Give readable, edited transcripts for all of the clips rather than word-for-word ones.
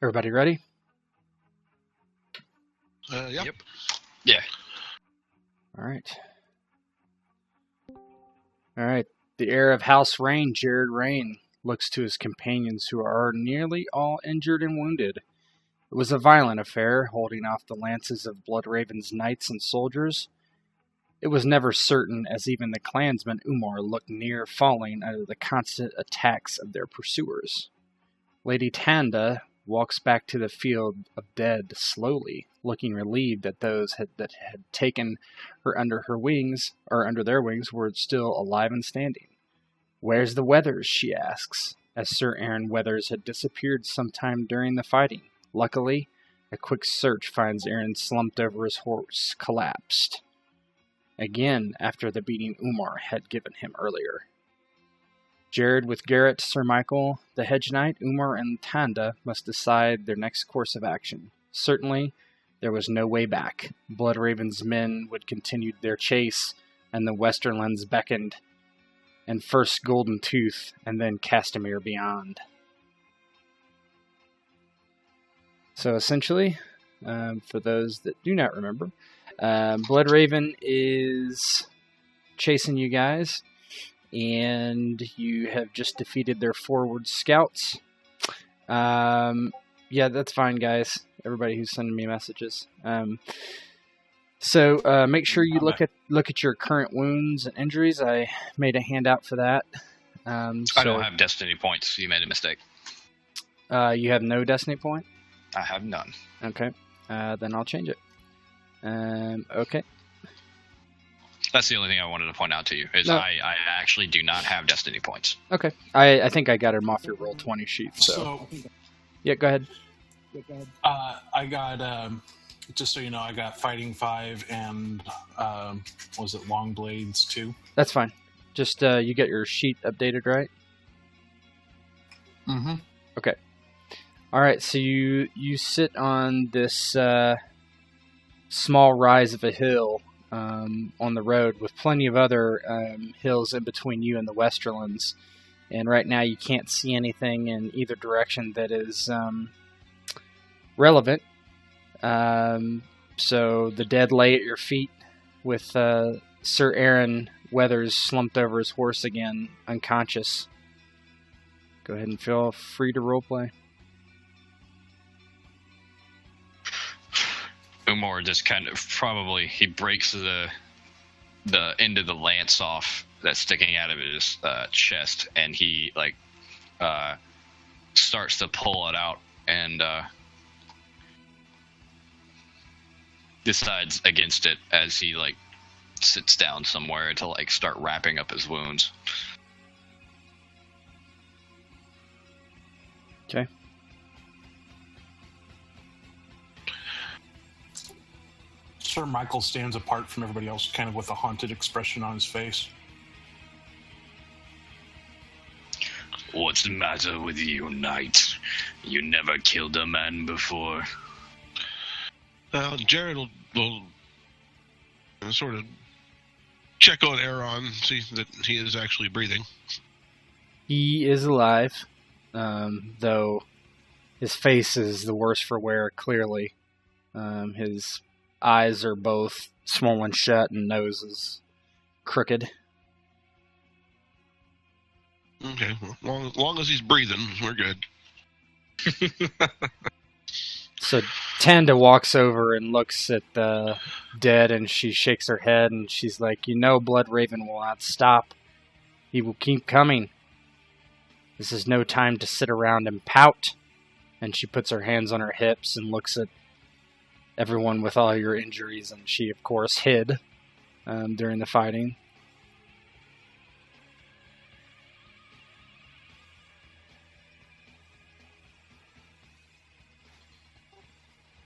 Everybody ready? Yep. Yep. Yeah. All right. All right. The heir of House Reyne, Jared Reyne, looks to his companions who are nearly all injured and wounded. It was a violent affair, holding off the lances of Bloodraven's knights and soldiers. It was never certain, as even the clansman Umar looked near falling under the constant attacks of their pursuers. Lady Tanda walks back to the field of dead slowly, looking relieved that those that had taken her under their wings were still alive and standing. "Where's the Weathers?" she asks, as Sir Aaron Weathers had disappeared sometime during the fighting. Luckily, a quick search finds Aaron slumped over his horse, collapsed. Again, after the beating Umar had given him earlier. Jared with Garrett, Sir Michael, the Hedge Knight, Umar, and Tanda must decide their next course of action. Certainly, there was no way back. Bloodraven's men would continue their chase, and the Westerlands beckoned, and first Golden Tooth, and then Castamere beyond. So essentially, for those that do not remember, Bloodraven is chasing you guys, and you have just defeated their forward scouts. Yeah, that's fine, guys. Everybody who's sending me messages. So make sure you look at your current wounds and injuries. I made a handout for that. I don't have destiny points. You made a mistake. You have no destiny point? I have none. Okay. Then I'll change it. Okay. That's the only thing I wanted to point out to you, is No. I actually do not have destiny points. Okay. I think I got him off your Roll20 sheet. So yeah, go ahead. I got, just so you know, I got Fighting 5 and, was it Long Blades 2? That's fine. Just, you get your sheet updated, right? Mm-hmm. Okay. Alright, so you sit on this small rise of a hill on the road with plenty of other hills in between you and the Westerlands. And right now you can't see anything in either direction that is relevant. So the dead lay at your feet with Sir Aaron Weathers slumped over his horse again, unconscious. Go ahead and feel free to roleplay. Umar just kind of he breaks the end of the lance off that's sticking out of his chest, and he starts to pull it out and decides against it as he sits down somewhere to start wrapping up his wounds. Okay. Sir Michael stands apart from everybody else, kind of with a haunted expression on his face. What's the matter with you, knight? You never killed a man before. Jared will sort of check on Aaron, see that he is actually breathing. He is alive, though his face is the worse for wear, clearly. His eyes are both swollen shut and nose is crooked. Okay, well, as long as he's breathing, we're good. So Tanda walks over and looks at the dead, and she shakes her head, and she's like, Bloodraven will not stop. He will keep coming. This is no time to sit around and pout. And she puts her hands on her hips and looks at everyone with all your injuries, and she, of course, hid during the fighting.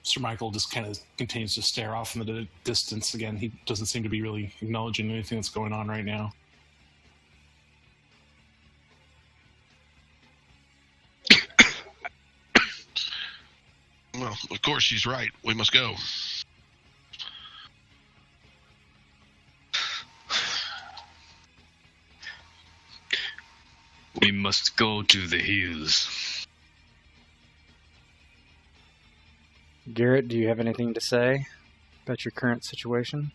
Sir Michael just kind of continues to stare off in the distance. Again, he doesn't seem to be really acknowledging anything that's going on right now. Well, of course she's right. We must go. We must go to the hills. Garrett, do you have anything to say about your current situation?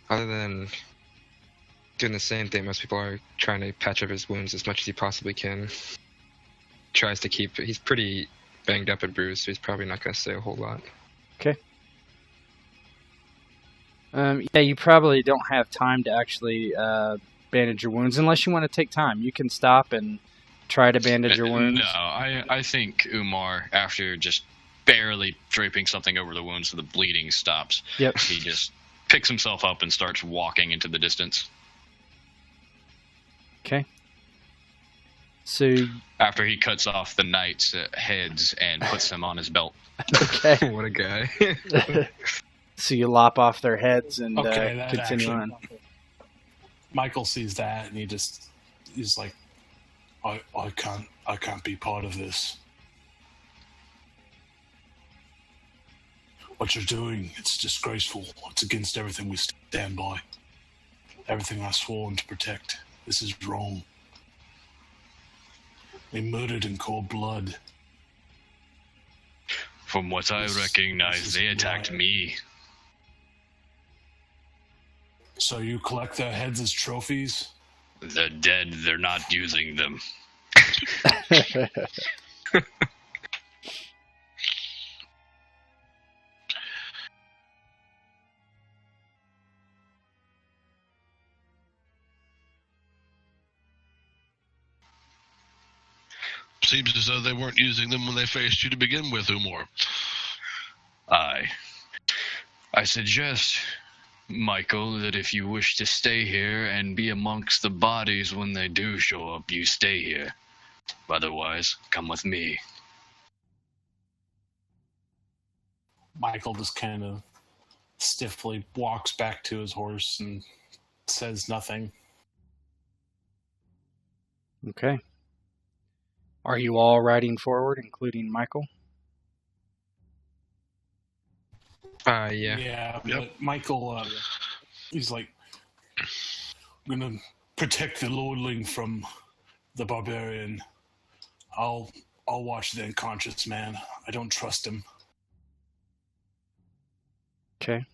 Other than doing the same thing, most people are trying to patch up his wounds as much as he possibly can. Tries to keep. He's pretty banged up and bruised, so he's probably not going to say a whole lot. Okay. Yeah, you probably don't have time to actually bandage your wounds unless you want to take time. You can stop and try to bandage your wounds. No, I think Umar, after just barely draping something over the wound so the bleeding stops, Yep. he just picks himself up and starts walking into the distance. Okay. So After he cuts off the knights' heads and puts them on his belt. okay. What a guy. So you lop off their heads and Okay, that continue actually- on. Michael sees that and he's like, I can't be part of this. What you're doing, it's disgraceful. It's against everything we stand by. Everything I've sworn to protect. This is wrong. They murdered in cold blood. From what I This recognize, is they attacked right. me. So you collect their heads as trophies? The dead, they're not using them. Seems as though they weren't using them when they faced you to begin with, Umar. I suggest, Michael, that if you wish to stay here and be amongst the bodies when they do show up, you stay here. Otherwise, come with me. Michael just kind of stiffly walks back to his horse and says nothing. Okay. Are you all riding forward, including Michael? Yeah. Yeah, but Michael, he's like, I'm gonna protect the lordling from the barbarian. I'll watch the unconscious man. I don't trust him. Okay.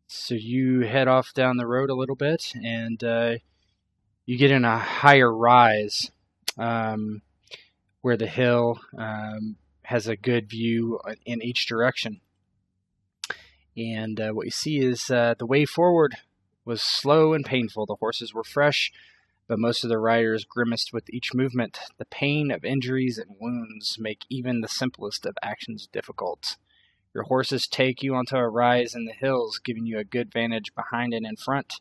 So you head off down the road a little bit, and you get in a higher rise where the hill has a good view in each direction. And what you see is the way forward was slow and painful. The horses were fresh, but most of the riders grimaced with each movement. The pain of injuries and wounds make even the simplest of actions difficult. Your horses take you onto a rise in the hills, giving you a good vantage behind and in front.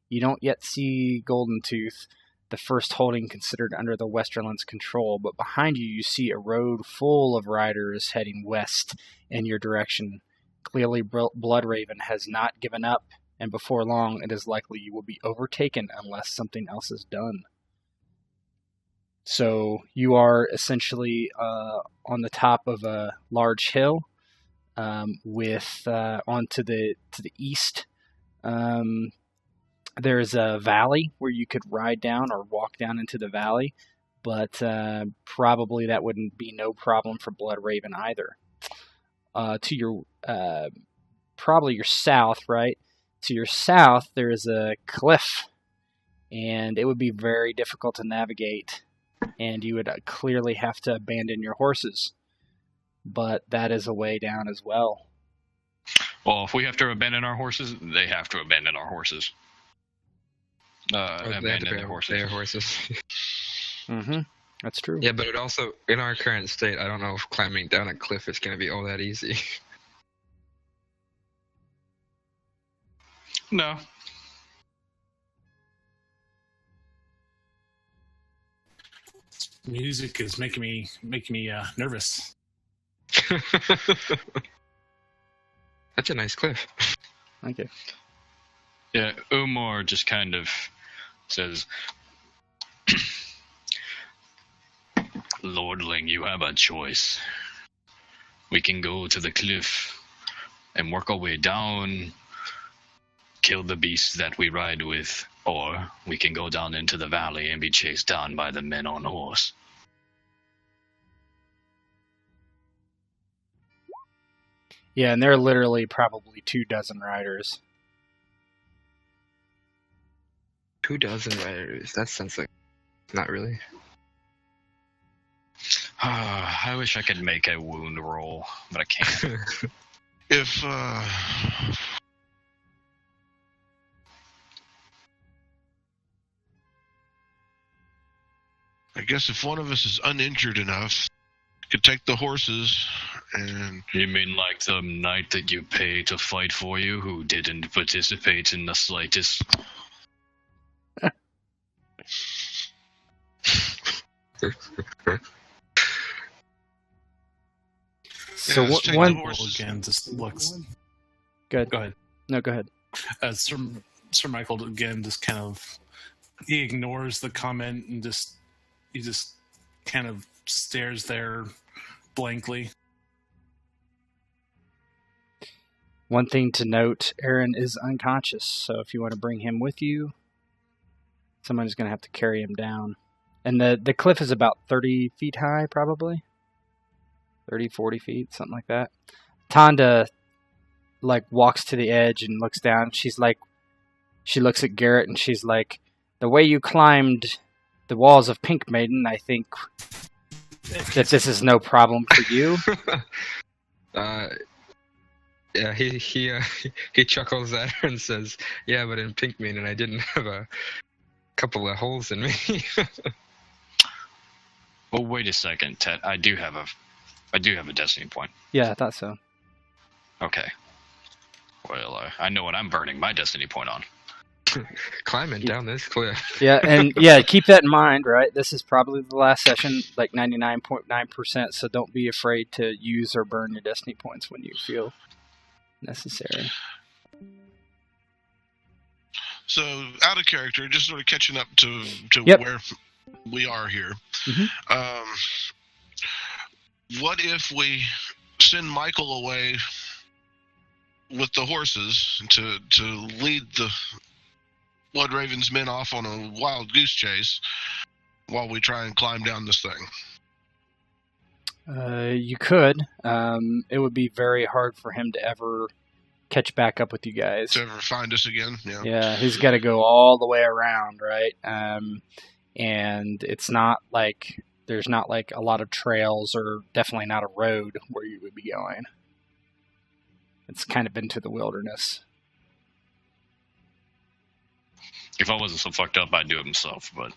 You don't yet see Golden Tooth, the first holding considered under the Westerland's control, but behind you you see a road full of riders heading west in your direction. Clearly Bloodraven has not given up, and before long it is likely you will be overtaken unless something else is done. So you are essentially on the top of a large hill, with onto the east. There's a valley where you could ride down or walk down into the valley, but probably that wouldn't be no problem for Bloodraven either. To your probably your south, right? To your south, there is a cliff, and it would be very difficult to navigate, and you would clearly have to abandon your horses. But that is a way down as well. Well, if we have to abandon our horses, they have to abandon our horses. They have to Abandon bear their horses. their horses. Mm-hmm. That's true. Yeah, but it also, in our current state, I don't know if climbing down a cliff is going to be all that easy. No. Music is making me nervous. That's a nice cliff. Okay. Yeah, Umar just kind of says, Lordling, you have a choice. We can go to the cliff and work our way down, kill the beasts that we ride with, Or we can go down into the valley and be chased down by the men on horse. Yeah, and there are literally probably 24 riders. 24 riders? That sounds like... Not really. I wish I could make a wound roll, but I can't. If I guess if one of us is uninjured enough, could take the horses and... You mean like the knight that you pay to fight for you who didn't participate in the slightest? So let's take one the horses. Again, just looks. good. Go ahead. No, go ahead. Sir Michael again just kind of he ignores the comment and he just kind of stares there blankly. One thing to note, Aaron is unconscious, so if you want to bring him with you, someone's going to have to carry him down. And the cliff is about 30 feet high, probably. 30, 40 feet, something like that. Tonda, walks to the edge and looks down. She looks at Garrett and she's like, the way you climbed the walls of Pink Maiden, I think that this is no problem for you. Yeah, he chuckles at her and says, "Yeah, but in Pink Maiden, I didn't have a couple of holes in me." Well, wait a second, Ted. I do have a destiny point. Yeah, I thought so. Okay. Well, I know what I'm burning my destiny point on. Climbing down this cliff. Yeah, and yeah, keep that in mind, right? This is probably the last session, 99.9%, so don't be afraid to use or burn your destiny points when you feel necessary. So, out of character, just sort of catching up to Yep. where we are here. Mhm. What if we send Michael away with the horses to lead the Bloodraven's men off on a wild goose chase while we try and climb down this thing? You could. It would be very hard for him to ever catch back up with you guys. To ever find us again? Yeah. Yeah, he's got to go all the way around, right? And it's not like there's not a lot of trails or definitely not a road where you would be going. It's kind of into the wilderness. If I wasn't so fucked up, I'd do it myself, but...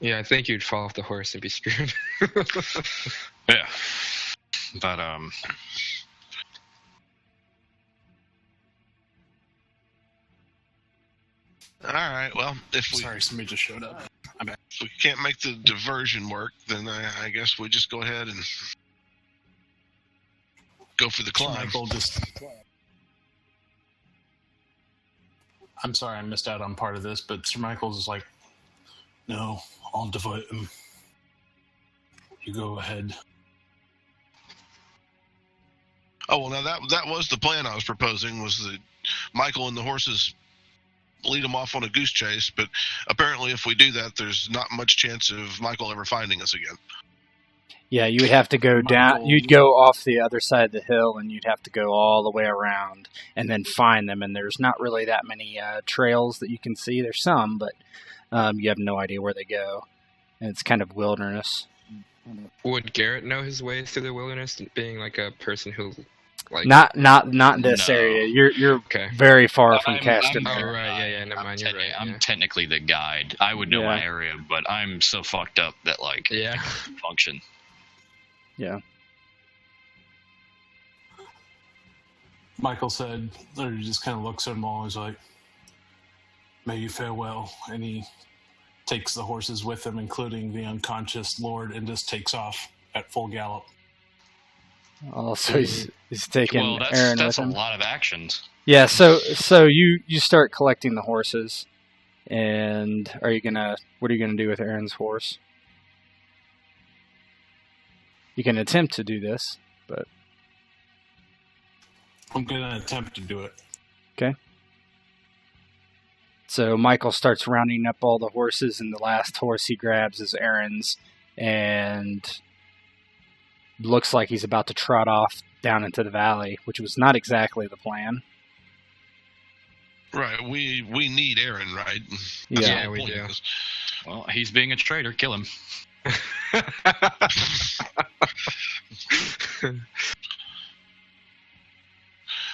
Yeah, I think you'd fall off the horse and be screwed. Yeah. But, Alright, well, if Sorry, somebody just showed up. we can't make the diversion work, then I guess we just go ahead and go for the Sir climb. Michael just... I'm sorry I missed out on part of this, but Sir Michael's is like, no, I'll divide him. You go ahead. Oh, well, now that was the plan I was proposing, was that Michael and the horses lead them off on a goose chase, but apparently if we do that, there's not much chance of Michael ever finding us again. Yeah, you would have to go down. Michael- You'd go off the other side of the hill, and you'd have to go all the way around and then find them. And there's not really that many trails that you can see. There's some, but you have no idea where they go, and it's kind of wilderness. Would Garrett know his way through the wilderness, being like a person who, like... Not in this No. area. You're Okay. very far from I'm- Castamere. Oh, right, yeah, never mind, you're right. I'm Yeah. technically the guide. I would know Yeah. my area, but I'm so fucked up that, Yeah. function. Yeah. Michael said, or he just kind of looks at them all. He's like, may you farewell. And he takes the horses with him, including the unconscious lord, and just takes off at full gallop. Also, he's taking Well, Aaron that's with a him. lot of actions. Yeah. So you start collecting the horses, and what are you gonna do with Aaron's horse? You can attempt to do this, but I'm going to attempt to do it. okay. So Michael starts rounding up all the horses, and the last horse he grabs is Aaron's, and looks like he's about to trot off down into the valley, which was not exactly the plan. Right, we need Aaron, right? Yeah, we do. Well, he's being a traitor. Kill him.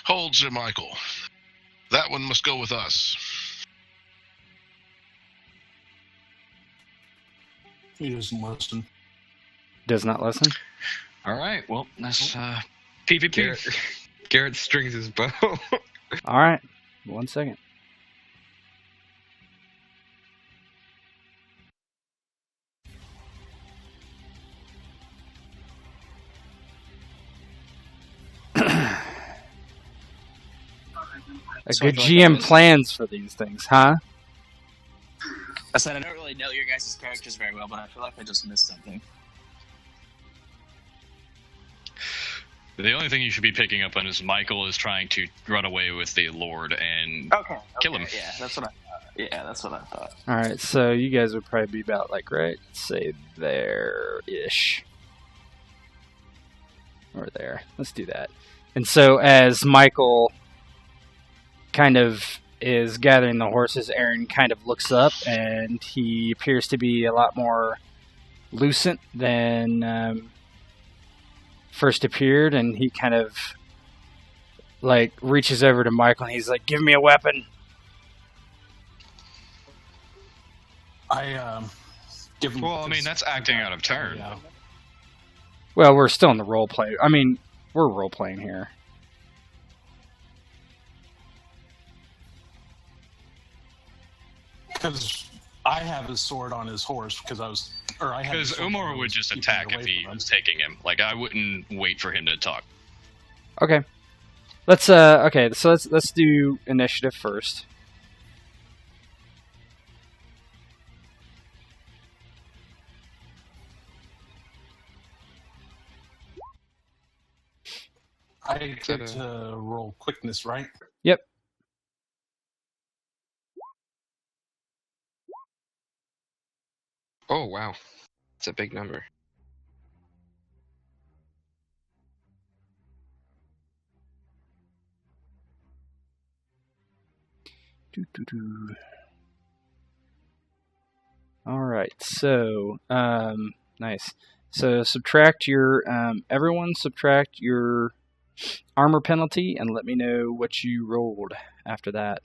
Hold, Sir Michael. That one must go with us. He doesn't listen. Does not listen. All right. Well, that's PvP. Garrett strings his bow. All right. 1 second. A So I good feel like GM plans for these things, huh? I said I don't really know your guys' characters very well, but I feel like I just missed something. The only thing you should be picking up on is Michael is trying to run away with the Lord and kill him. Yeah, that's what I thought. Yeah, that's what I thought. All right, so you guys would probably be about like right, say there-ish. Or there. Let's do that. And so as Michael kind of is gathering the horses, Aaron kind of looks up, and he appears to be a lot more lucent than first appeared, and he kind of like reaches over to Michael, and he's like, "Give me a weapon." I give him. Well, I mean, that's acting out of turn. Yeah. Well, we're still in the role play. I mean, we're role playing here. Because I have his sword on his horse because Because Umar would just attack if he was taking him. Like, I wouldn't wait for him to talk. Okay. Let's okay, so let's do initiative first. I get to roll quickness, right? Yep. Oh, wow. It's a big number. All right. So, nice. So subtract your everyone subtract your armor penalty and let me know what you rolled after that.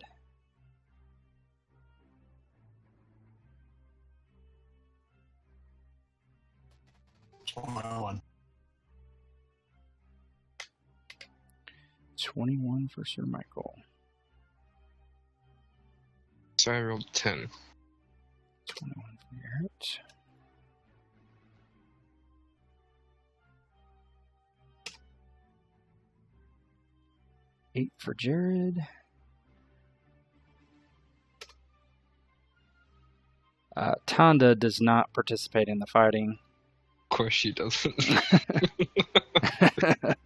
One. 21 for Sir Michael. So I rolled 10. 21 for Garrett. Eight for Jared. Tanda does not participate in the fighting. Of course she doesn't. I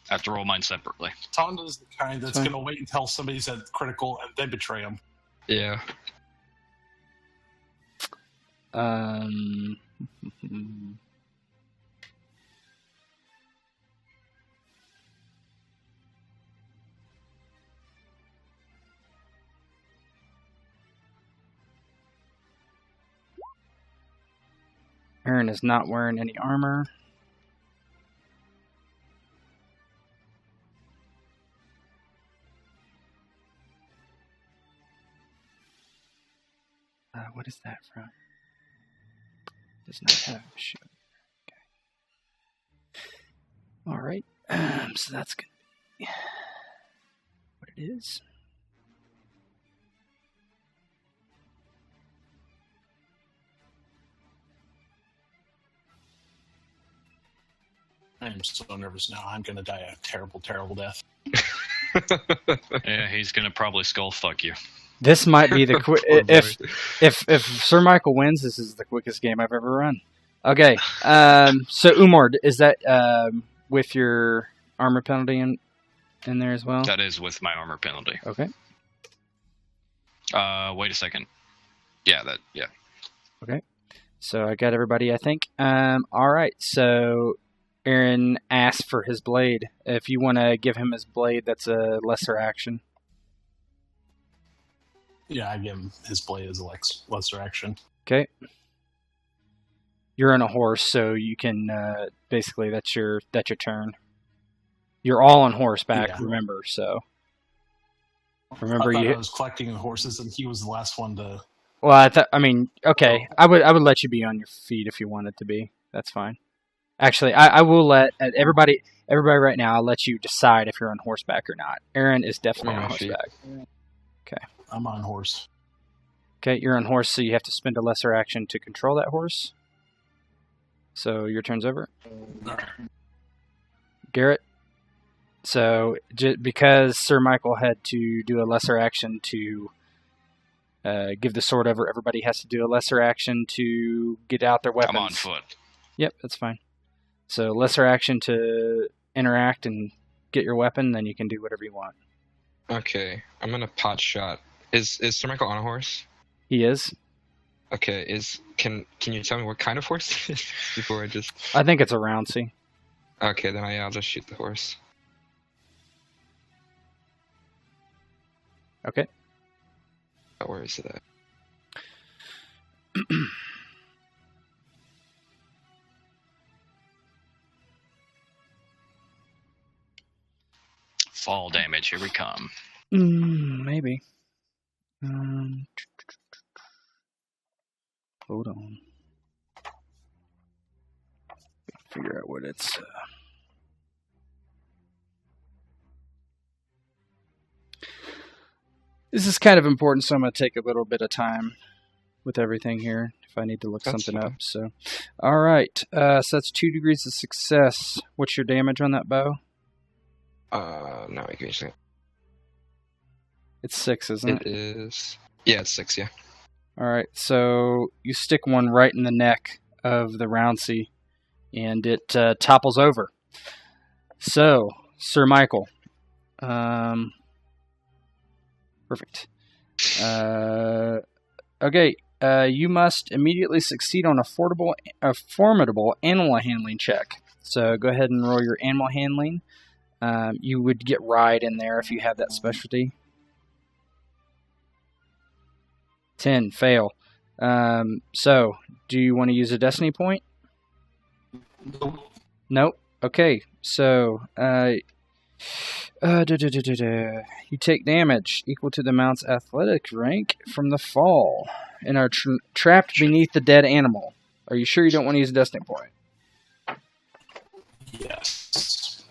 have to roll mine separately. Tonda's the kind that's going to wait until somebody's at critical and then betray him. Yeah. Aaron is not wearing any armor. What is that from? Does not have a show. Okay. All right. So that's gonna be what it is. I am so nervous now. I'm going to die a terrible, terrible death. Yeah, he's gonna probably skull fuck you. This might be the if Sir Michael wins, this is the quickest game I've ever run. Okay, so Umar, is that with your armor penalty in there as well? That is with my armor penalty. Okay. Wait a second. Yeah, Okay. So I got everybody, I think. All right. So Aaron asked for his blade. If you want to give him his blade, that's a lesser action. Yeah, I give him his blade as a lesser action. Okay. You're on a horse, so you can basically that's your turn. You're all on horseback, Yeah. remember? So I remember thought you. I was collecting the horses, and he was the last one to. Well, okay. I would let you be on your feet if you wanted to be. That's fine. Actually, I will let everybody right now. I'll let you decide if you're on horseback or not. Aaron is definitely I'm on on my feet. horseback. I'm on horse. Okay, you're on horse, so you have to spend a lesser action to control that horse. So your turn's over. Garrett. So because Sir Michael had to do a lesser action to give the sword over, everybody has to do a lesser action to get out their weapons. I'm on foot. Yep, that's fine. So lesser action to interact and get your weapon, then you can do whatever you want. Okay, I'm gonna pot shot. Is Sir Michael on a horse? He is. Okay, can you tell me what kind of horse it is before I just... I think it's a roundsy. Okay, then I'll just shoot the horse. Okay. Oh, where is it at? Fall damage, here we come. Maybe. Hold on. Figure out what it's. This is kind of important, so I'm going to take a little bit of time with everything here if I need to look That's something fine. up. So, all right. So that's 2 degrees of success. What's your damage on that bow? No, give me a second. It's 6, isn't it? It is... Yeah, it's 6, yeah. All right. So you stick one right in the neck of the roundsy, and it topples over. So, Sir Michael. Perfect. Okay. You must immediately succeed on a formidable animal handling check. So go ahead and roll your animal handling. You would get ride in there if you have that specialty. 10, fail. So, do you want to use a destiny point? Nope. Okay. So, you take damage equal to the mount's athletic rank from the fall and are trapped beneath the dead animal. Are you sure you don't want to use a destiny point? Yes.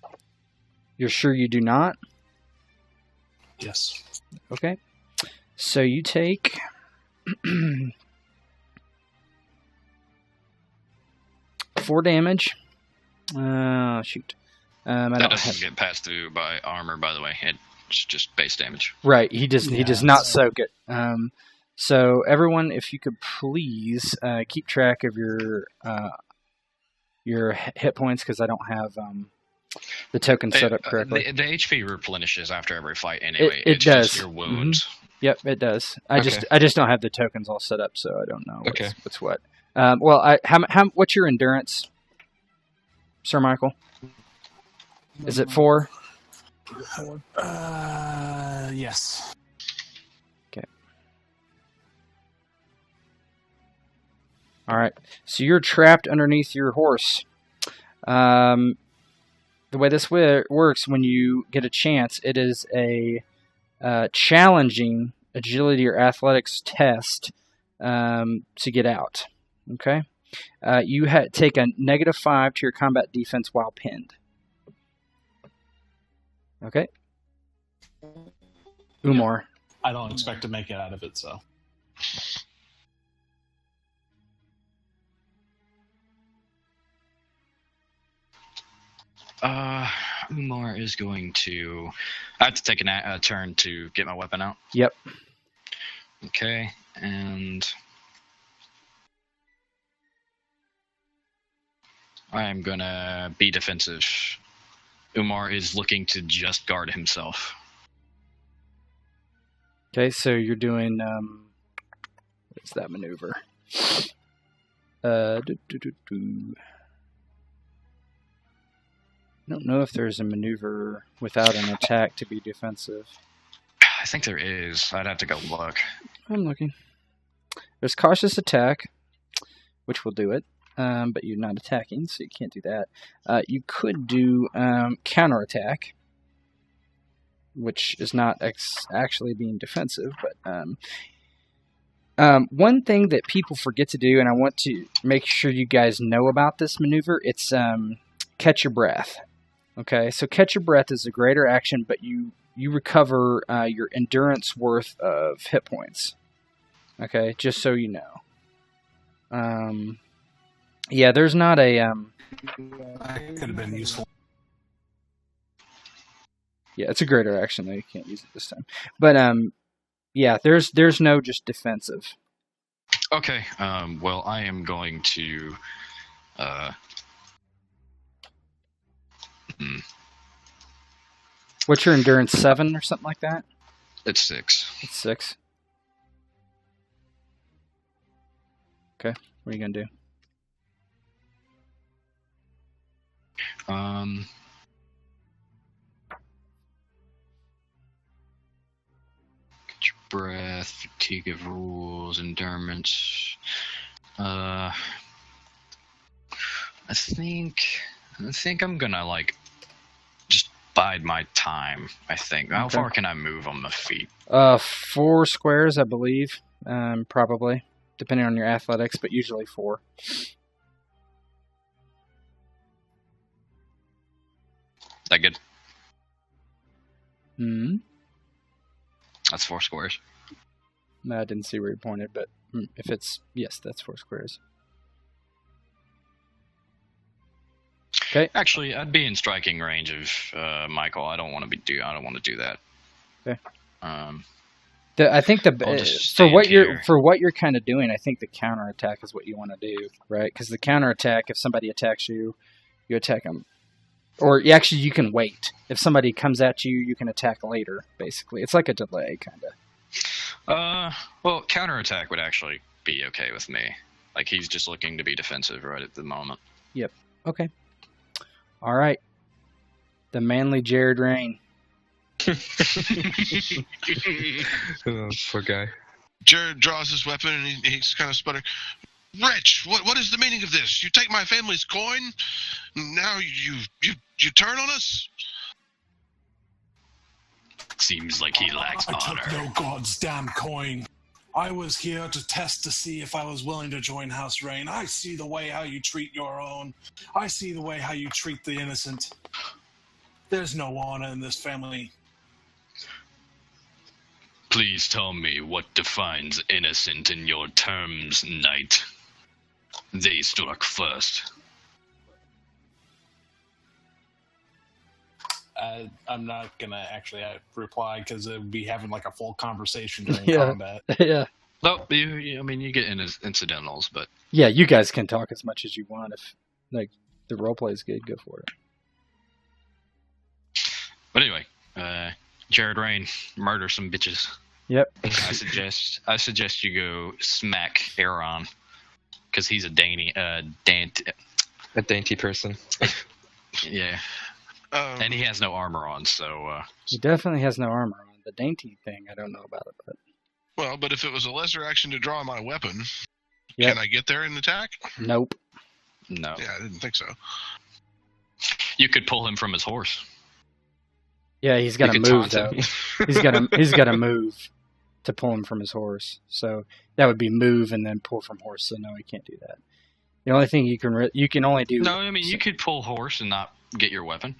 You're sure you do not? Yes. Okay. So you take... 4 damage. Shoot. I That don't doesn't have... get passed through by armor, by the way. It's just base damage. Right, he does not Yes. soak it. So everyone, if you could please keep track of your hit points, because I don't have the token set up correctly. The HP replenishes after every fight anyway. It It's does. just your wounds. Yep, it does. Okay. I just don't have the tokens all set up, so I don't know Okay. what's what. Well, what's your endurance, Sir Michael? Is it 4? Yes. All right. So you're trapped underneath your horse. The way this works, when you get a chance, it is a challenging agility or athletics test to get out. Okay. You take a -5 to your combat defense while pinned. Okay. Umar. I don't expect to make it out of it, so. Umar is going to... I have to take a turn to get my weapon out. Yep. Okay, and... I'm gonna be defensive. Umar is looking to just guard himself. Okay, so you're doing what's that maneuver? I don't know if there's a maneuver without an attack to be defensive. I think there is. I'd have to go look. I'm looking. There's cautious attack, which will do it, but you're not attacking, so you can't do that. You could do counterattack, which is not actually being defensive, but one thing that people forget to do, and I want to make sure you guys know about this maneuver, it's catch your breath. Okay, so catch your breath is a greater action, but you recover your endurance worth of hit points. Okay, just so you know. Yeah, there's not a... That could have been useful. Yeah, it's a greater action, though. You can't use it this time. But, yeah, there's no just defensive. Okay, well, I am going to... What's your endurance, 7 or something like that? It's 6. It's 6. Okay, what are you going to do? Get your breath, fatigue of rules, endurance. I think I'm gonna like just bide my time. I think. How far can I move on the feet? 4 squares, I believe. Probably, depending on your athletics, but usually 4. That good? Hmm. That's 4 squares. No, I didn't see where you pointed, but if it's yes, that's 4 squares. Okay. Actually, I'd be in striking range of Michael. I don't want to do that. Okay. I'll I think I'll just for what stand you're kind of doing, I think the counterattack is what you want to do, right? Because the counterattack, if somebody attacks you, you attack them. Or actually, you can wait. If somebody comes at you, you can attack later, basically. It's like a delay, kind of. Well, counterattack would actually be okay with me. Like, he's just looking to be defensive right at the moment. Yep. Okay. All right. The manly Jared Reyne. Oh, poor guy. Jared draws his weapon and he's kind of sputtering. Wretch, what is the meaning of this? You take my family's coin? Now you turn on us? Seems like he lacks I took honor. no god's damn coin. I was here to test to see if I was willing to join House Reyne. I see the way how you treat your own. I see the way how you treat the innocent. There's no honor in this family. Please tell me what defines innocent in your terms, knight. They struck first. I'm not gonna actually reply because it would be having like a full conversation during Yeah. combat. Yeah. No, I mean, you get incidentals, but... Yeah, you guys can talk as much as you want. If like the roleplay is good, go for it. But anyway, Jared Reyne, murder some bitches. Yep. I suggest you go smack Aaron, because he's a dainty person. Yeah. And he has no armor on, so... He definitely has no armor on. The dainty thing, I don't know about it, but... Well, but if it was a lesser action to draw my weapon, Yep. can I get there and attack? Nope. No. Yeah, I didn't think so. You could pull him from his horse. Yeah, he's got to You could move, taunt though. him. He's got to move to pull him from his horse. So that would be move and then pull from horse, so no, he can't do that. The only thing you can only do... No, I mean, you could pull horse and not get your weapon.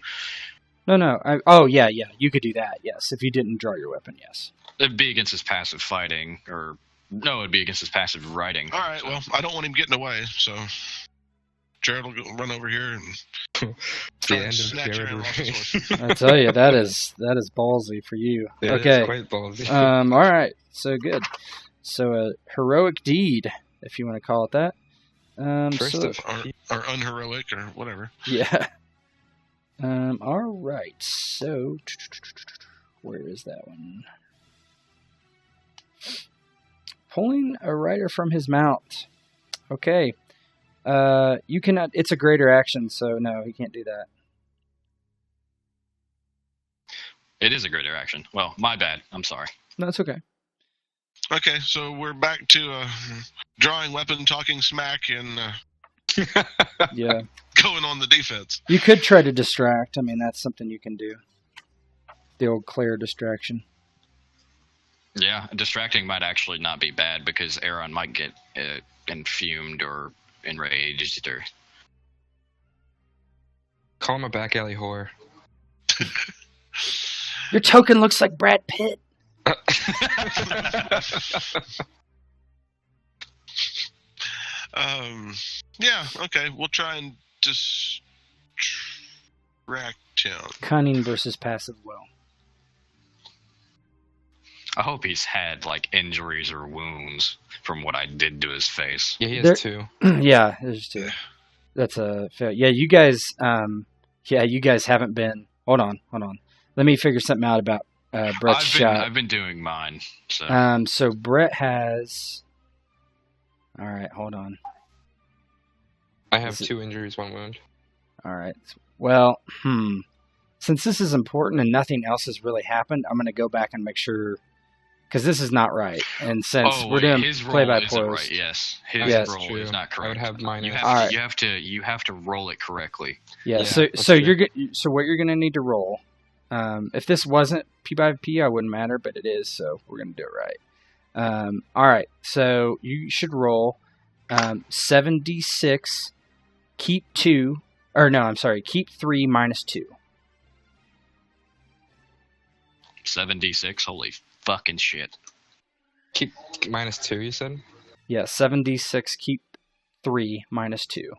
No. Yeah, you could do that, yes. If you didn't draw your weapon, yes. It'd be against his passive fighting, or... No, it'd be against his passive riding. All right, well, I don't want him getting away, so Jared will run over here and try The and end of snatch Jared Aaron off his Reyne. horse. I tell you, that is ballsy for you. Yeah, Okay. it's quite ballsy. All right. So good. So a heroic deed, if you want to call it that. First so, of Or unheroic or whatever. yeah. All right. So where is that one? pulling a rider from his mount. Okay. You cannot. It's a greater action, so no, he can't do that. It is a greater action. Well, my bad. I'm sorry. No, it's okay. Okay, so we're back to drawing weapon, talking smack, and Yeah. going on the defense. You could try to distract. I mean, that's something you can do. The old clear distraction. Yeah, distracting might actually not be bad because Aaron might get infumed or enraged or. Call him a back alley whore. Your token looks like Brad Pitt. Yeah, okay, we'll try and distract him. Cunning versus passive will. I hope he's had like injuries or wounds from what I did to his face. Yeah, he There- has 2. Yeah, there's 2. That's a fair. Yeah, you guys. You guys haven't been. Hold on. Let me figure something out about Brett's shot. I've been doing mine. So So Brett has. All right, hold on. I have Is it- 2 injuries, 1 wound. All right. Well, since this is important and nothing else has really happened, I'm going to go back and make sure, because this is not right. And since we're doing his play roll by isn't post, right. Yes, his Yes. roll True. is not correct. I would have mine. You as- have, Alright. you have to roll it correctly. yeah. Yeah, So that's you're true. so what you're going to need to roll. If this wasn't P by P, I wouldn't matter, but it is, so we're going to do it right. All right. So you should roll 7d6. Keep 2, or no, I'm sorry. Keep 3 minus 2. 7d6. Holy fucking shit! Keep -2, you said? Yeah, 7d6. Keep 3 minus 2.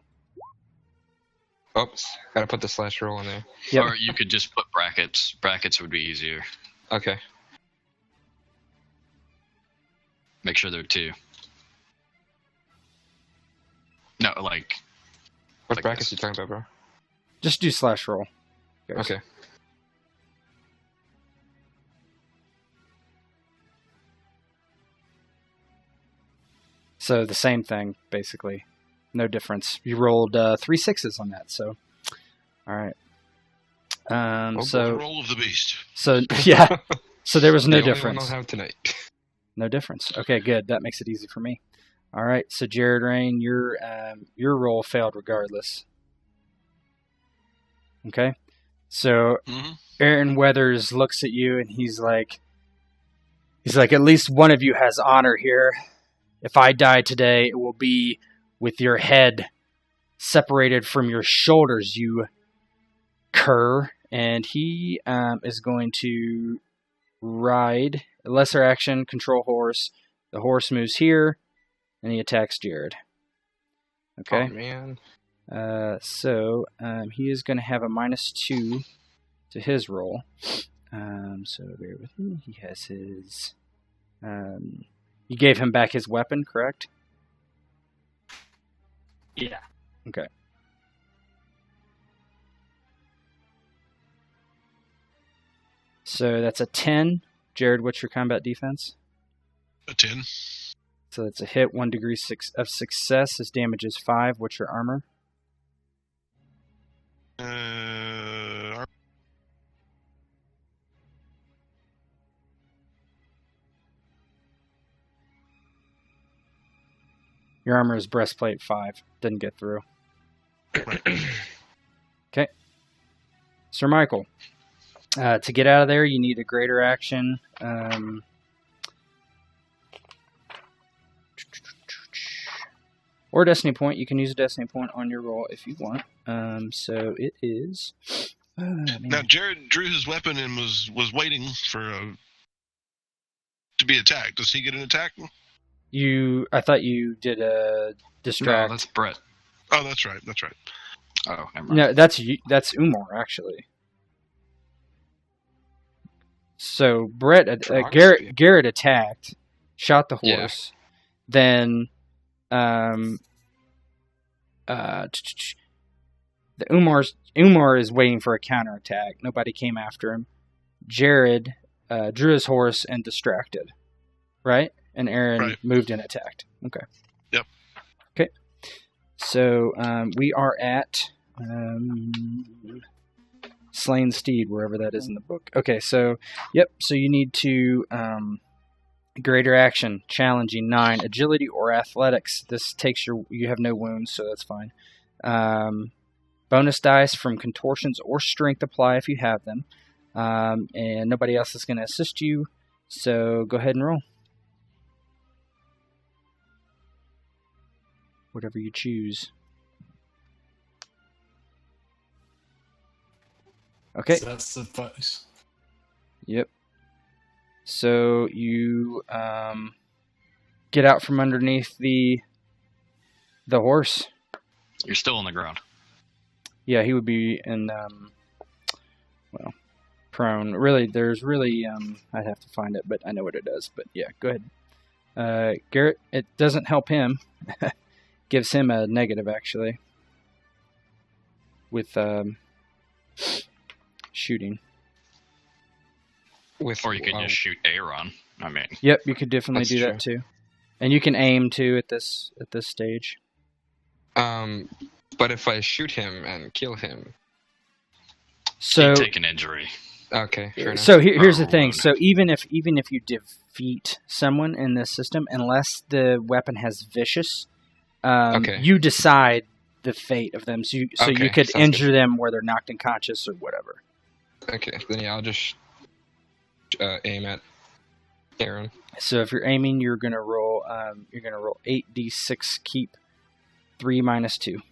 Oops. Gotta put the slash roll in there. Yep. Or you could just put brackets. Brackets would be easier. Okay. Make sure they're 2. No, like What Like brackets this. you talking about, bro? Just do slash roll. guys. Okay. So the same thing, basically. No difference. You rolled 3 6s on that, so. All right. Oh, So Roll of the beast. yeah. So there was no The only one difference. I'll have tonight. No difference. Okay, good. That makes it easy for me. All right. So Jared Rayne, your roll failed regardless. Okay. So Mm-hmm. Aaron Weathers looks at you and he's like, at least one of you has honor here. If I die today, it will be with your head separated from your shoulders, you cur. And he is going to ride a lesser action, control horse. The horse moves here, and he attacks Jared. Okay. Oh, man. So he is going to have a -2 to his roll. So bear with me. He has his. You gave him back his weapon, correct? Yeah. Okay. So that's a 10. Jared, what's your combat defense? A 10. So that's a hit, 1 degree of success. His damage is 5. What's your armor? Your armor is breastplate 5. Didn't get through. Okay. Sir Michael, to get out of there, you need a greater action. Or Destiny Point. You can use a Destiny Point on your roll if you want. So it is. Now Jared drew his weapon and was waiting for to be attacked. Does he get an attack? I thought you did a distract. No, that's Brett. Oh, that's right. That's right. Oh, never mind. No, that's Umar actually. So Brett, Garrett attacked, shot the Yeah. horse, then the Umar is waiting for a counterattack. Nobody came after him. Jared drew his horse and distracted, right? And Aaron Right. moved and attacked. Okay. Yep. Okay. So we are at Slain Steed, wherever that is in the book. Okay, so, yep, so you need to greater action, challenging 9, agility or athletics. This takes you have no wounds, so that's fine. Bonus dice from contortions or strength apply if you have them. And nobody else is going to assist you, so go ahead and roll. Whatever you choose. Okay. So that's the advice. Yep. So you get out from underneath the horse. You're still on the ground. Yeah, he would be in prone. Really, there's really I'd have to find it, but I know what it does. But yeah, go ahead. Garrett, it doesn't help him. Gives him a negative actually with shooting. Or you could just shoot Aaron. I mean, Yep, you could definitely That's do true. that too, and you can aim too at this stage. But if I shoot him and kill him, So you take an injury. okay, fair enough. So here's the Or thing. wound. So even if you defeat someone in this system, unless the weapon has vicious, Okay. you decide the fate of them. So you Okay, could sounds injure them where they're knocked unconscious or whatever. Okay, then yeah, I'll just aim at Aaron. So if you're aiming, you're gonna roll 8d6, keep 3 minus 2.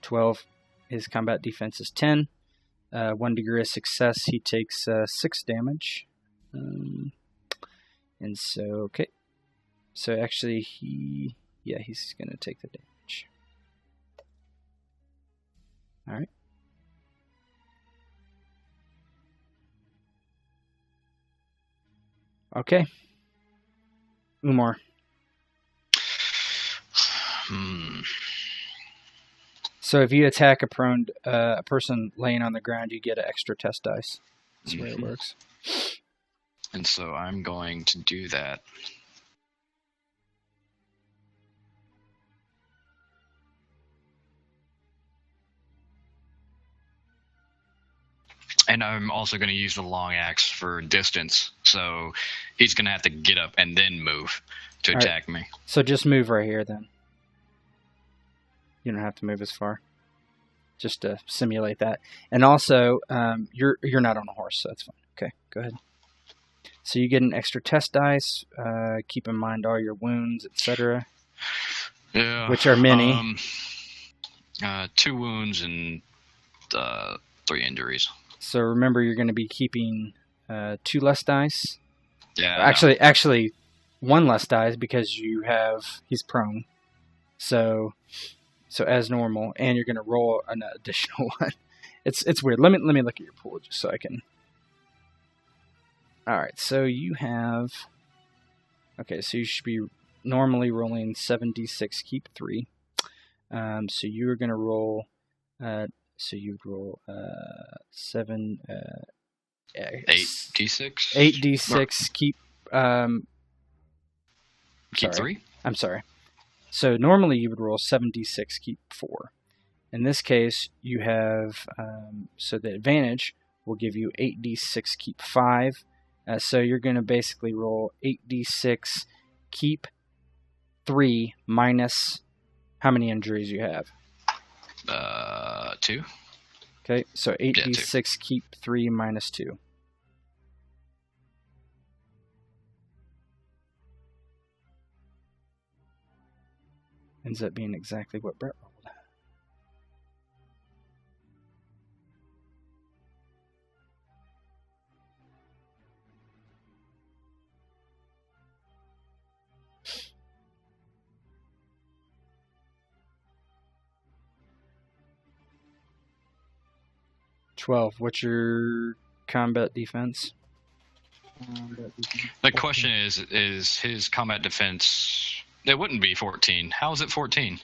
12. His combat defense is 10. 1 degree of success, he takes 6 damage. And so, okay. So actually, he's going to take the damage. Alright. Okay. Umar. So if you attack a person laying on the ground, you get an extra test dice. That's the way it works. And so I'm going to do that. And I'm also going to use the long axe for distance. So he's going to have to get up and then move to All right. attack me. So just move right here then. You don't have to move as far. Just to simulate that. And also, you're not on a horse, so that's fine. Okay, go ahead. So you get an extra test dice. Keep in mind all your wounds, etc. Yeah. Which are many. 2 wounds and 3 injuries. So remember, you're going to be keeping 2 less dice. Yeah. I know. Actually, 1 less dice because he's prone. So as normal, and you're going to roll an additional one. It's weird. Let me look at your pool just so I can. All right, so you have. Okay, so you should be normally rolling 7d6, keep 3. So you're going to roll. So you'd roll 7. 8d6. 8d6, keep. Keep sorry. 3. I'm sorry. So normally you would roll 7d6, keep 4. In this case, you have, so the advantage will give you 8d6, keep 5. So you're going to basically roll 8d6, keep 3 minus how many injuries you have. 2. Okay, so 8d6, Yeah, 2. keep 3 minus 2. Ends up being exactly what Brett rolled. What's your combat defense? The question is his combat defense... It wouldn't be 14. How is it 14?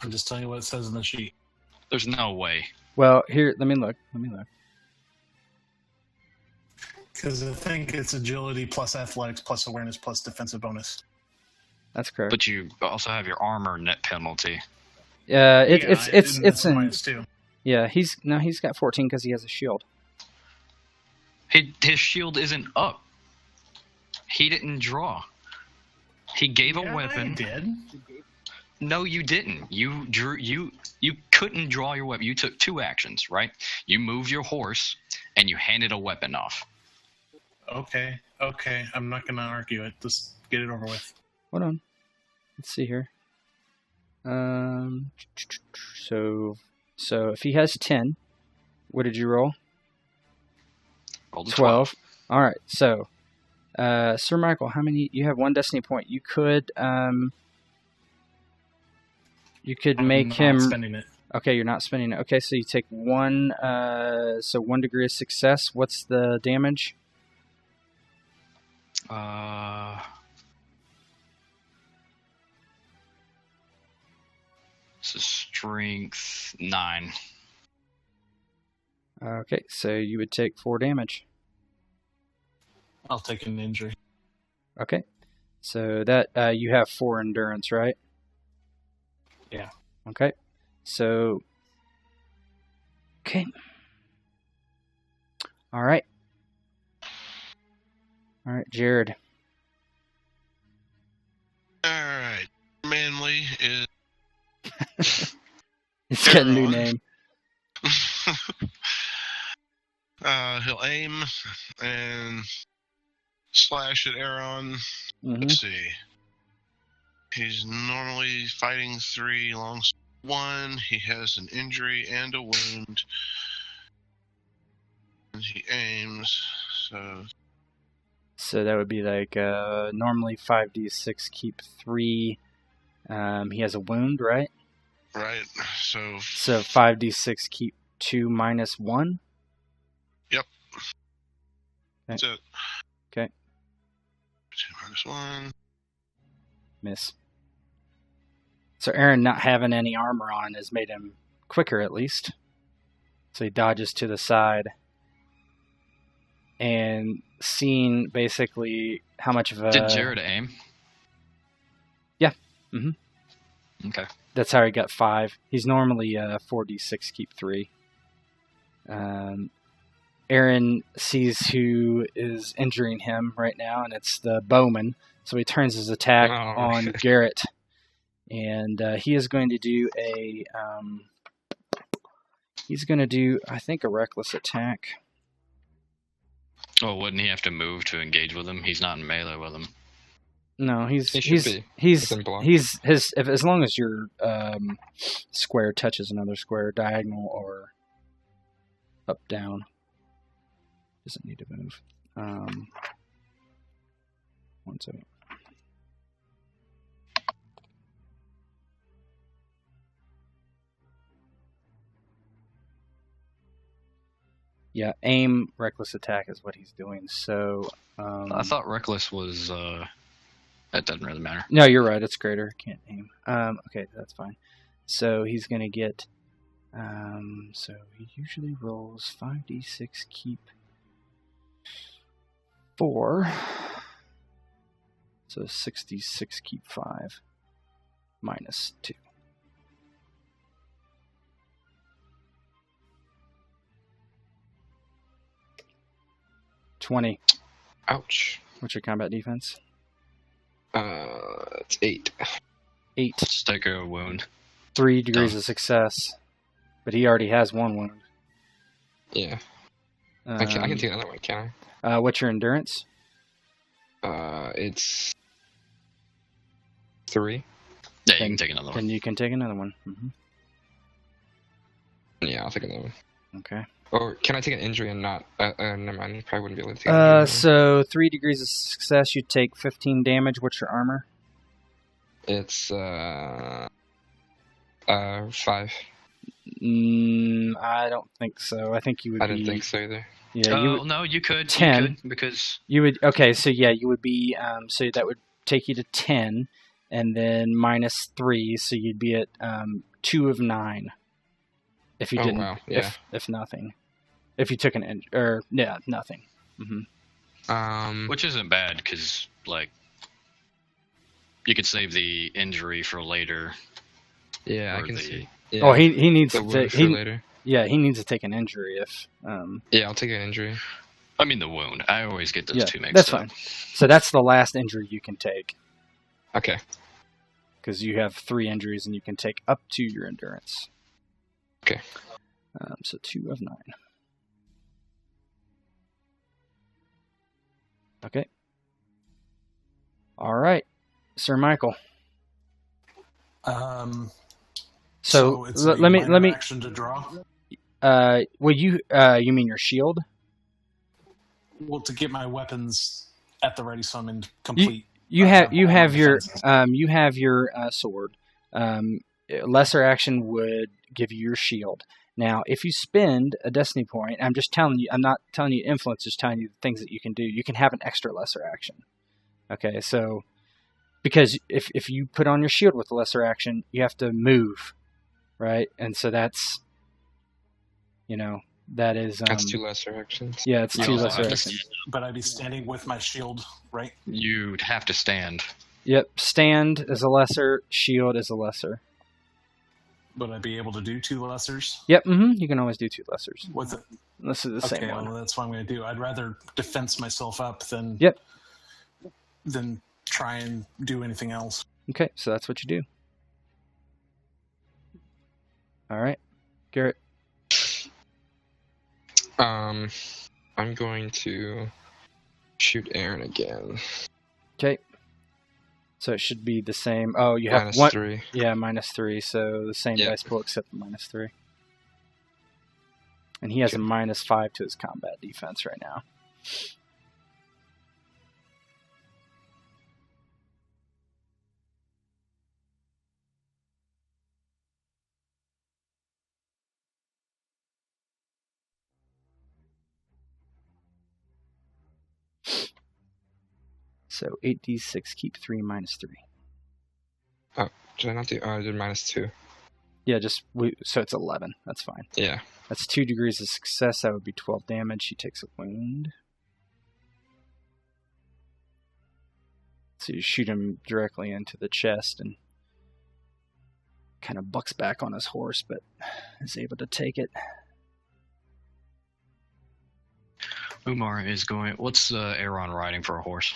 I'm just telling you what it says in the sheet. There's no way. Well, here, let me look. Because I think it's agility plus athletics plus awareness plus defensive bonus. That's correct. But you also have your armor net penalty. It's in -2. yeah. He's got 14 because he has a shield. His shield isn't up. He didn't draw. He gave a weapon. I did. No, you didn't. You drew. You couldn't draw your weapon. You took 2 actions, right? You moved your horse and you handed a weapon off. Okay. I'm not gonna argue it. Just get it over with. Hold on. Let's see here. So if he has 10, what did you roll? Rolled a 12. All right. So, Sir Michael, how many? You have 1 destiny point. You could make him. Not spending it. Okay, you're not spending it. Okay, so you take 1. So 1 degree of success. What's the damage? This is strength 9. Okay, so you would take 4 damage. I'll take an injury. Okay, so that you have 4 endurance, right? Yeah. Okay, so okay, all right, Jared. All right. Manly is. It's got a new name. He'll aim and slash at Aaron. Mhm. Let's see. He's normally fighting 3 long 1. He has an injury and a wound. And he aims. So that would be like normally 5d6 keep 3. He has a wound, right? Right. So 5d6 keep 2 minus 1. Yep. Okay. That's it. Okay. 2 minus 1. Miss. So Aaron not having any armor on has made him quicker, at least. So he dodges to the side. And seeing basically how much of a... Did Jared aim? Yeah. Mm-hmm. Okay. That's how he got 5. He's normally 4d6 keep 3. Aaron sees who is injuring him right now, and it's the bowman. So he turns his attack on Garrett. And he is going to do a... he's going to do, I think, a reckless attack. Oh, wouldn't he have to move to engage with him? He's not in melee with him. No, He should be. Within block. as long as your square touches another square, diagonal or up down, doesn't need to move. 1 second. Yeah, aim, reckless attack is what he's doing. So I thought reckless was. That doesn't really matter. no, you're right. It's greater. Can't aim. Okay, that's fine. So he's gonna get. So he usually rolls 5d6 keep 4. So 66 keep 5 minus 2. $20. Ouch. What's your combat defense? It's 8. 8. Just take a wound. 3 degrees of success. But he already has 1 wound. Yeah. I can take another one, can What's your endurance? It's 3. Yeah, you can take another one. Then you can take another one. Yeah, I'll take another one. Okay. Or can I take an injury and not? Never mind. You probably wouldn't be able to take an injury. So 3 degrees of success, you take 15 damage. What's your armor? It's 5. I don't think so. I think you would I be... didn't think so either. Yeah, Oh, no, you could. 10. You could, because... You would... Okay, so yeah, you would be... so that would take you to 10, and then minus 3, so you'd be at 2 of 9. If you didn't... Wow. Yeah. If nothing. If you took an... nothing. Which isn't bad, because, like, you could save the injury for later. Yeah, I or can the- see. Yeah, Oh, he needs the to wound for he later. yeah, he needs to take an injury if Yeah, I'll take an injury. I mean, the wound. I always get those yeah, two mixed that's up. fine. So that's the last injury you can take, Okay. because you have 3 injuries and you can take up to your endurance. Okay. So 2 of 9. Okay. All right, Sir Michael. So it's let a me minor action to draw. well, you mean your shield? Well, to get my weapons at the ready, so I'm in complete. You all have my your defenses. sword. Lesser action would give you your shield. Now, if you spend a destiny point, I'm just telling you. I'm not telling you influence. Just telling you the things that you can do. You can have an extra lesser action. Okay, so because if you put on your shield with the lesser action, you have to move, right? And so that's, that is That's 2 lesser actions. yeah, it's You 2 also lesser have to actions. But I'd be standing with my shield, right? You'd have to stand. Yep, stand is a lesser, shield is a lesser. Would I be able to do 2 lessers? Yep, you can always do 2 lessers. What's it? This is the Okay, same one. well, that's what I'm going to do. I'd rather defense myself up than Yep. than try and do anything else. Okay, so that's what you do. All right, Garrett. I'm going to shoot Aaron again. Okay. So it should be the same. Oh, you have -3. one. Yeah, -3. So the same Yep. dice pool except the -3. And he has a -5 to his combat defense right now. So 8d6, keep 3, -3. Did I not do? Oh, I did -2. Yeah, so it's 11. That's fine. Yeah. That's 2 degrees of success. That would be 12 damage. He takes a wound. So you shoot him directly into the chest and kind of bucks back on his horse, but is able to take it. Umar is going. What's Aaron riding for a horse?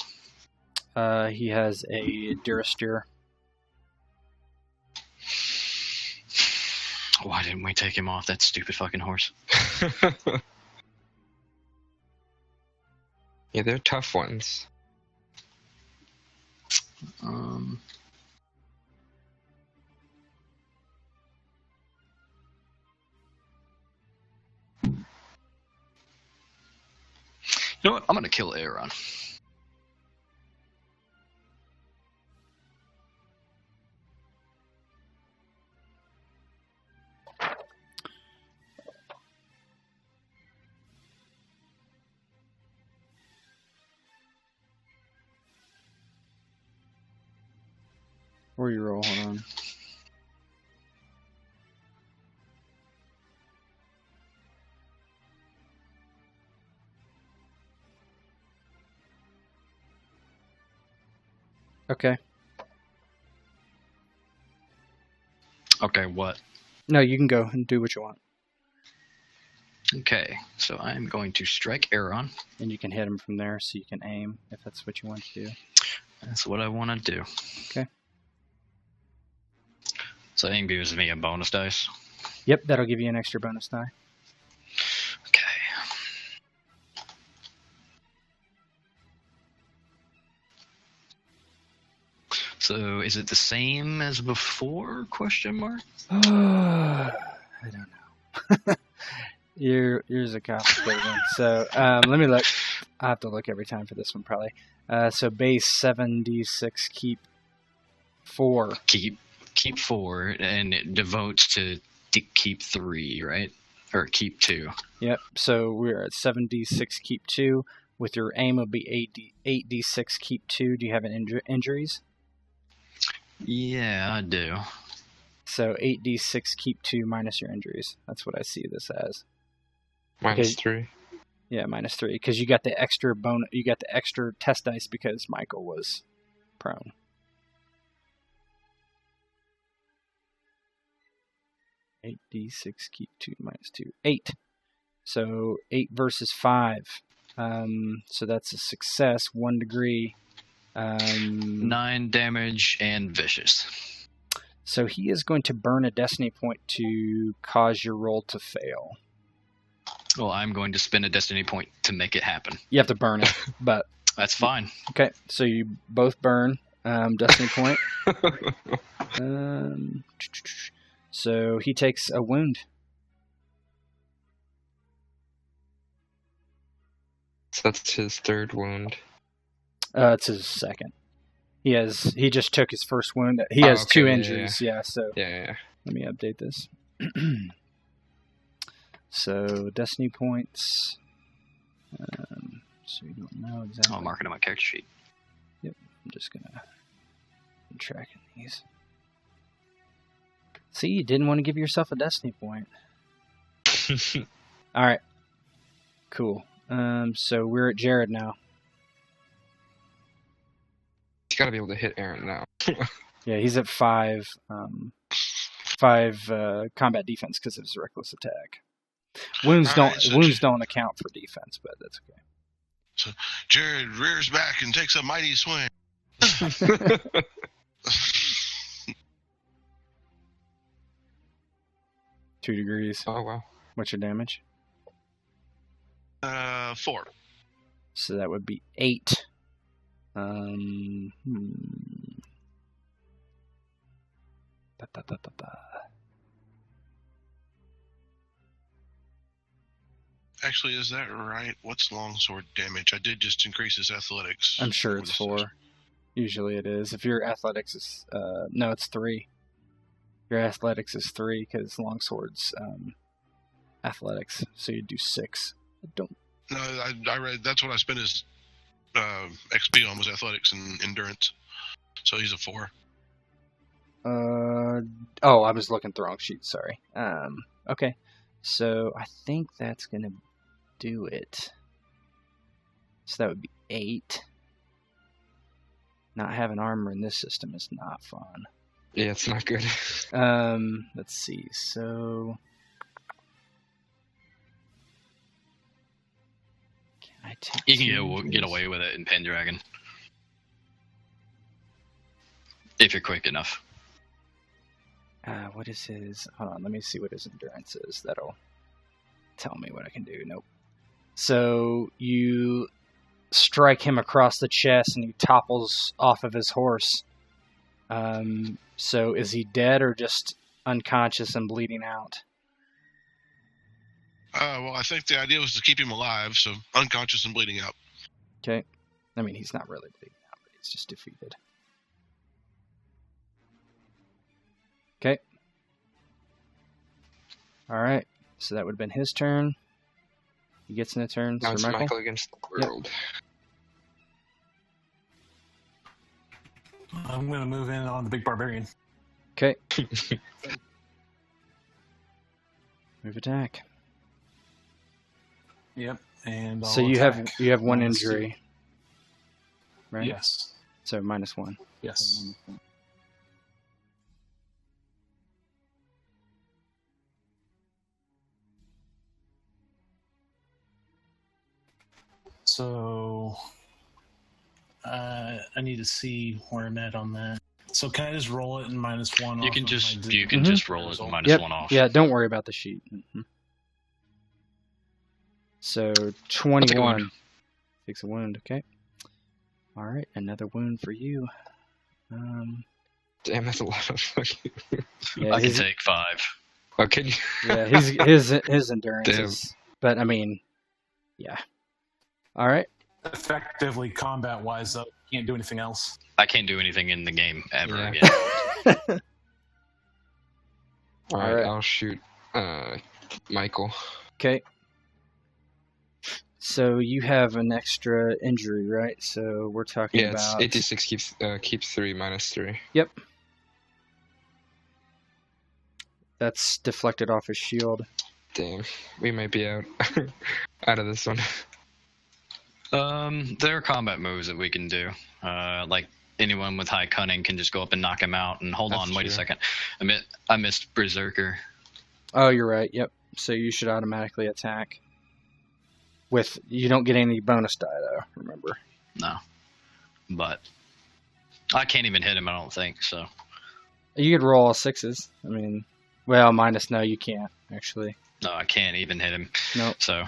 He has a Durastir. Why didn't we take him off that stupid fucking horse? Yeah, they're tough ones. You know what? I'm gonna kill Aaron. Where you roll? Hold on. Okay. Okay, what? No, you can go and do what you want. Okay, so I'm going to strike Aaron. And you can hit him from there, so you can aim if that's what you want to do. That's what I want to do. Okay. So aim gives me a bonus dice. Yep, that'll give you an extra bonus die. Okay. So is it the same as before? Question mark. I don't know. Here's a complicated one. So let me look. I have to look every time for this one probably. So base 7d6, keep 4. Keep 4, and it devotes to keep 3, right? Or keep 2. Yep. So we're at 7d6, keep 2. With your aim, it'll be 8d6, keep 2. Do you have an injuries? Yeah, I do. So 8d6, keep 2 minus your injuries. That's what I see this as. -3. Yeah, -3 because you got the extra bonus. You got the extra test dice because Michael was prone. Eight d6 keep 2 -2 8. So 8 versus 5. So that's a success. 1 degree. 9 damage and vicious. So he is going to burn a destiny point to cause your roll to fail. Well, I'm going to spend a destiny point to make it happen. You have to burn it, but That's fine. okay. So you both burn destiny point. So he takes a wound. So that's his third wound. It's his second. He just took his first wound. He has okay, 2 yeah, injuries. Yeah. So Yeah. let me update this. So destiny points. So you don't know exactly. I'll mark it on my character sheet. I'm just gonna tracking these. See, you didn't want to give yourself a destiny point. All right. Cool. So we're at Jared now. He's got to be able to hit Aaron now. Yeah, he's at 5. 5 combat defense because of his reckless attack. Wounds don't account for defense, but that's okay. So Jared rears back and takes a mighty swing. 2 degrees. Oh, wow. What's your damage? 4. So that would be 8. Actually, is that right? What's longsword damage? I did just increase his athletics. I'm sure it's 4. Usually it is. If your athletics is... no, it's 3. Your athletics is 3 because longsword's athletics. So you do 6. Don't... No, I read that's what I spent his XP on was athletics and endurance. So he's a 4. Oh, I was looking at the wrong sheet. Sorry. Okay. So I think that's going to do it. So that would be 8. Not having armor in this system is not fun. Yeah, it's not good. Let's see. So can I take? You can get away with it in Pendragon. If you're quick enough. What is his? Hold on, let me see what his endurance is. That'll tell me what I can do. Nope. So you strike him across the chest, and he topples off of his horse. So is he dead or just unconscious and bleeding out? Well, I think the idea was to keep him alive, so unconscious and bleeding out. Okay. I mean, he's not really bleeding out, but he's just defeated. Okay. All right. So that would have been his turn. He gets in a turn. Now Sir it's Michael? Michael against the world. I'm going to move in on the big barbarian. Okay. Move attack. Yep. And So I'll you attack. have 1 -2. injury, right? Yes. So -1. Yes. So I need to see where I'm at on that. So can I just roll it in -1? You off can of just my you can Mhm. just roll it result? minus Yep. 1 off. Yeah, don't worry about the sheet. So 21 wound. takes a wound. Okay. All right, another wound for you. Damn, that's a lot of fucking... Yeah, I can his, take 5. Oh, can you? yeah, his endurance Damn. is. But I mean, yeah. All right. Effectively, combat-wise, though, can't do anything else. I can't do anything in the game ever Yeah. again. All right, Alright. I'll shoot Michael. Okay. So you have an extra injury, right? So we're talking Yeah, it's about 86 keeps 3 -3. Yep. That's deflected off his shield. Damn, we might be out out of this one. There are combat moves that we can do. Like anyone with high cunning can just go up and knock him out. And hold That's on, wait true. a second. I missed Berserker. Oh, you're right. Yep. So you should automatically attack. You don't get any bonus die though. Remember. No, but I can't even hit him. I don't think so. You could roll all sixes. I mean, well, minus no, you can't actually. No, I can't even hit him. Nope. So.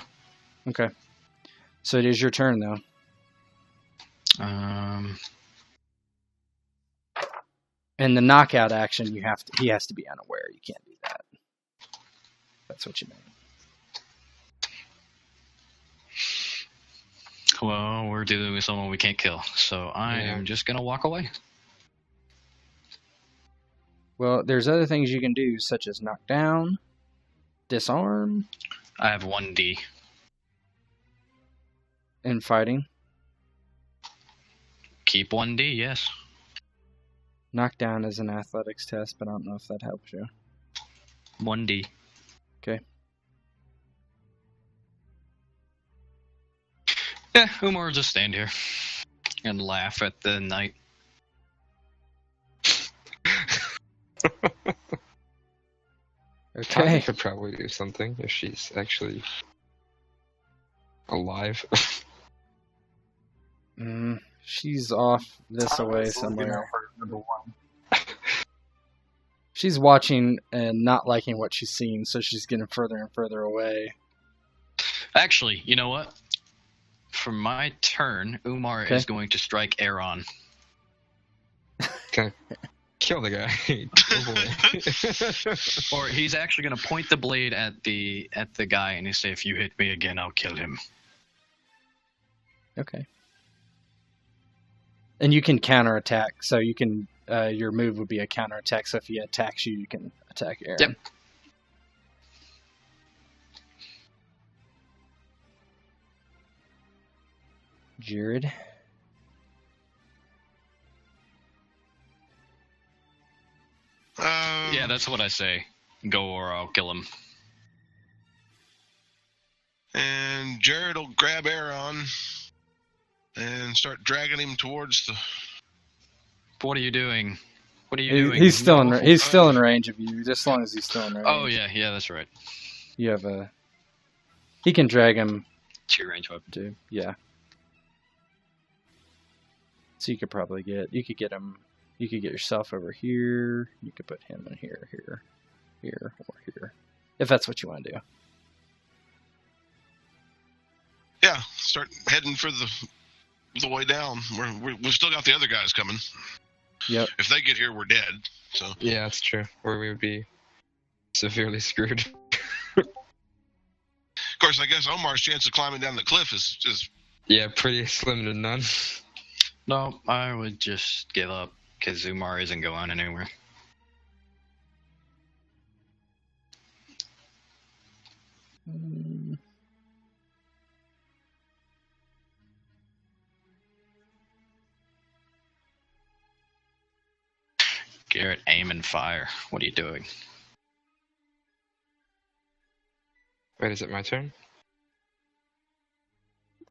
Okay. So it is your turn though. And the knockout action, he has to be unaware. You can't do that. That's what you mean. Well, we're dealing with someone we can't kill, so I am just gonna walk away. Well, there's other things you can do, such as knock down, disarm, I have 1D. and fighting. Keep 1D, yes. Knockdown is an athletics test, but I don't know if that helps you. 1D. Okay. Yeah, Umar will just stand here and laugh at the night. Tanya Okay. could probably do something if she's actually alive. She's off this away Looking somewhere. out for number one. She's watching and not liking what she's seeing, so she's getting further and further away. Actually, you know what? For my turn, Umar Okay. is going to strike Aaron. Can I kill the guy? Oh, boy. Or he's actually going to point the blade at the guy and he say, "If you hit me again, I'll kill him." Okay. And you can counterattack, so you can. Your move would be a counterattack. So if he attacks you, you can attack Aaron. Yep. Jared. Yeah, that's what I say. Go or I'll kill him. And Jared will grab Aaron and start dragging him towards the. What are you doing? What are you doing? He's still No. in range of you. Just as long as he's still in range. Oh yeah, that's right. You have a. He can drag him It's your range weapon. too. Yeah. So you could probably get him. You could get yourself over here. You could put him in here, or here, if that's what you want to do. Yeah, start heading for the way down. We've still got the other guys coming. Yep. If they get here, we're dead. So Yeah, that's true. Or we would be severely screwed. of course, I guess Omar's chance of climbing down the cliff is Yeah, pretty slim to none. No, I would just give up because Umar isn't going anywhere. Garrett, aim and fire. What are you doing? Wait, is it my turn?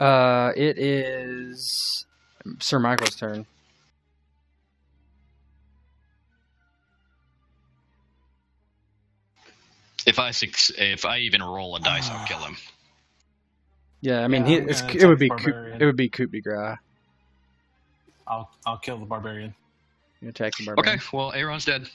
It is Sir Michael's turn. If I even roll a dice, I'll kill him. Yeah, I mean, Yeah, I'm it gonna would be attack Barbarian. it would be coup de grace. I'll kill the barbarian. You attack the barbarian. Okay, well, Aaron's dead.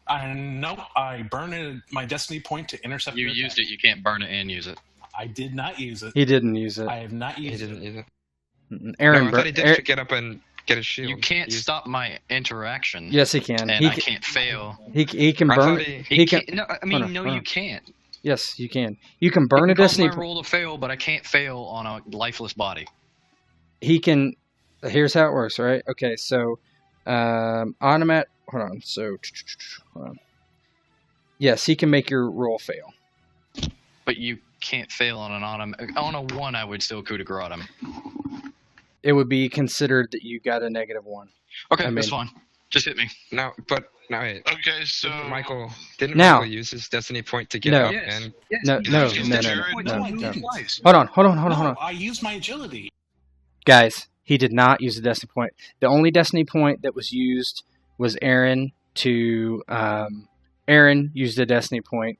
I burned my destiny point to intercept. You your used attack. it. You can't burn it and use it. I did not use it. He didn't use it. I have not He used didn't it. use it. Aaron, No, I thought he did get up and get his shield. You can't He used- stop my interaction. Yes, he can. And He I can, can't fail. he can I burn. thought He can. No, I mean, Hold on, no, hold you on. can't. Yes, you can. You can burn a You can cause destiny. my roll to fail, but I can't fail on a lifeless body. He can. Here's how it works, right? Okay, so automatic. Hold on. So hold on. Yes, he can make your roll fail. But you can't fail on on a 1. I would still coup de grace him. It would be considered that you got a -1. Okay, I that's mean- fine. Just hit me. No, but no, wait. Okay, so Didn't Now- Michael use his destiny point to get No. up? Yes. And Yes, No, you no, used no, the no, point no, to no. move twice. Hold on. No, I used my agility. Guys, he did not use the destiny point. The only destiny point that was used was Aaron to Aaron used a destiny point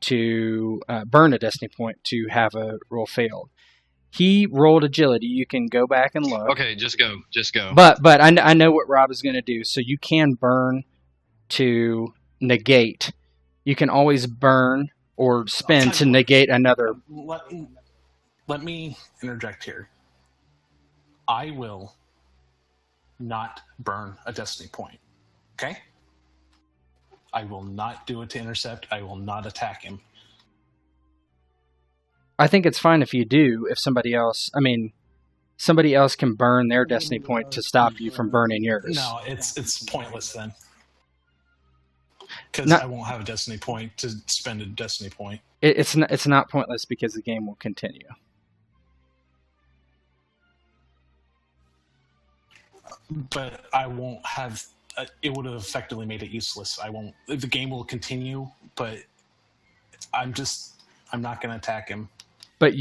to burn a destiny point to have a roll failed. He rolled agility. You can go back and look. Okay, just go. Just go. But I know what Rob is going to do. So you can burn to negate. You can always burn or spend to negate another. Let me interject here. I will not burn a destiny point. Okay? I will not do it to intercept. I will not attack him. I think it's fine if you do. If somebody else can burn their destiny point to stop you from burning yours. No, it's pointless then. Because I won't have a destiny point to spend a destiny point. It's not pointless because the game will continue. But I won't have. It would have effectively made it useless. I won't. The game will continue, but I'm not going to attack him. But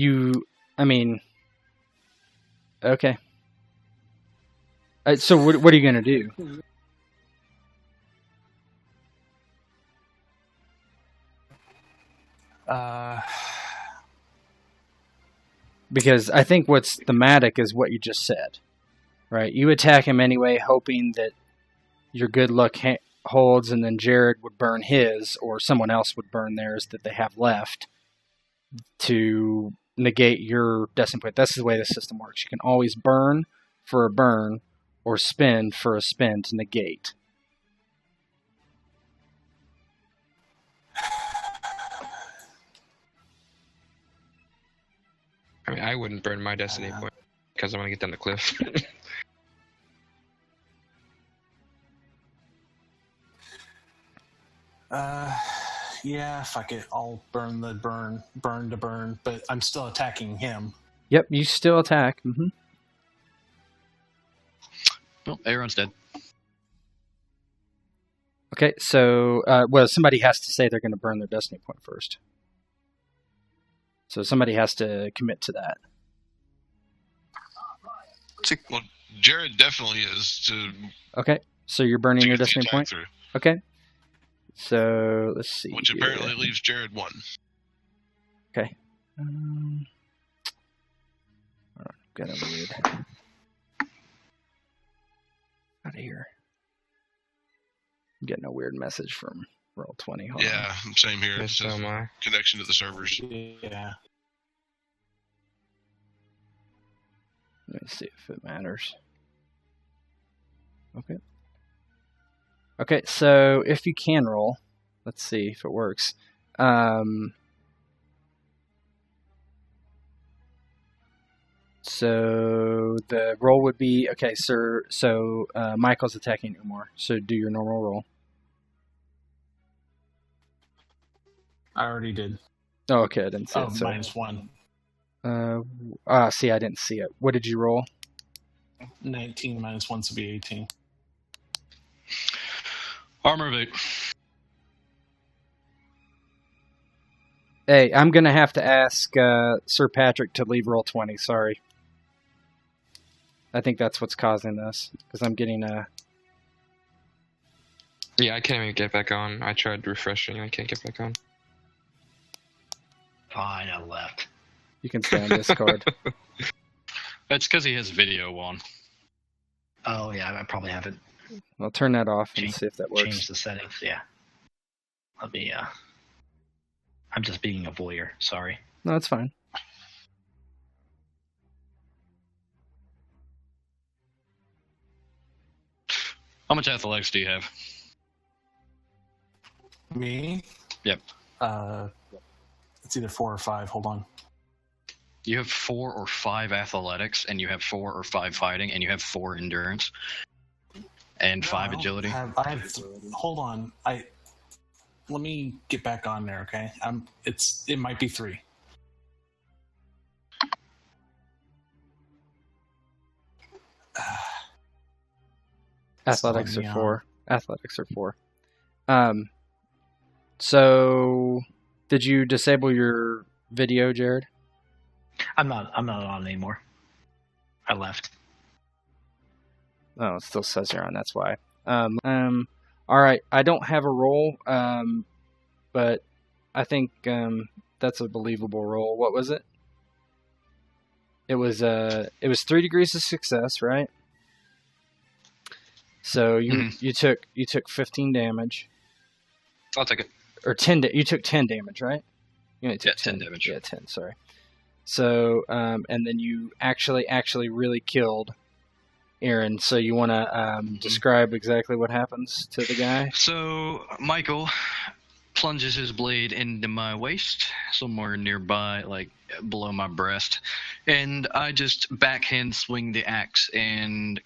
okay. So what are you going to do? Because I think what's thematic is what you just said, right? You attack him anyway, hoping that your good luck holds, and then Jared would burn his, or someone else would burn theirs that they have left to negate your destiny point. That's the way the system works. You can always burn for a burn or spend for a spend to negate. I mean, I wouldn't burn my destiny point because I want to get down the cliff. Yeah, fuck it. I'll burn to burn, but I'm still attacking him. Yep, you still attack. Mm-hmm. Well, Aaron's dead. Okay, so somebody has to say they're going to burn their destiny point first. So somebody has to commit to that. Well, Jared definitely is to. Okay, so you're burning to your get the destiny attack point? through, Okay. So, let's see. which apparently leaves Jared one. Okay. Hold on, got a weird. Out of here. I'm getting a weird message from Roll20. Hold on. Yeah, same here. It Yes, so says am I. connection to the servers. Yeah. Let me see if it matters. Okay. Okay, so if you can roll, let's see if it works. So the roll would be okay, sir. So Michael's attacking Umar. So do your normal roll. I already did. Oh, okay, I didn't see it. So, -1. see, I didn't see it. What did you roll? 19 -1 would be 18. Armor of 8. Hey, I'm gonna have to ask Sir Patrick to leave Roll20. Sorry. I think that's what's causing this because I'm getting a. Yeah, I can't even get back on. I tried refreshing. I can't get back on. Fine, I left. You can stay on Discord. That's because he has video on. Oh, yeah, I probably haven't I'll turn that off and Change- see if that works. changed the settings. Yeah. I'll be, I'm just being a voyeur. Sorry. No, it's fine. How much athletics do you have? Me? Yep. It's either 4 or 5. Hold on. You have 4 or 5 athletics, and you have 4 or 5 fighting, and you have 4 endurance, and 5 agility. Hold on. Let me get back on there, okay? It might be 3. Athletics So, are yeah. 4. Athletics are 4. So did you disable your video, Jared? I'm not on anymore. I left. Oh, it still says you're on. That's why. All right. I don't have a roll, but I think that's a believable roll. What was it? It was 3 degrees of success, right? So you took 15 damage, I'll take it. or 10. You took 10 damage, right? You only took 10 damage. Yeah, 10. Sorry. So and then you actually really killed Aaron. So you want to describe exactly what happens to the guy? So Michael plunges his blade into my waist, somewhere nearby, like below my breast, and I just backhand swing the axe and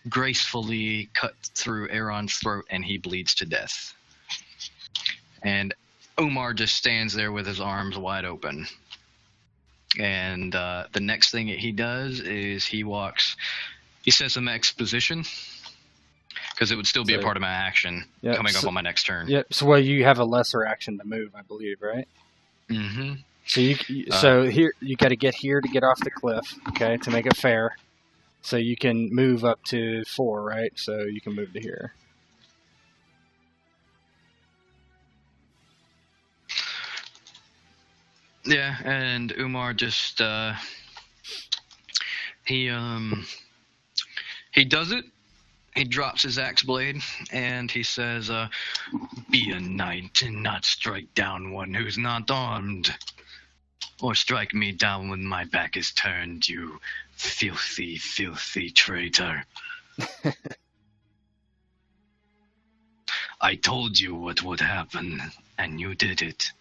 gracefully cut through Aaron's throat, and he bleeds to death. And Umar just stands there with his arms wide open. And the next thing that he does is he says some exposition, because it would still be a part of my action coming up on my next turn. Yep. So you have a lesser action to move, I believe, right? Mm-hmm. So here you got to get here to get off the cliff, okay, to make it fair. So you can move up to 4, right? So you can move to here. Yeah, and Umar just he does it. He drops his axe blade and he says, "Be a knight and not strike down one who's not armed, or strike me down when my back is turned, you filthy, filthy traitor." I told you what would happen, and you did it.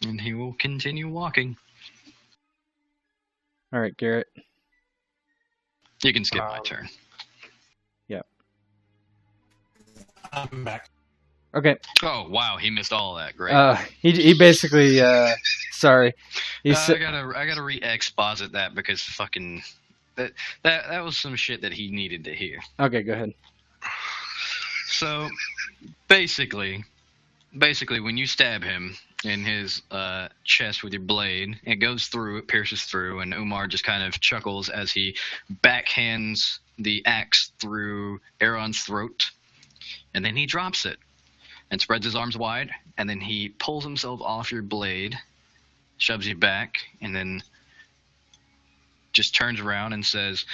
And he will continue walking. All right, Garrett. You can skip my turn. Yep. I'm back. Okay. Oh wow, he missed all of that. Great. He basically sorry. I gotta re-exposit that because fucking that was some shit that he needed to hear. Okay, go ahead. So basically when you stab him in his chest with your blade, it goes through, it pierces through, and Umar just kind of chuckles as he backhands the axe through Aaron's throat, and then he drops it and spreads his arms wide, and then he pulls himself off your blade, shoves you back, and then just turns around and says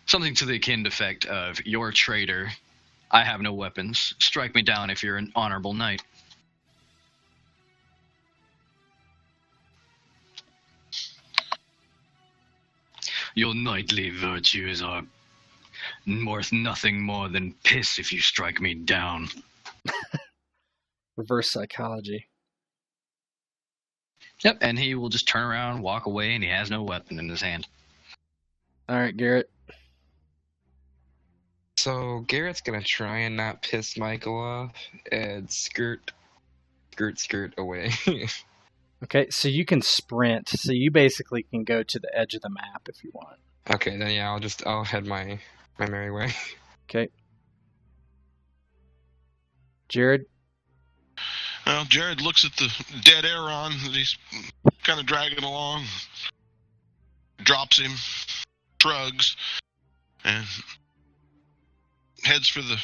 something to the akin effect of, "You're a traitor. I have no weapons. Strike me down if you're an honorable knight." Your knightly virtues are worth nothing more than piss if you strike me down. Reverse psychology. Yep, and he will just turn around, walk away, and he has no weapon in his hand. All right, Garrett. So Garrett's gonna try and not piss Michael off and skirt away. Okay, so you can sprint. So you basically can go to the edge of the map if you want. Okay, then yeah, I'll head my merry way. Okay. Jared? Well, Jared looks at the dead Aaron that he's kind of dragging along, drops him, shrugs, and heads for the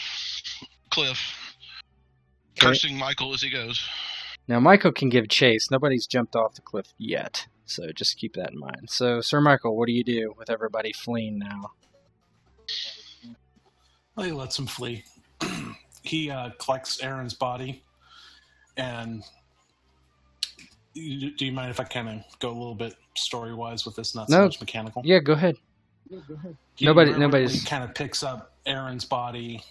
cliff, cursing Michael as he goes. Now, Michael can give chase. Nobody's jumped off the cliff yet, so just keep that in mind. So, Sir Michael, what do you do with everybody fleeing now? Well, he lets him flee. He collects Aaron's body, and do you mind if I kind of go a little bit story-wise with this, not so much mechanical? Yeah, go ahead. Nobody's kind of picks up Aaron's body,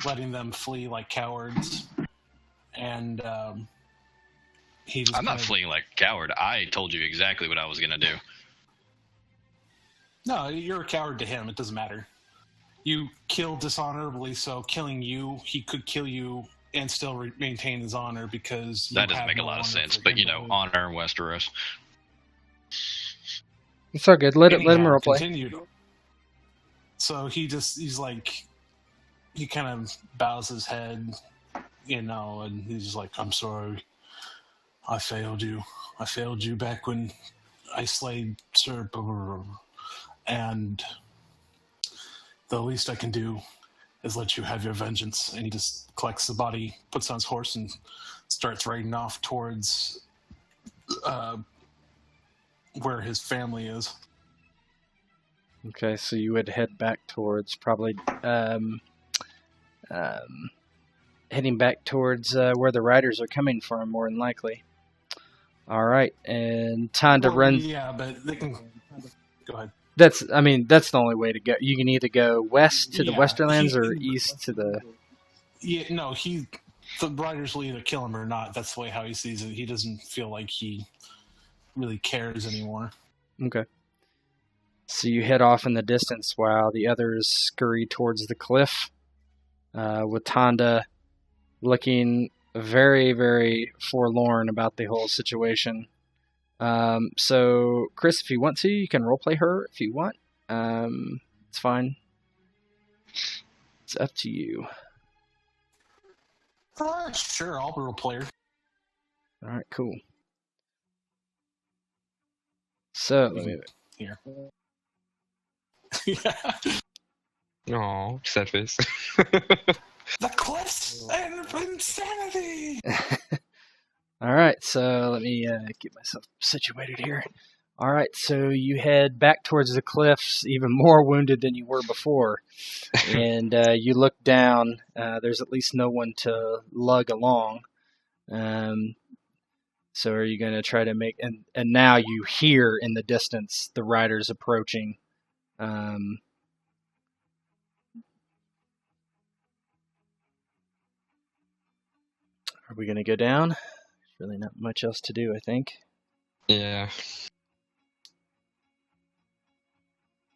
letting them flee like cowards, and I'm not fleeing like a coward. I told you exactly what I was gonna do. No, you're a coward to him. It doesn't matter. You killed dishonorably, so killing you, he could kill you and still maintain his honor because that doesn't make a lot of sense. But honor in Westeros. It's all good. Let him roleplay. Continued. So he's like, he kind of bows his head, and he's just like, I'm sorry. I failed you. I failed you back when I slayed Sir. And the least I can do is let you have your vengeance. And he just collects the body, puts on his horse, and starts riding off towards where his family is. Okay, so you would head back towards probably heading back towards where the riders are coming from, more than likely. All right, and Tanda runs. Yeah, but they can go ahead. That's the only way to go. You can either go west to the Westerlands or east to the. Yeah, no, the riders will either kill him or not. That's the way how he sees it. He doesn't feel like he really cares anymore. Okay. So you head off in the distance while the others scurry towards the cliff, with Tanda looking very, very forlorn about the whole situation. So, Chris, if you want to, you can roleplay her if you want. It's fine. It's up to you. Sure, I'll roleplay her. All right, cool. So, let me... Here. No, sad face. The cliffs and insanity! All right, so let me get myself situated here. All right, so you head back towards the cliffs, even more wounded than you were before. And you look down. There's at least no one to lug along. So are you going to try to make... And now you hear in the distance the riders approaching. Are we going to go down? There's really not much else to do, I think. Yeah.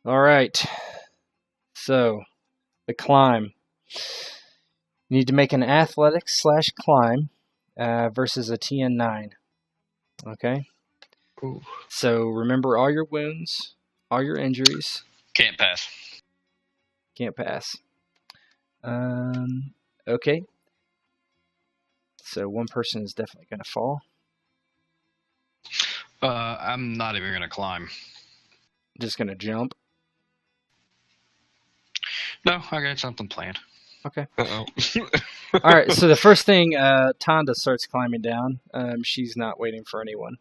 All right. So, the climb. You need to make an athletics/climb versus a TN9. Okay? Ooh. So, remember all your wounds, all your injuries. Can't pass. Can't pass. Okay. So, one person is definitely going to fall. I'm not even going to climb. Just going to jump. No, I got something planned. Okay. Uh-oh. All right, so the first thing, Tanda starts climbing down. She's not waiting for anyone.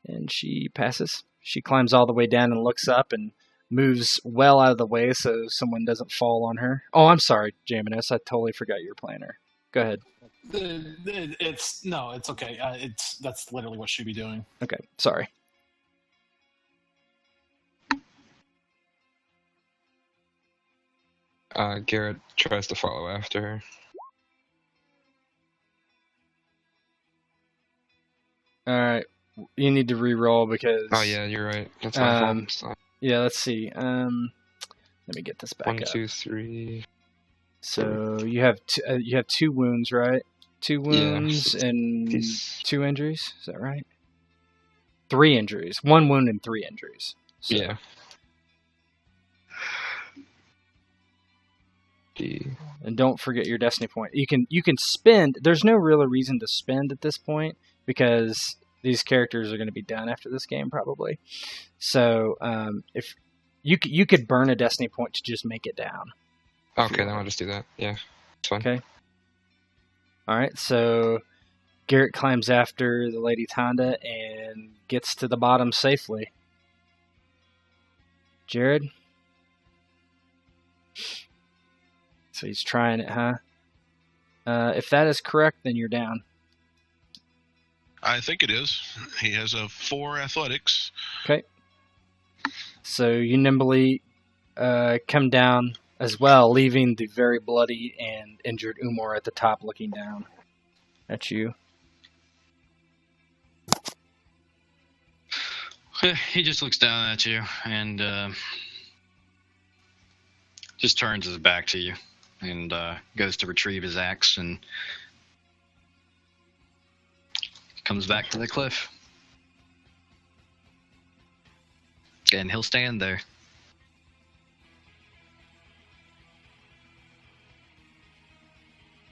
And she passes. She climbs all the way down and looks up and moves well out of the way so someone doesn't fall on her. Oh, I'm sorry, Jaminos. I totally forgot you were playing her. Go ahead. It's okay. That's literally what she'd be doing. Okay, sorry. Garrett tries to follow after her. All right, you need to re-roll because... Oh yeah, you're right. That's my fault. So, yeah, let's see. Let me get this back 1, up. 2, 3. So you have two wounds, right? 2 wounds and 2 injuries. Is that right? 3 injuries. 1 wound and 3 injuries. So. Yeah. And don't forget your destiny point. You can spend. There's no real reason to spend at this point because these characters are going to be done after this game probably. So if you could burn a destiny point to just make it down. Okay, then I'll just do that. Yeah, it's fine. Okay. All right. So Garrett climbs after the Lady Tanda and gets to the bottom safely. Jared. So he's trying it, huh? If that is correct, then you're down. I think it is. He has a 4 athletics. Okay. So you nimbly come down as well, leaving the very bloody and injured Umar at the top looking down at you. He just looks down at you and just turns his back to you. And goes to retrieve his axe and comes back to the cliff. and he'll stand there.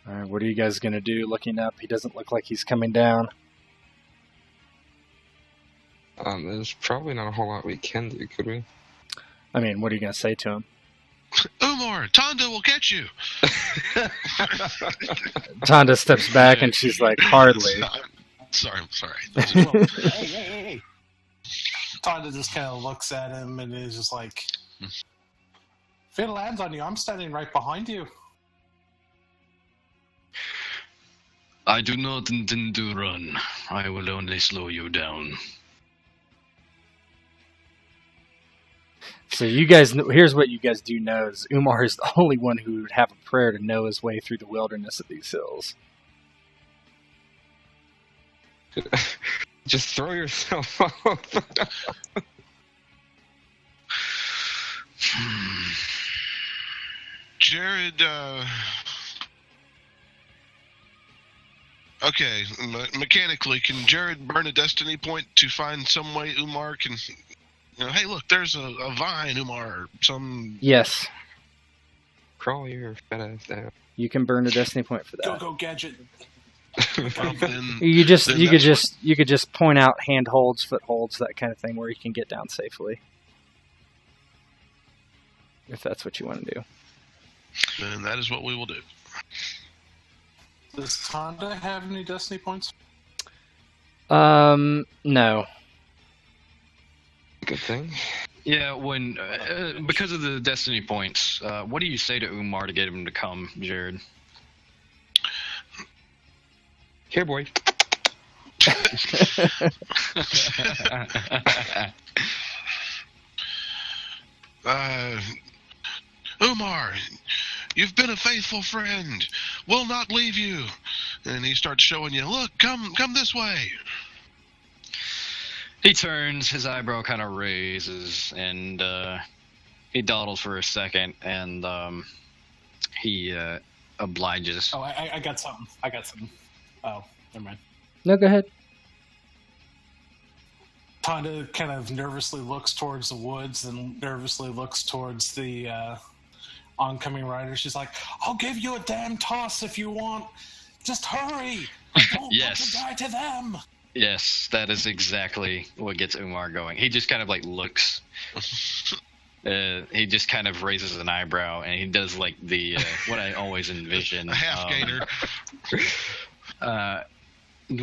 All right, what are you guys going to do looking up? He doesn't look like he's coming down. There's probably not a whole lot we can do, could we? I mean, what are you going to say to him? Umar, Tonda will get you. Tonda steps back and she's like, hardly. Sorry. Hey. Tonda just kind of looks at him and is just like, if it lands on you, I'm standing right behind you. I do not intend to run. I will only slow you down. So you guys, here's what you guys do know is Umar is the only one who would have a prayer to know his way through the wilderness of these hills. Just throw yourself off. Jared, okay, mechanically, can Jared burn a destiny point to find some way Umar can... hey, look, there's a vine, Umar, Yes. Crawl your fat ass down. You can burn a destiny point for that. Go, Gadget. Well, You could just point out handholds, footholds, that kind of thing, where you can get down safely. If that's what you want to do. then that is what we will do. Does Tonda have any destiny points? No. Good thing. Yeah, when because of the destiny points, what do you say to Umar to get him to come, Jared? Here, boy. Umar, you've been a faithful friend. We'll not leave you. And he starts showing you, look, come this way. He turns, his eyebrow kind of raises, and he dawdles for a second, and he obliges. Oh, I got something. Oh, never mind. No, go ahead. Tonda kind of nervously looks towards the woods and nervously looks towards the oncoming rider. She's like, I'll give you a damn toss if you want. Just hurry. Don't Yes. die to them. Yes, that is exactly what gets Umar going. He just kind of like looks. He just kind of raises an eyebrow, and he does like the what I always envision. A half gainer.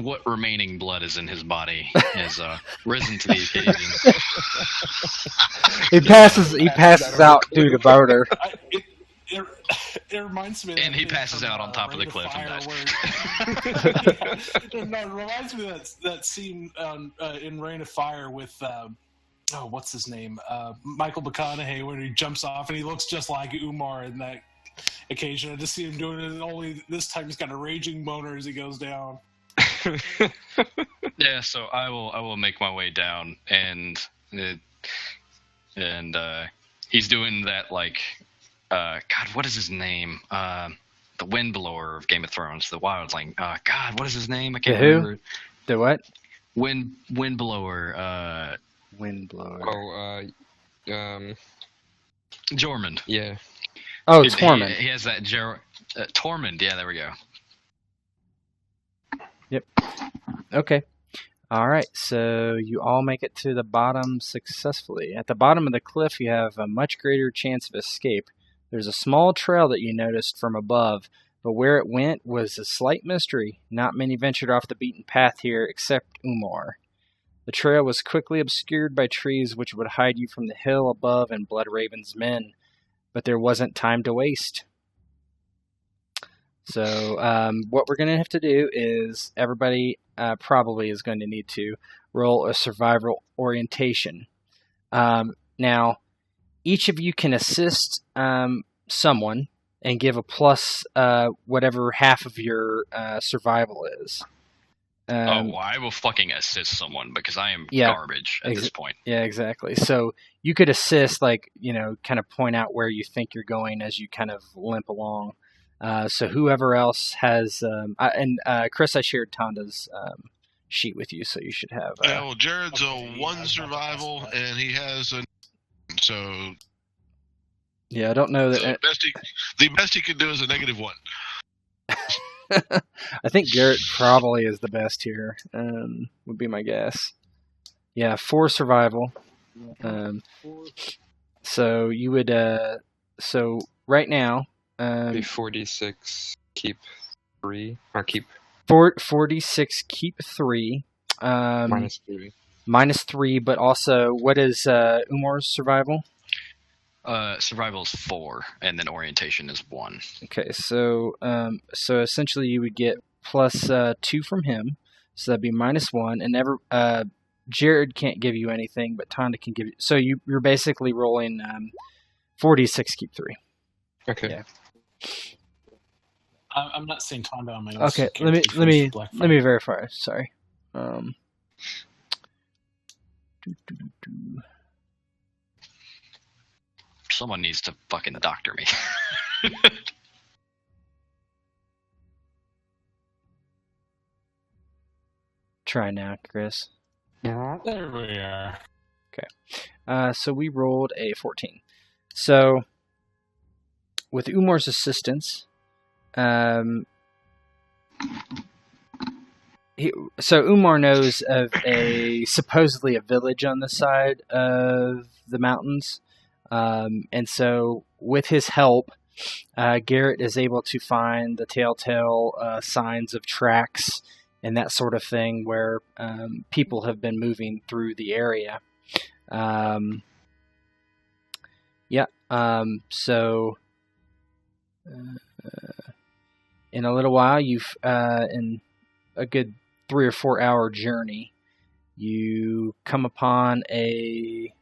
What remaining blood is in his body has risen to the occasion. He passes out due to murder. It reminds me of And that he thing passes from, out on top of the Rain cliff and Fire dies. No, it reminds me of that scene in Rain of Fire with what's his name? Michael McConaughey, when he jumps off and he looks just like Umar in that occasion. I just see him doing it, and only this time he's got a raging boner as he goes down. Yeah, so I will make my way down, and he's doing that like God, what is his name? The Windblower of Game of Thrones, the Wildling. God, what is his name? I can't remember. The what? Windblower. Windblower. Jormund. Yeah. Oh, Tormund. He has that Tormund. Yeah, there we go. Yep. Okay. All right. So you all make it to the bottom successfully. At the bottom of the cliff, you have a much greater chance of escape. There's a small trail that you noticed from above, but where it went was a slight mystery. Not many ventured off the beaten path here except Umar. The trail was quickly obscured by trees which would hide you from the hill above and Bloodraven's men, but there wasn't time to waste. So what we're going to have to do is everybody probably is going to need to roll a survival orientation. Now, each of you can assist someone and give a plus whatever half of your survival is. I will fucking assist someone because I am garbage at this point. Yeah, exactly. So you could assist, like, kind of point out where you think you're going as you kind of limp along. So whoever else has, and Chris, I shared Tonda's sheet with you, so you should have. Yeah, well, Jared's Okay, a yeah, I 1 was about to ask survival, that. and he has a so Yeah, I don't know that. the best he could do is a -1. I think Garrett probably is the best here. Would be my guess. Yeah, 4 survival. So you would. So right now, Be 46, keep 3, or keep 46, keep 3. -3. -3, but also, what is Umar's survival? Survival is 4, and then orientation is 1. Okay, so essentially you would get plus 2 from him, so that'd be -1, and Jared can't give you anything, but Tonda can give you. So you're basically rolling 46, keep 3. Okay. Yeah. I'm not saying Tonda on my own. Okay, character let me Black verify. Sorry. Someone needs to fucking doctor me. Try now, Chris. There we are. So we rolled a 14. So with Umar's assistance, Umar knows of supposedly a village on the side of the mountains, and so with his help, Garrett is able to find the telltale signs of tracks and that sort of thing where people have been moving through the area. So in a little while, you've in a good 3 or 4 hour journey, you come upon a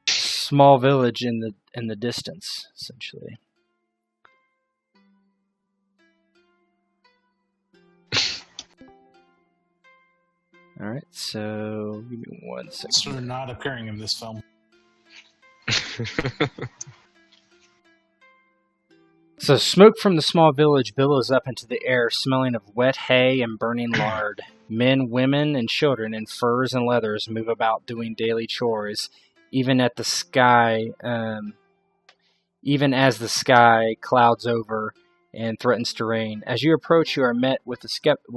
small village in the distance, essentially. All right, so give me 1 second. So we're not appearing in this film. So smoke from the small village billows up into the air, smelling of wet hay and burning lard. Men, women, and children in furs and leathers move about doing daily chores, even as the sky clouds over and threatens to rain. As you approach, you are met with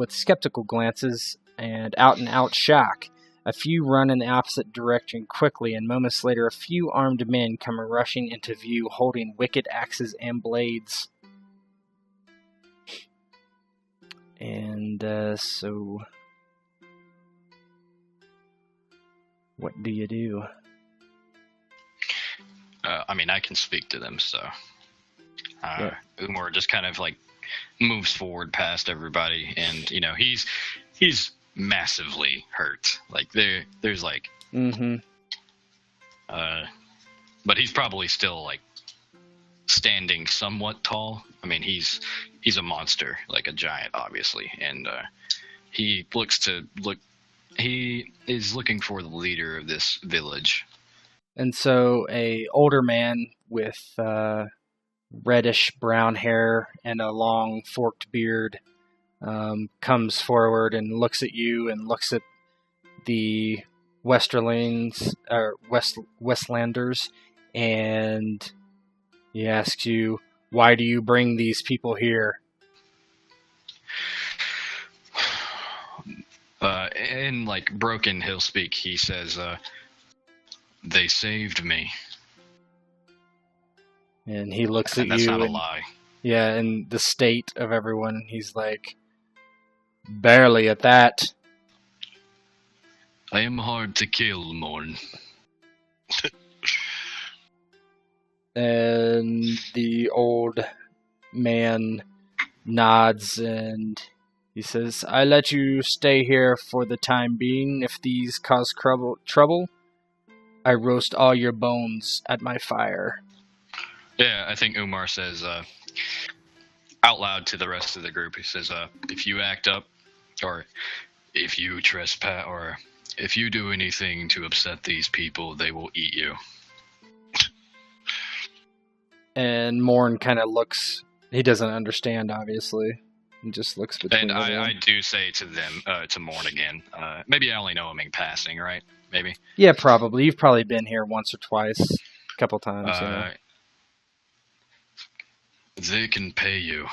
skeptical glances and out-and-out shock. A few run in the opposite direction quickly, and moments later a few armed men come rushing into view, holding wicked axes and blades. And so, what do you do? I mean, I can speak to them, so Yeah. Umar just kind of like moves forward past everybody, and he's massively hurt. Like there's like, but he's probably still like standing somewhat tall. I mean, he's a monster, like a giant, obviously, and he is looking for the leader of this village. And so a older man with reddish brown hair and a long forked beard comes forward and looks at you and looks at the Westlanders, and he asks you, "Why do you bring these people here?" In like broken hill speak, he says, "They saved me." And he looks at And that's you. not a and, lie. Yeah, and the state of everyone, he's like, "Barely at that." I am hard to kill, Morn. And the old man nods and he says, "I let you stay here for the time being. If these cause trouble, I roast all your bones at my fire." Yeah, I think Umar says out loud to the rest of the group, he says, if you act up, or if you trespass, or if you do anything to upset these people, they will eat you. And Morn kind of looks, he doesn't understand, obviously. and just looks between And everyone. I do say to them, to Morn again, maybe I only know him in passing, right? Maybe. Yeah, probably. You've probably been here once or twice, a couple times. They can pay you.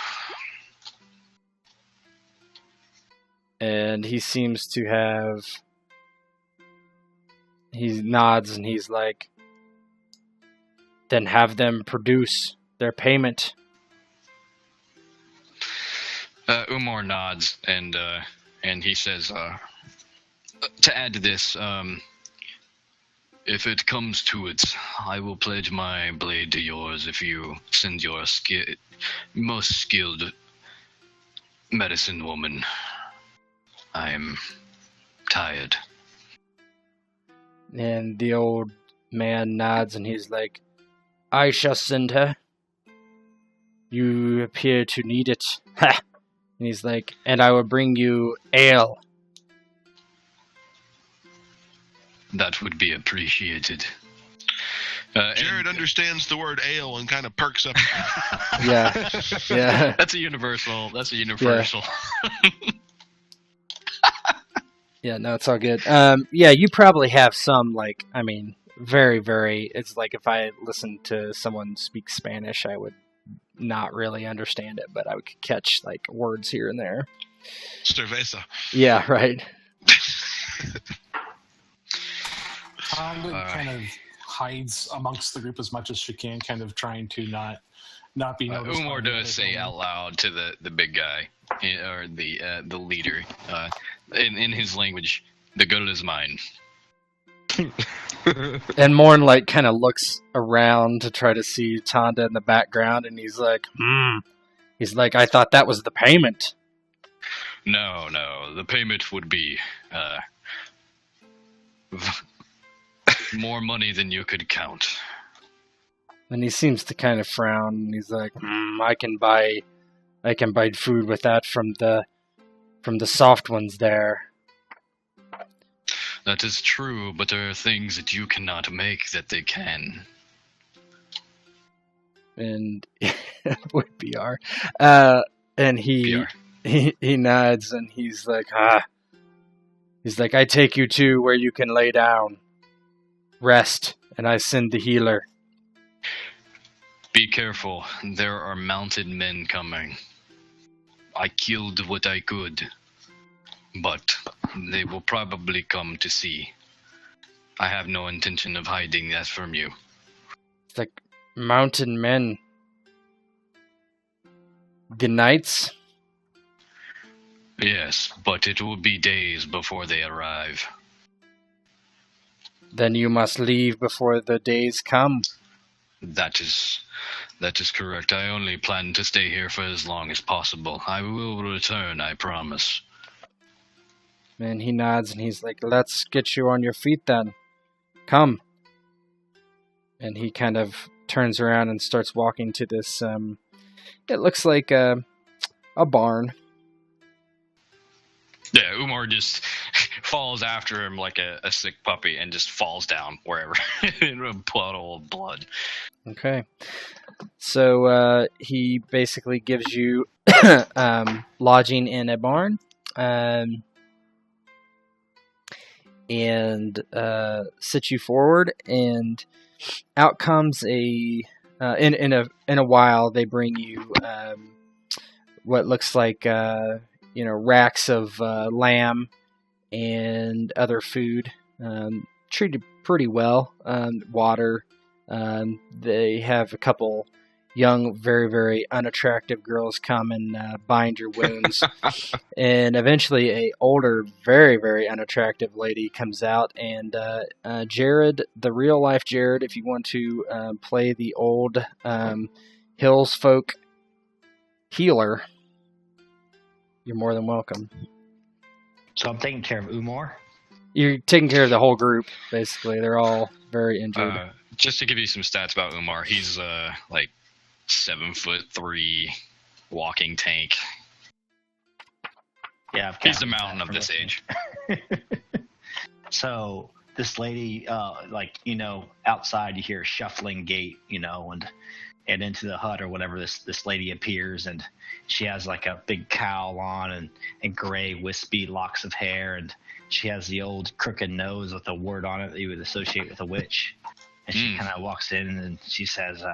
And he seems to have... He nods and he's like, then have them produce their payment. Umar nods and he says, to add to this, if it comes to it, I will pledge my blade to yours if you send your most skilled medicine woman. I'm tired. And the old man nods and he's like, I shall send her. You appear to need it. Ha! And he's like, and I will bring you ale. That would be appreciated. Jared understands the word ale and kind of perks up. Yeah. Yeah. That's a universal. Yeah, no, it's all good. Yeah, you probably have some, like, I mean, very, very, it's like if I listened to someone speak Spanish, I would not really understand it, but I would catch, like, words here and there. Cerveza. Yeah, right. Tonda kind of hides amongst the group as much as she can, kind of trying to not be noticed. Umar does say out loud to the big guy, or the leader, in his language, the girl is mine. And Morn, like, kind of looks around to try to see Tonda in the background, and he's like, He's like, I thought that was the payment. No, the payment would be, more money than you could count. And he seems to kind of frown, and he's like, I can buy food with that from the soft ones there. That is true, but there are things that you cannot make that they can. And with BR, and he nods, and he's like, He's like, I take you to where you can lay down, rest, and I send the healer. Be careful. There are mounted men coming. I killed what I could, but they will probably come to see. I have no intention of hiding that from you. It's like, mounted men. The knights? Yes, but it will be days before they arrive. Then you must leave before the days come. That is correct. I only plan to stay here for as long as possible. I will return, I promise. And he nods and he's like, let's get you on your feet then. Come. And he kind of turns around and starts walking to this, it looks like a barn. Yeah, Umar just falls after him like a sick puppy and just falls down wherever in a puddle of blood. Okay. So he basically gives you lodging in a barn, and sits you forward, and out comes in a while they bring you what looks like racks of lamb and other food, treated pretty well. Water. They have a couple young, very, very unattractive girls come and bind your wounds. And eventually a older, very, very unattractive lady comes out. And Jared, the real life Jared, if you want to play the old Hills folk healer, you're more than welcome. So I'm taking care of Umar? You're taking care of the whole group, basically. They're all very injured. Just to give you some stats about Umar, he's like 7'3" walking tank. Yeah, he's the mountain of this age. So this lady, outside you hear a shuffling gait, and and into the hut or whatever, this lady appears, and she has like a big cowl on and gray wispy locks of hair, and she has the old crooked nose with a word on it that you would associate with a witch. And she kind of walks in and she says,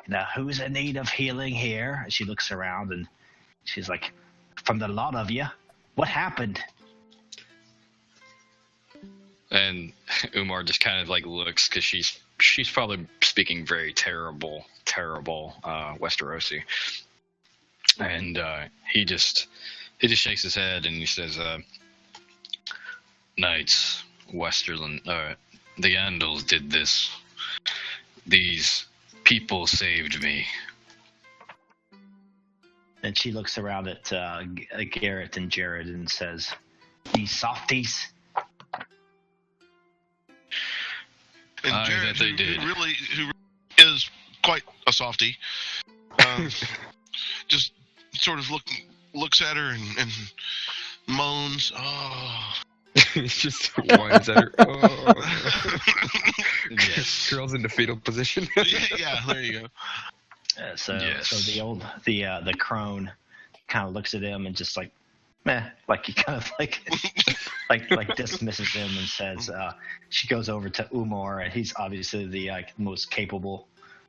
now, who's in need of healing here? And she looks around and she's like, from the lot of you, what happened? And Umar just kind of like looks, because she's probably speaking very terrible Westerosi. And he just shakes his head and he says, Knights, Westerland, the Andals did this. These people saved me. And she looks around at Garrett and Jared and says, these softies. And Jared, who is quite a softie, just sort of looks at her and moans. Oh. He just whines at her. Oh. Yes. Curls into fetal position. Yeah, there you go. So the crone kind of looks at him and just like, meh, like he kind of like dismisses him and says, she goes over to Umar, and he's obviously the most capable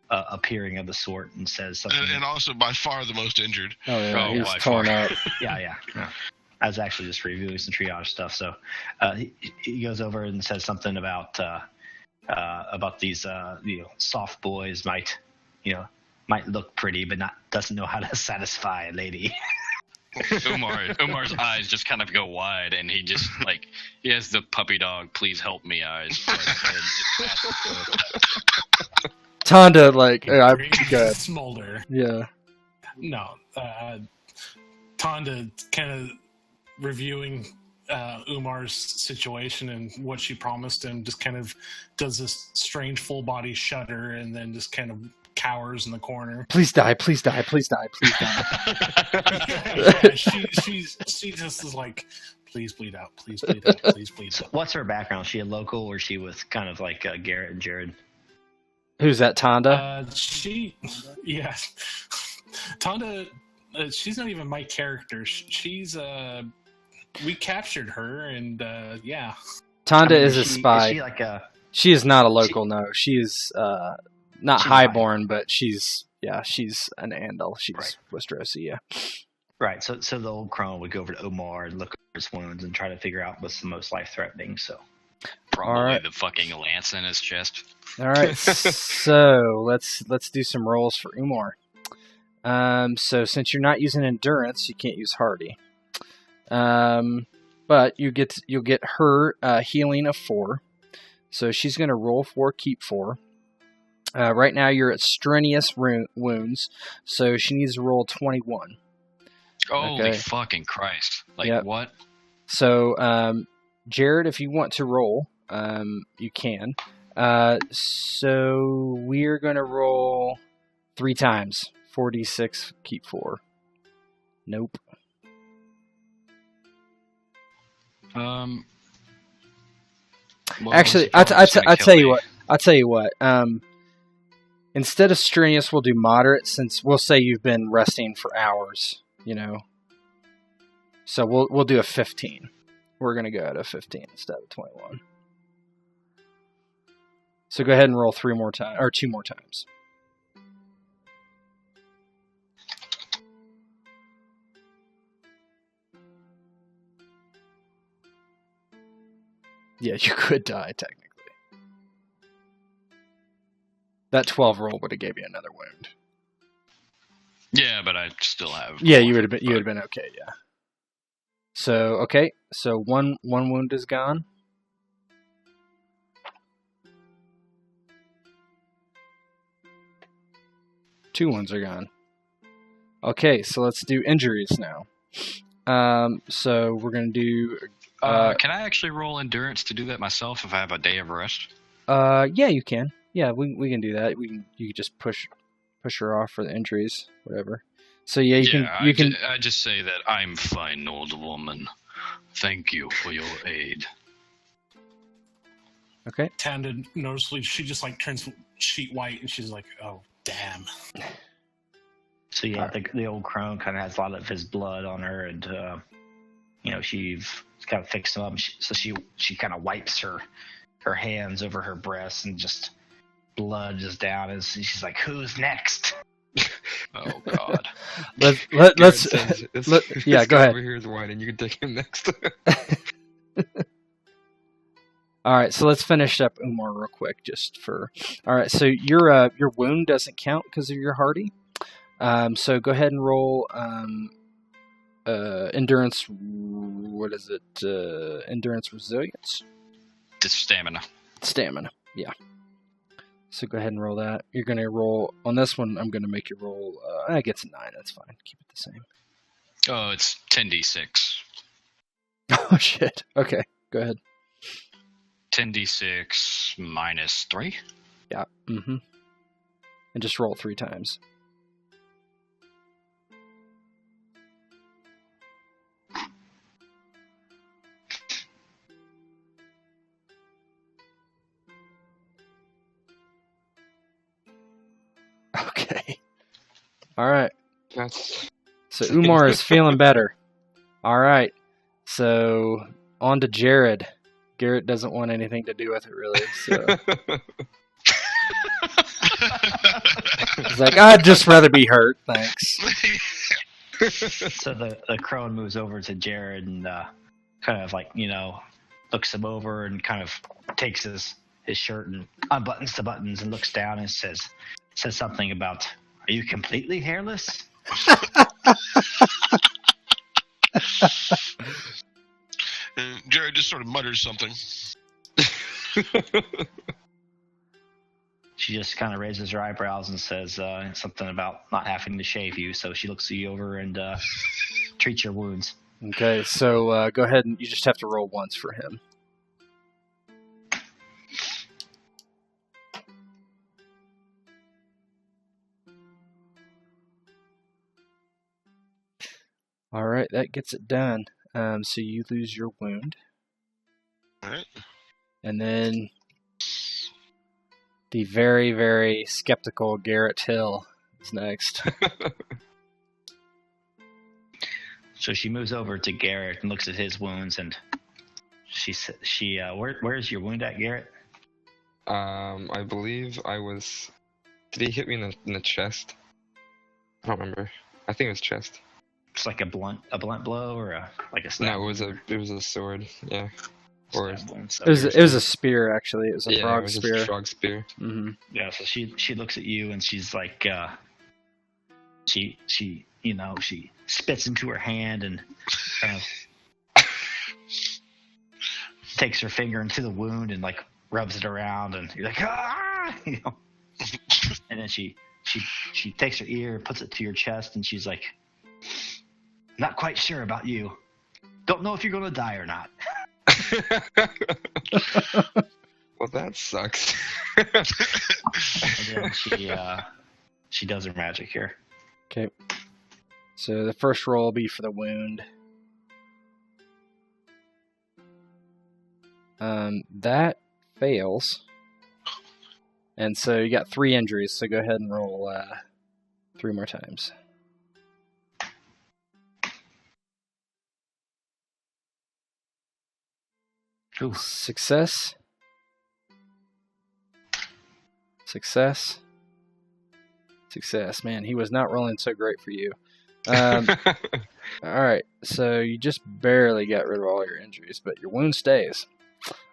appearing of the sort, and says something. And also by far the most injured. Oh, yeah, he's torn up. Yeah. I was actually just reviewing some triage stuff. So he goes over and says something about these soft boys might look pretty, but doesn't know how to satisfy a lady. Umar's eyes just kind of go wide, and he just he has the puppy dog, please help me eyes. Tonda, good. Smolder. Yeah. No, Tonda kind of reviewing Umar's situation and what she promised him, just kind of does this strange full body shudder and then just kind of cowers in the corner. Please die, please die, please die, please die. Yeah, she just is like, please bleed out, please bleed out, please bleed out. What's her background? Is she a local, or is she with kind of like Garrett and Jared? Who's that, Tonda? Tonda, she's not even my character. She's we captured her, and yeah. Tonda is a spy. Is she like she is not a local, no. She is not highborn, but she's an Andal. She's right. Westerosi, yeah. Right, so the old crone would go over to Umar and look at his wounds and try to figure out what's the most life-threatening, so. Probably the fucking lance in his chest. All right, so let's do some rolls for Umar. So since you're not using endurance, you can't use hardy. But you'll get her healing of 4. So she's going to roll 4, keep 4. Right now you're at strenuous wounds, so she needs to roll 21. Holy fucking Christ! What? So Jared, if you want to roll, you can. So we're going to roll 3 times. 4d6, keep 4. Nope. Actually, I'll tell you what. I'll tell you what. Instead of strenuous, we'll do moderate, since we'll say you've been resting for hours. So we'll do a 15. We're gonna go at a 15 instead of 21. So go ahead and roll 3 more times, or 2 more times. Yeah, you could die, technically. That 12 roll would have gave you another wound. Yeah, but I still have. Yeah, you would have been okay, yeah. So, so one wound is gone. Two wounds are gone. Okay, so let's do injuries now. So we're going to do... can I actually roll endurance to do that myself if I have a day of rest? Yeah, you can. Yeah, we can do that. You can just push her off for the injuries, whatever. So yeah, you can. I just say that I'm fine, old woman. Thank you for your aid. Okay. Tanda noticeably, she just turns sheet white, and she's like, "Oh, Damn. So yeah, the old crone kind of has a lot of his blood on her, and she's kind of fixed him up. So she kind of wipes her hands over her breasts, and just blood just down. And she's like, "Who's next?" Oh God. Garrett let's says, yeah, this go guy ahead. over here is white, and you can take him next. All right, so let's finish up Umar real quick, All right, so your wound doesn't count because of your hardy. So go ahead and roll endurance. What is it? Endurance resilience. It's stamina. Stamina. Yeah. So go ahead and roll that. You're gonna roll on this one. I'm gonna make you roll. I get a 9. That's fine. Keep it the same. Oh, it's 10d6. Oh shit. Okay. Go ahead. 10d6 minus 3. Yeah. Mm-hmm. And just roll 3 times. Okay. All right. So Umar is feeling better. All right. So on to Jared. Garrett doesn't want anything to do with it, really. So he's like, I'd just rather be hurt, thanks. So the crone moves over to Jared and kind of like, looks him over and kind of takes his shirt and unbuttons the buttons and looks down and says something about, "Are you completely hairless?" And Jared just sort of mutters something. She just kind of raises her eyebrows and says something about not having to shave you. So she looks you over and treats your wounds. Okay, so go ahead and you just have to roll once for him. All right, that gets it done. So you lose your wound. All right. And then the very, very skeptical Garrett Hill is next. So she moves over to Garrett and looks at his wounds, and where's your wound at, Garrett? I believe I was. Did he hit me in the chest? I don't remember. I think it was chest. It's like a blunt blow or a stab? No, it was a sword. Yeah. Or Stab wound, so It was a spear, actually. It was a frog it was spear. a frog spear. Mm-hmm. Yeah, so she looks at you and she's like, she spits into her hand and kind of takes her finger into the wound and like rubs it around, and you're like, ah, and then she takes her ear, puts it to your chest, and she's like, "Not quite sure about you. Don't know if you're gonna die or not." Well, that sucks. And then she does her magic here. Okay. So the first roll will be for the wound. That fails. And so you got 3 injuries, so go ahead and roll 3 more times. Ooh. Success. Success. Success. Man, he was not rolling so great for you. Alright, so you just barely got rid of all your injuries, but your wound stays.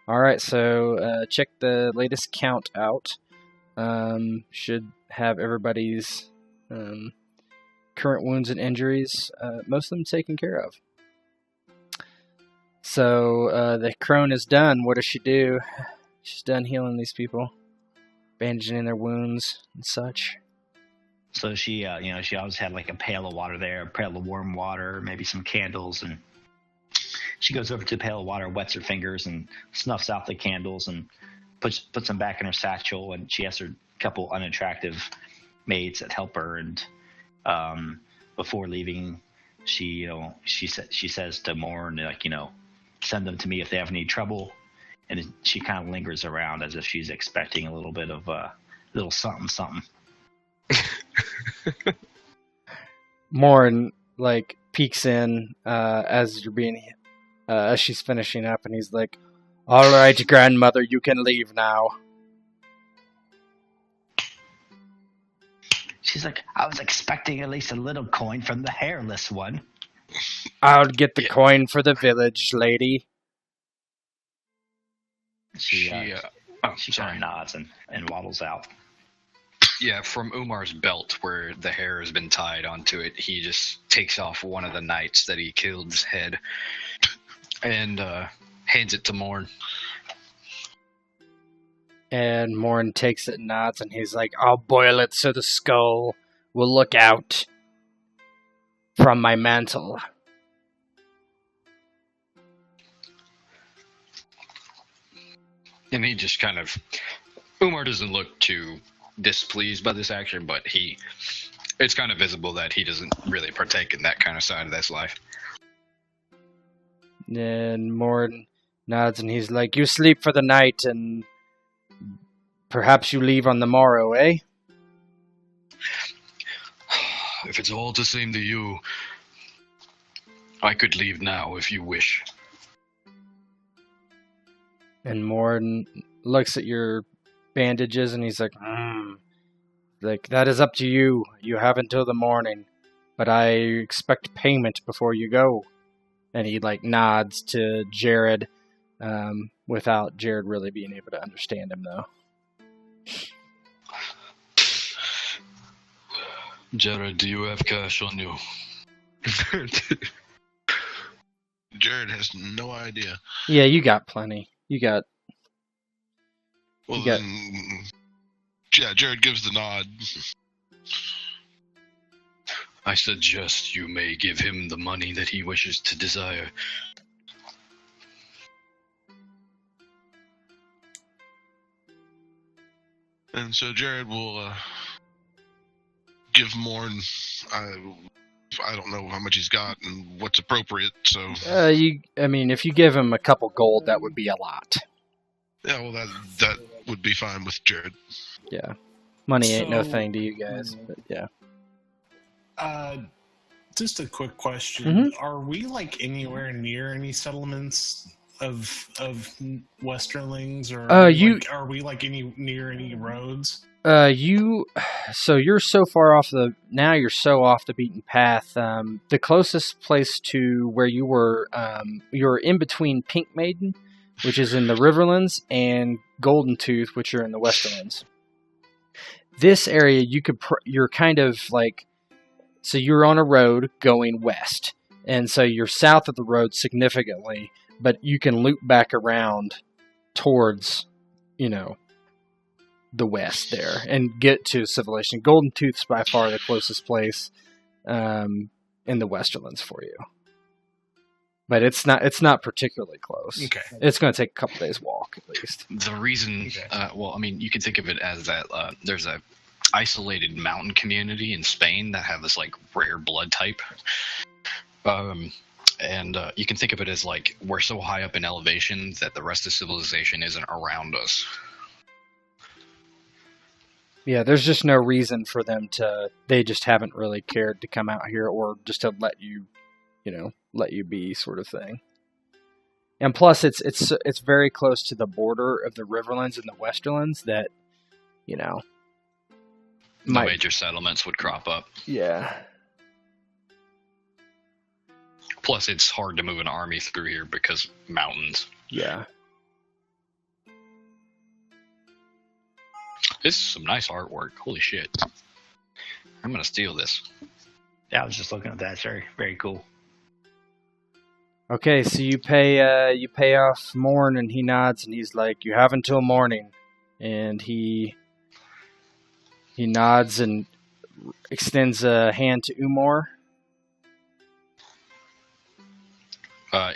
Alright, so check the latest count out. Should have everybody's current wounds and injuries, most of them taken care of. So the crone is done. What does she do? She's done healing these people, bandaging their wounds and such. So she always had like a pail of water there, a pail of warm water, maybe some candles, and she goes over to the pail of water, wets her fingers, and snuffs out the candles, and puts them back in her satchel. And she has her couple unattractive maids that help her. And before leaving, she says to Morn, like, send them to me if they have any trouble. And she kind of lingers around as if she's expecting a little bit of little something. Morin like peeks in as you're being as she's finishing up, and he's like, "All right, grandmother, you can leave now." She's like, I was expecting at least a little coin from the hairless one. I'll get the coin for the village, lady. She She kind of nods and waddles out. Yeah, from Umar's belt, where the hair has been tied onto it, he just takes off one of the knights that he killed's head and hands it to Morn. And Morin takes it and nods, and he's like, "I'll boil it so the skull will look out from my mantle." And he just kind of... Umar doesn't look too displeased by this action, but it's kind of visible that he doesn't really partake in that kind of side of this life. And Morin nods, and he's like, "You sleep for the night, and perhaps you leave on the morrow, eh?" If it's all the same to you, I could leave now if you wish. And Morin looks at your bandages, and he's like, Like, "That is up to you. You have until the morning, but I expect payment before you go." And he like nods to Jared, without Jared really being able to understand him, though. Jared, do you have cash on you? Jared has no idea. Yeah, you got plenty. You got... Well, You got- then, yeah, Jared gives the nod. I suggest you may give him the money that he wishes to desire. And so Jared will give Morn. I don't know how much he's got and what's appropriate. So I mean, if you give him a couple gold, that would be a lot. yeah, well that would be fine with Jared. Yeah. Money ain't no So- thing to you guys, but yeah. Just a quick question: Mhm. Are we like anywhere near any settlements of Westerlings, or are we like near any roads? You're so far off you're so off the beaten path. The closest place to where you were, you're in between Pink Maiden, which is in the Riverlands, and Golden Tooth, which are in the Westerlands. This area, you're kind of like, so you're on a road going west, and so you're south of the road significantly, but you can loop back around towards, the west there and get to civilization. Golden Tooth's by far the closest place in the Westerlands for you, but it's not particularly close. Okay. It's going to take a couple days walk at least. The reason, Okay. you can think of it as that there's a isolated mountain community in Spain that have this like rare blood type. And you can think of it as like we're so high up in elevation that the rest of civilization isn't around us. Yeah, there's just no reason for them to. They just haven't really cared to come out here, or just to let you be, sort of thing. And plus, it's very close to the border of the Riverlands and the Westerlands that, No might. major settlements would crop up. Yeah. Plus, it's hard to move an army through here because mountains. Yeah. This is some nice artwork. Holy shit. I'm gonna steal this. Yeah, I was just looking at that. It's very, very cool. Okay, so you pay off Morn, and he nods, and he's like, "You have until morning," and he nods and extends a hand to Umar.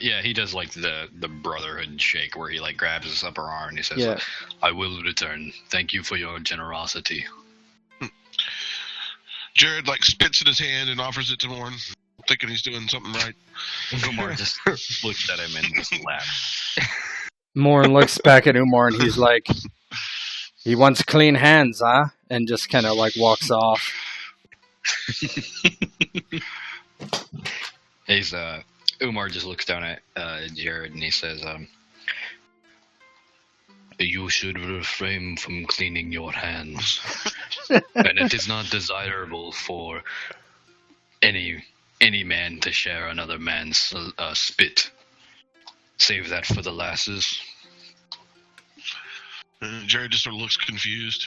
Yeah, he does like the brotherhood shake where he like grabs his upper arm and he says, Yeah. "I will return. Thank you for your generosity." Jared spits in his hand and offers it to Morn, thinking he's doing something right. Umar just looks at him and just laughs. Morn looks back at Umar, and he's like, "He wants clean hands, huh?" And just kind of walks off. He's Umar just looks down at Jared and he says, "You should refrain from cleaning your hands, and it is not desirable for any man to share another man's spit. Save that for the lasses." Jared just sort of looks confused.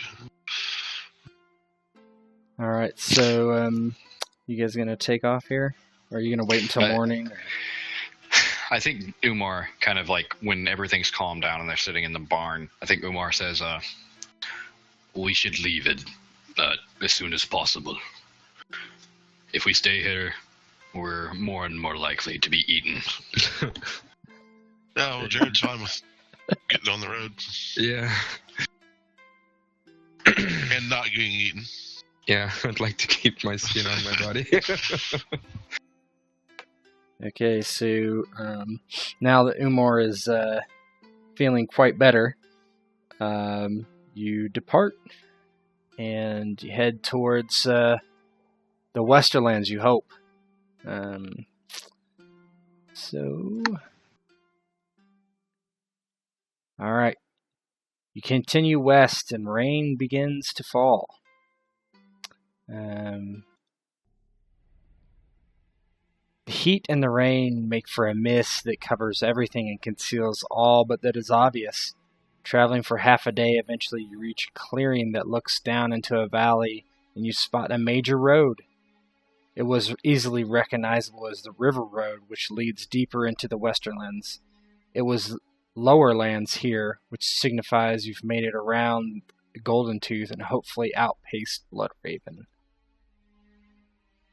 All right, so you guys gonna take off here, or are you gonna wait until morning? I think Umar kind of like when everything's calmed down and they're sitting in the barn. I think Umar says, "We should leave it as soon as possible. If we stay here, we're more and more likely to be eaten." No, well, Jared's fine with getting on the road Yeah. and not getting eaten. Yeah, I'd like to keep my skin on my body. Okay, so now that Umar is feeling quite better, you depart and you head towards the Westerlands, you hope. Alright. You continue west and rain begins to fall. The heat and the rain make for a mist that covers everything and conceals all but that is obvious. Traveling for half a day, eventually you reach a clearing that looks down into a valley and you spot a major road. It was easily recognizable as the river road, which leads deeper into the Westerlands. It was lower lands here, which signifies you've made it around the Golden Tooth and hopefully outpaced Bloodraven.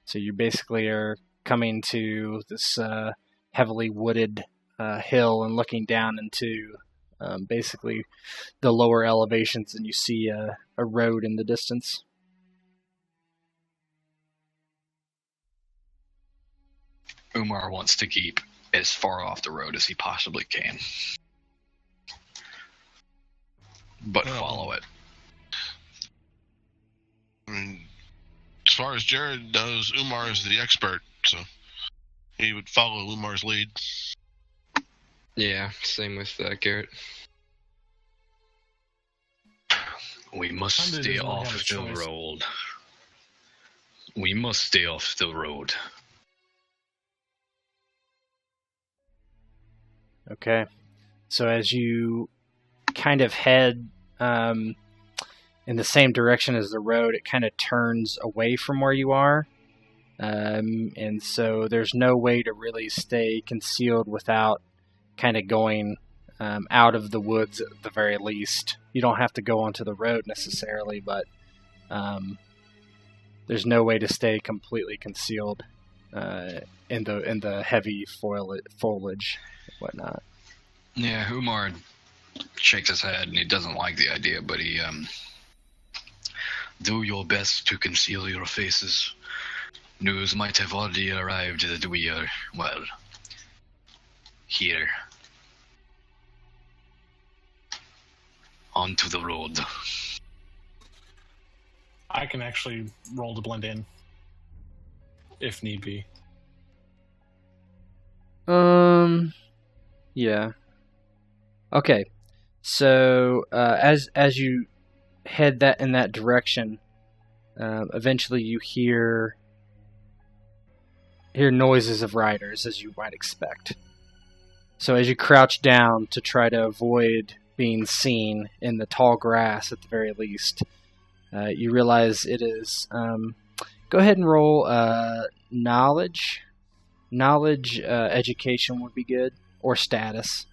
So you basically are coming to this heavily wooded hill and looking down into basically the lower elevations, and you see a road in the distance. Umar wants to keep as far off the road as he possibly can, but follow it. I mean, as far as Jared knows, Umar is the expert, so he would follow Umar's lead. Yeah, same with Garrett. We must stay off the road. We must stay off the road. Okay. So as you kind of head in the same direction as the road, it kind of turns away from where you are. And so there's no way to really stay concealed without kind of going out of the woods at the very least. You don't have to go onto the road necessarily, but there's no way to stay completely concealed in the heavy foliage and whatnot. Yeah, Umar shakes his head and he doesn't like the idea, but he do your best to conceal your faces. News might have already arrived that we are, well, here. Onto the road. I can actually roll to blend in, if need be. Yeah. Okay. So as you head in that direction, eventually you hear noises of riders, as you might expect. So as you crouch down to try to avoid being seen in the tall grass at the very least, you realize it is... go ahead and roll knowledge. Knowledge, education would be good. Or status.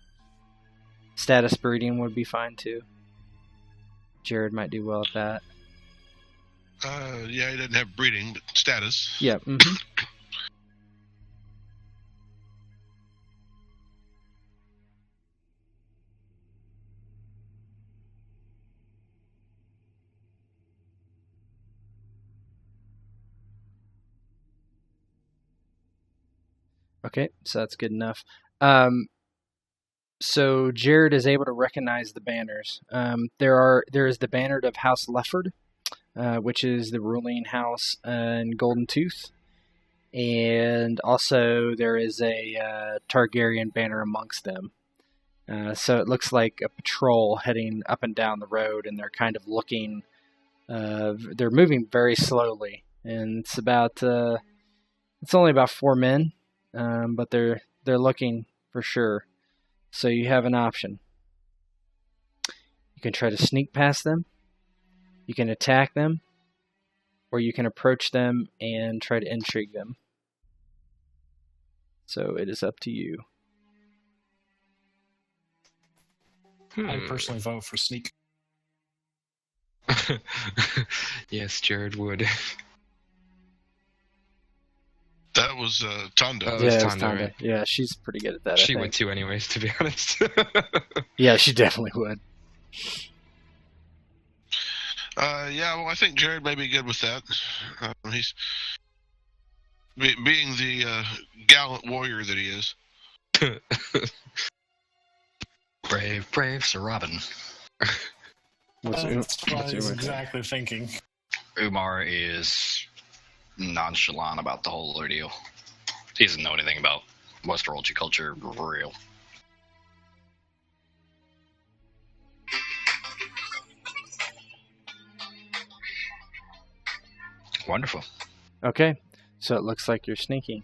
Status breeding would be fine too. Jared might do well at that. Yeah, he doesn't have breeding, but status. Yeah, mm-hmm. Okay, so that's good enough. So Jared is able to recognize the banners. There is the banner of House Lefford, which is the ruling house in Golden Tooth. And also there is a Targaryen banner amongst them. So it looks like a patrol heading up and down the road, and they're kind of looking. They're moving very slowly, and it's only about 4 men, but they're looking for sure. So you have an option. You can try to sneak past them, you can attack them, or you can approach them and try to intrigue them. So it is up to you. I personally vote for sneak. Yes, Jared would. That was Tonda. Oh, Yeah, it's it's Tonda, Tonda. right? Yeah, she's pretty good at that. She I would think. too, anyways, to be honest. Yeah, she definitely would. Yeah, well, I think Jared may be good with that. He's being the gallant warrior that he is. Brave Sir Robin. What's That's what I what's was Umar? exactly thinking. Umar is nonchalant about the whole ordeal. He doesn't know anything about Westerosi culture for real. Wonderful. Okay, so it looks like you're sneaking.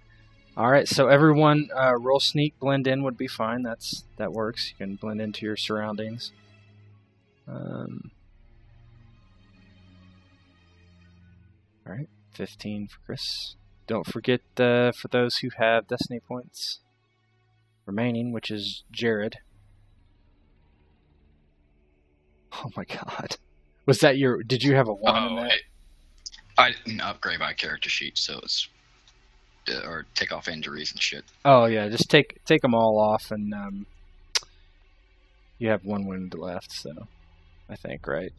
All right, so everyone roll sneak, blend in would be fine. That works. You can blend into your surroundings. All right, 15 for Chris. Don't forget for those who have destiny points remaining, which is Jared. Oh my God, was that your? Did you have a 1 in that? I didn't upgrade my character sheet, so it's or take off injuries and shit. Oh yeah, just take them all off, and you have 1 wound left. So, I think, right?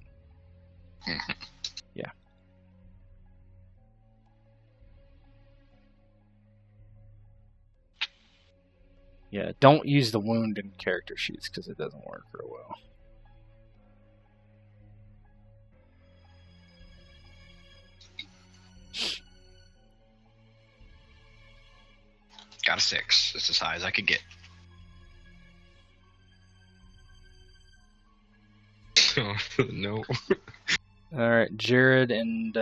Yeah. Yeah. Don't use the wound in character sheets because it doesn't work real well. Got a 6. That's as high as I could get. Oh, no. All right, Jared and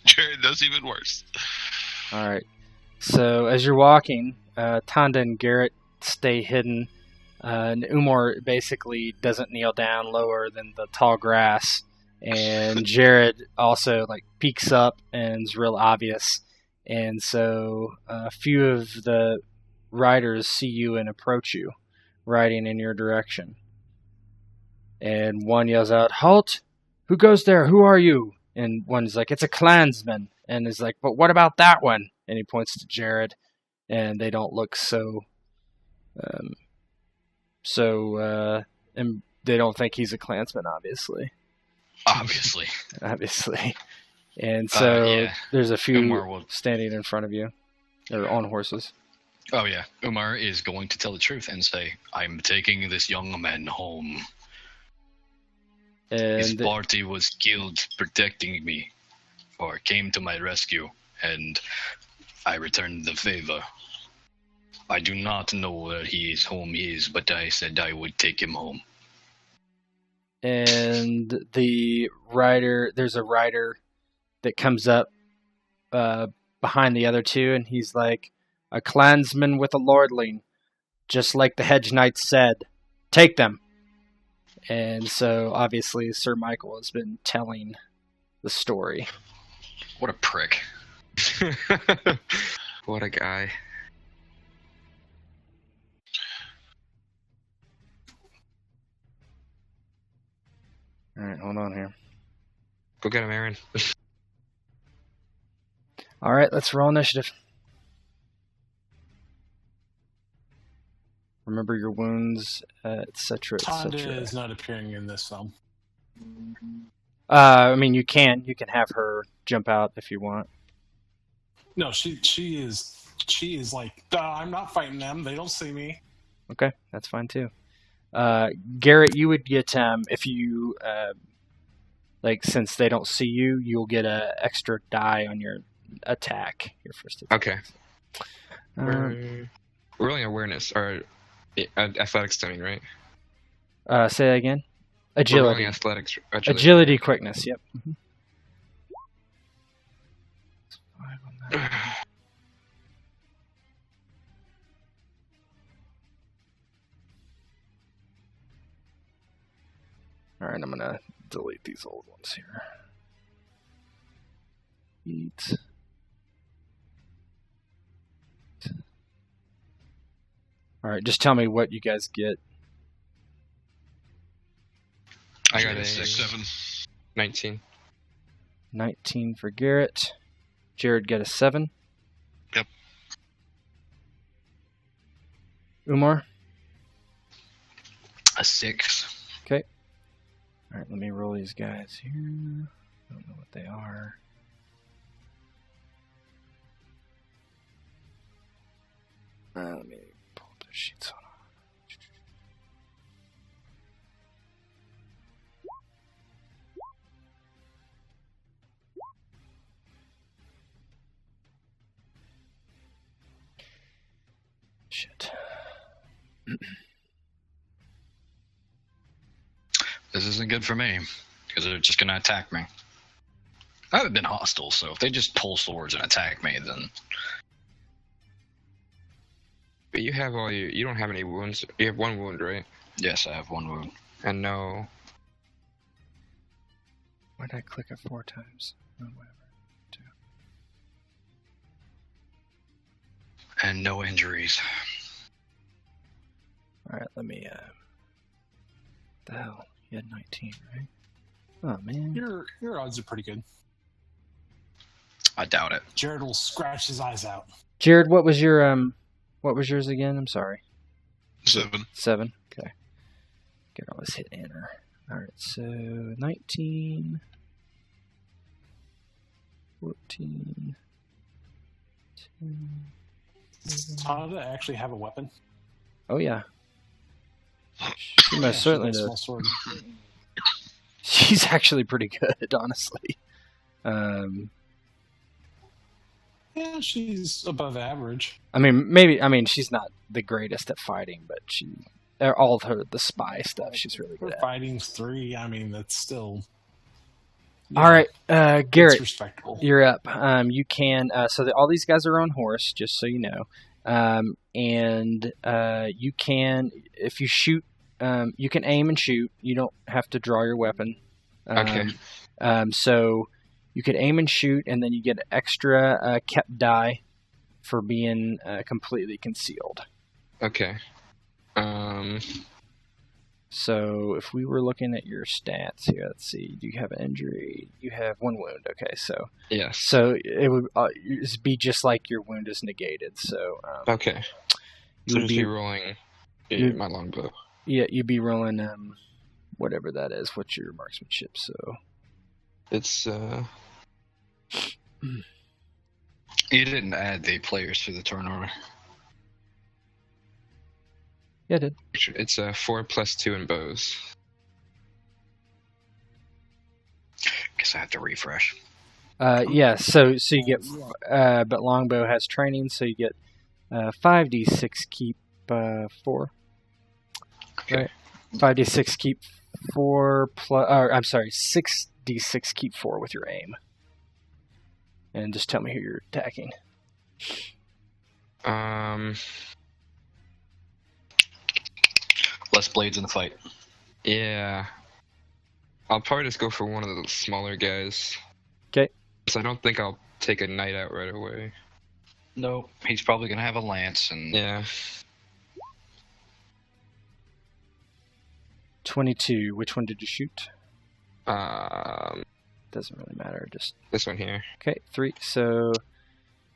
Jared does even worse. all right. So as you're walking, Tonda and Garrett stay hidden, and Umar basically doesn't kneel down lower than the tall grass, and Jared also peeks up and is real obvious. And so a few of the riders see you and approach you, riding in your direction. And one yells out, "Halt! Who goes there? Who are you?" And one's like, "It's a clansman." And is like, "But what about that one?" And he points to Jared. And they don't look and they don't think he's a clansman, obviously. Obviously. And so yeah. there's a few Umar will- standing in front of you, or on horses. Oh yeah, Umar is going to tell the truth and say, "I'm taking this young man home. His And party was killed protecting me, or came to my rescue, and I returned the favor. I do not know where his home is, but I said I would take him home." and there's a rider that comes up behind the other two, and he's like, "A clansman with a lordling, just like the hedge knights said. Take them." And so obviously Sir Michael has been telling the story. What a prick. What a guy. All right, hold on here. Go get him, Aaron. All right, let's roll initiative. Remember your wounds, etc., Tonda etc. is not appearing in this film. I mean, you can have her jump out if you want. No, she is like, I'm not fighting them. They don't see me. Okay, that's fine too. Garrett, you would get if you like since they don't see you, you'll get a extra die on your attack, your first attack. Okay. We're rolling awareness or athletics, I mean, right? Say that again. We're Agility. rolling athletics. Agility, quickness. Yep. Mm-hmm. 5 on that. All right, I'm gonna delete these old ones here. Eat. All right, just tell me what you guys get. I got a 7. 19. 19 for Garrett. Jared got a 7. Yep. Umar? A 6. Okay. All right, let me roll these guys here. I don't know what they are. Let me pull up the sheets on. Shit. This isn't good for me, because they're just going to attack me. I haven't been hostile, so if they just pull swords and attack me, then... But you have you don't have any wounds. You have 1 wound, right? Yes, I have 1 wound. And no. Why did I click it 4 times? Oh, whatever. 2. And no injuries. Alright, let me, the hell? You had 19, right? Oh, man. Your odds are pretty good. I doubt it. Jared will scratch his eyes out. Jared, what was yours again? I'm sorry. 7. 7? Okay. Good, I'll just hit enter. Alright, so 19, 14, 10. Does Tada actually have a weapon? Oh, yeah. She most certainly she has a does. small sword. She's actually pretty good, honestly. Yeah, she's above average. I mean, she's not the greatest at fighting, but all of the spy stuff, she's really For good at. fighting's 3, I mean, that's still... All right, Garrett, it's respectable. you're up. You can, all these guys are on horse, just so you know. And you can, if you shoot, you can aim and shoot. You don't have to draw your weapon. Okay. So you could aim and shoot, and then you get extra kept die for being completely concealed. Okay. So if we were looking at your stats here, let's see. Do you have an injury? You have 1 wound. Okay, so Yes. so it would be just like your wound is negated. So Okay. you So would just be be rolling you- my longbow. yeah, you'd be rolling whatever that is. What's your marksmanship? So It's You didn't add the players to the turn order. yeah, I did. it's 4 + 2 in bows. Guess I have to refresh. Yeah, so you get, but longbow has training, so you get 5d6 keep 4. Okay. Right. 5d6 keep 4 plus. I'm sorry, 6d6 keep 4 with your aim. And just tell me who you're attacking. Less blades in the fight. Yeah. I'll probably just go for one of the smaller guys. Okay. So I don't think I'll take a knight out right away. Nope. He's probably going to have a lance. And Yeah. 22. Which one did you shoot? Um, Doesn't really matter. Just this one here. okay. 3. So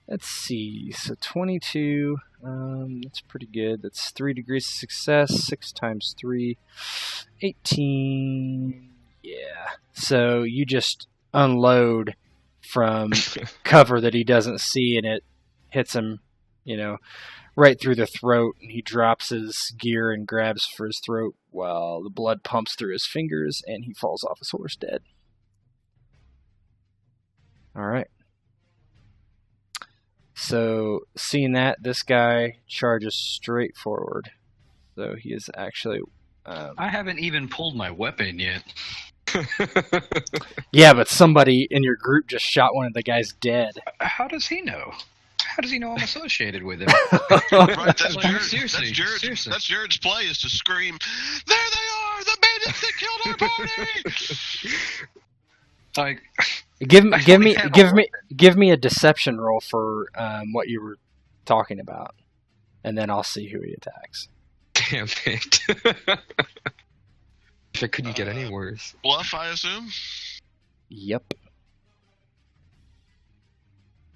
let's see. So 22. That's pretty good. That's 3 degrees of success. 6 times 3, 18. Yeah. So you just unload from cover that he doesn't see, and it hits him, right through the throat, and he drops his gear and grabs for his throat while the blood pumps through his fingers, and he falls off his horse dead. All right. So, seeing that, this guy charges straight forward. So he is actually... I haven't even pulled my weapon yet. Yeah, but somebody in your group just shot one of the guys dead. How does he know? How does he know I'm associated with him? Right, that's, Like, Jared, seriously. that's Jared's play, is to scream, "There they are! The bandits that killed our party!" Like, Give me a deception roll for what you were talking about, and then I'll see who he attacks. Damn it. If it couldn't get any worse. Bluff, I assume? Yep.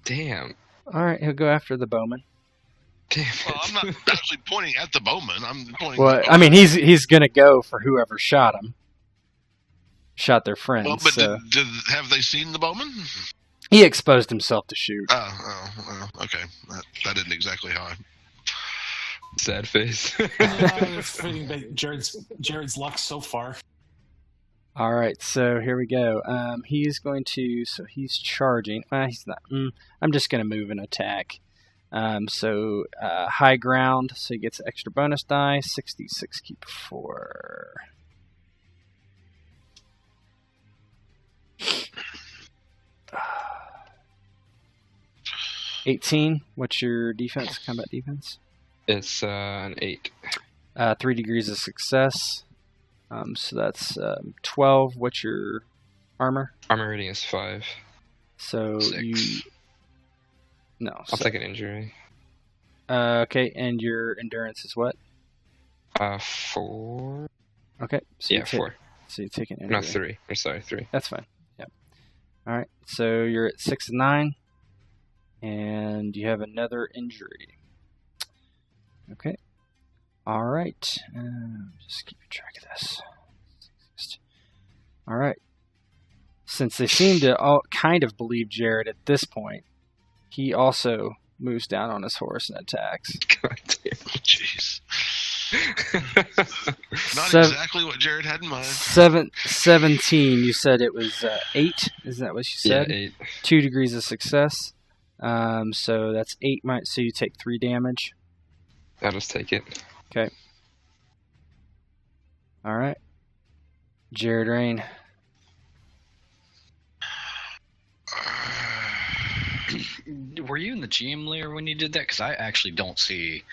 Damn. All right, he'll go after the bowman. Damn Well, it. I'm not actually pointing at the bowman. I'm pointing Well, at the I mean, he's gonna go for whoever shot him. Shot their friends. Well, but so. have they seen the bowman? He exposed himself to shoot. Okay. That isn't exactly how I... Sad face. Jared's luck so far. All right, so here we go. He's going to. So he's charging. He's not. I'm just going to move and attack. So high ground. So he gets extra bonus die. 66. Keep 4. $18. What's your defense? Combat defense? It's an 8. 3 degrees of success. So that's 12. What's your armor? Armor rating is 5. So 6. I'll take an injury. Okay, and your endurance is what? 4. Okay. So Yeah, 4. So you take an injury. No, 3. I'm sorry, 3. That's fine. Yep. All right. So you're at 6 and 9, and you have another injury. Okay. All right. Just keep track of this. All right. Since they seem to all kind of believe Jared at this point, he also moves down on his horse and attacks. God damn. Jeez. Not exactly what Jared had in mind. 17. You said it was 8. Isn't that what you said? Yeah, 8. 2 degrees of success. So that's 8. So you take 3 damage. I'll just take it. Okay. All right. Jared Reyne. were you in the GM layer when you did that? Because I actually don't see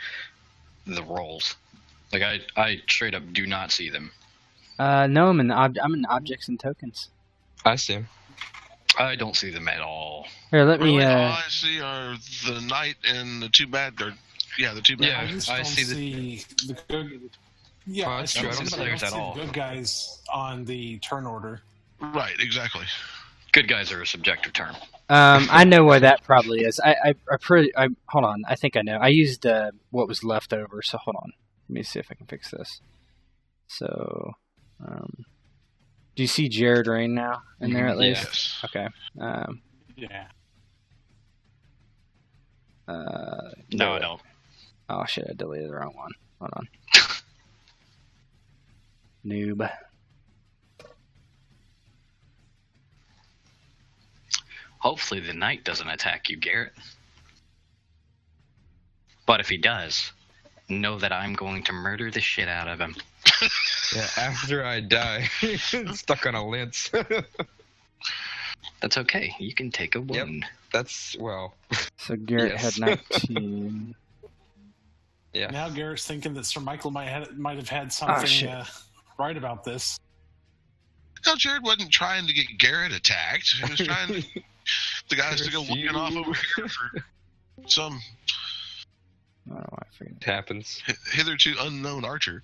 the rolls. Like I straight up do not see them. No, I'm in objects and tokens. I see him. I don't see them at all. Here, let me. All I see are the knight and the two bad. The two bad. Yeah, I just I don't see the good. Yeah, Oh, I that's don't true. I don't see see theirs at all. the good guys on the turn order. Right, exactly. Good guys are a subjective term. I know why that probably is. I hold on. I think I know. I used what was left over. So hold on. Let me see if I can fix this. So, do you see Jared Reyne now in there at least? Yes. Okay. Yeah. No, I don't. Oh shit! I deleted the wrong one. Hold on. Noob. Hopefully the knight doesn't attack you, Garrett. But if he does, know that I'm going to murder the shit out of him. Yeah, after I die, stuck on a lance. That's okay. You can take a wound. That's, well, So Garrett Yes. had 19. yeah. Now Garrett's thinking that Sir Michael might have had something shit. right about this. No, Jared wasn't trying to get Garrett attacked. He was trying the guys to go looking off over here for some I don't know why I forget. It happens. hitherto unknown archer.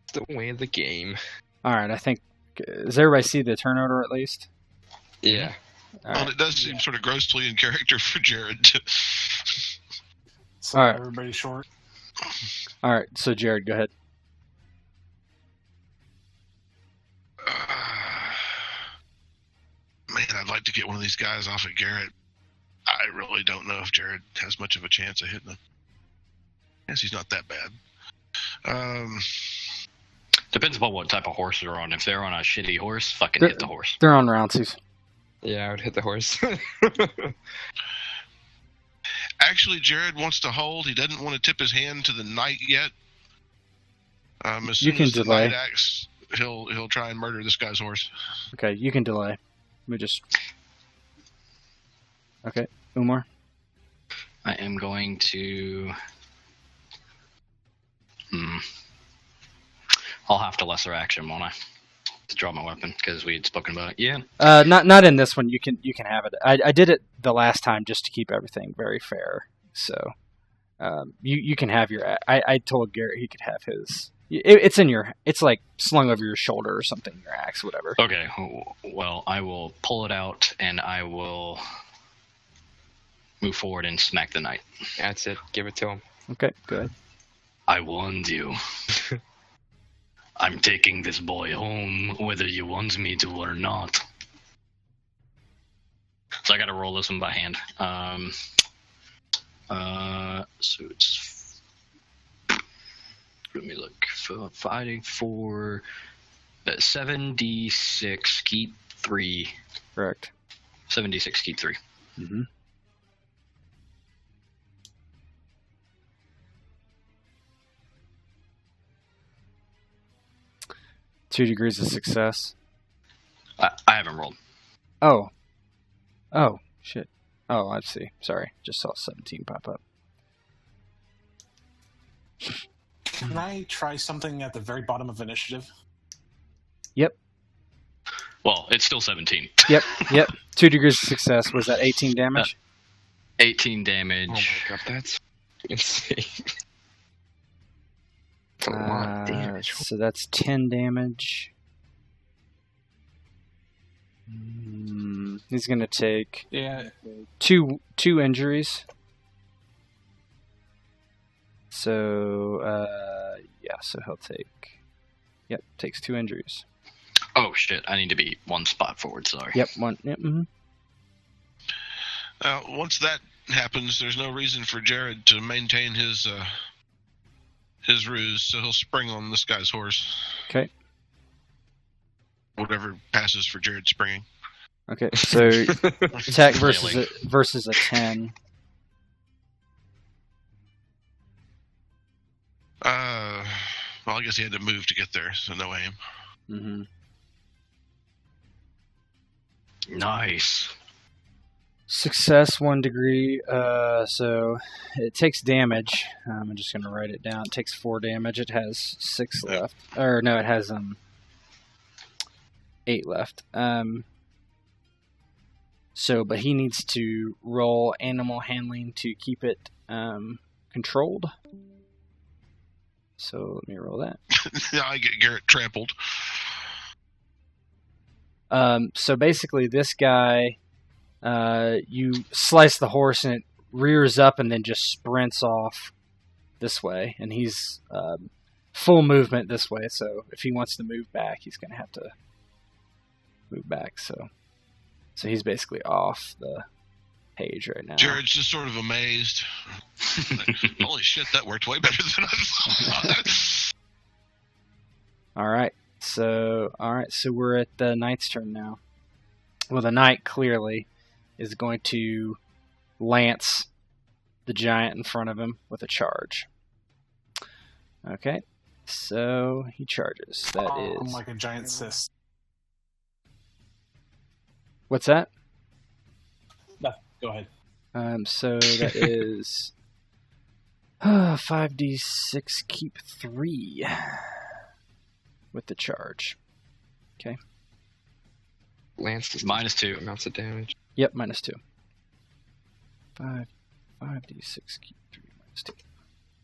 It's the way of the game. All right, I think. Does everybody see the turn order at least? Yeah. All Well, right. it does seem sort of grossly in character for Jared to... So All right. everybody's short. All right. So Jared, go ahead. Man, I'd like to get one of these guys off of Garrett. I really don't know if Jared has much of a chance of hitting him. I guess he's not that bad. Depends upon what type of horse they're on. If they're on a shitty horse, fucking They're- hit the horse. They're on Roundsies. Yeah, I would hit the horse. Actually, Jared wants to hold. He doesn't want to tip his hand to the knight yet. As You soon can as the delay. knight acts, he'll try and murder this guy's horse. Okay, you can delay. Let me just. Okay, Umar. I am going to. I'll have to lesser action, won't I? To draw my weapon because we had spoken about it. Yeah. Not in this one. You can have it. I did it the last time just to keep everything very fair. So, you can have your. I told Garrett he could have his. It's in your. It's like slung over your shoulder or something. Your axe, whatever. Okay. Well, I will pull it out and I will move forward and smack the knight. That's it. Give it to him. Okay, good. I warned you. I'm taking this boy home, whether you want me to or not. So I got to roll this one by hand. So it's. Let me look. Fighting for 7d6, keep 3. Correct. 7d6, keep 3. Mm-hmm. Two degrees of success. I haven't rolled. Oh, shit. Oh, I see. Sorry, just saw 17 pop up. Can I try something at the very bottom of initiative? Yep. Well, it's still 17. Yep. 2 degrees of success. Was that 18 damage? 18 Oh damage. my god, that's insane. That's a lot of damage. So that's 10 damage. He's gonna take two injuries. So so he'll take. Yep, takes 2 injuries. Oh shit! I need to be one spot forward. Sorry. Yep, one. Yep. Mm-hmm. Once that happens, there's no reason for Jared to maintain his ruse, so he'll spring on this guy's horse. Okay. Whatever passes for Jared springing. Okay, so attack versus a 10. Well, I guess he had to move to get there, so no aim. Mm-hmm. Nice. Success 1 degree. So it takes damage. I'm just gonna write it down. It takes 4 damage. It has 6 left. Or no, it has 8 left. So, but he needs to roll animal handling to keep it controlled. So let me roll that. Yeah, I get Garrett trampled. So basically, this guy, you slice the horse and it rears up and then just sprints off this way, and he's full movement this way. So if he wants to move back, he's going to have to move back. So he's basically off the page right now. Jared's just sort of amazed. Holy shit, that worked way better than I thought. All right, so we're at the knight's turn now. Well, the knight clearly is going to lance the giant in front of him with a charge. Okay, so he charges. That is like a giant cyst. What's that? No, go ahead. So that is 5d6, keep 3 with the charge. Okay. Lance does -2 amounts of damage. Yep, -2. 5d6, keep 3, -2.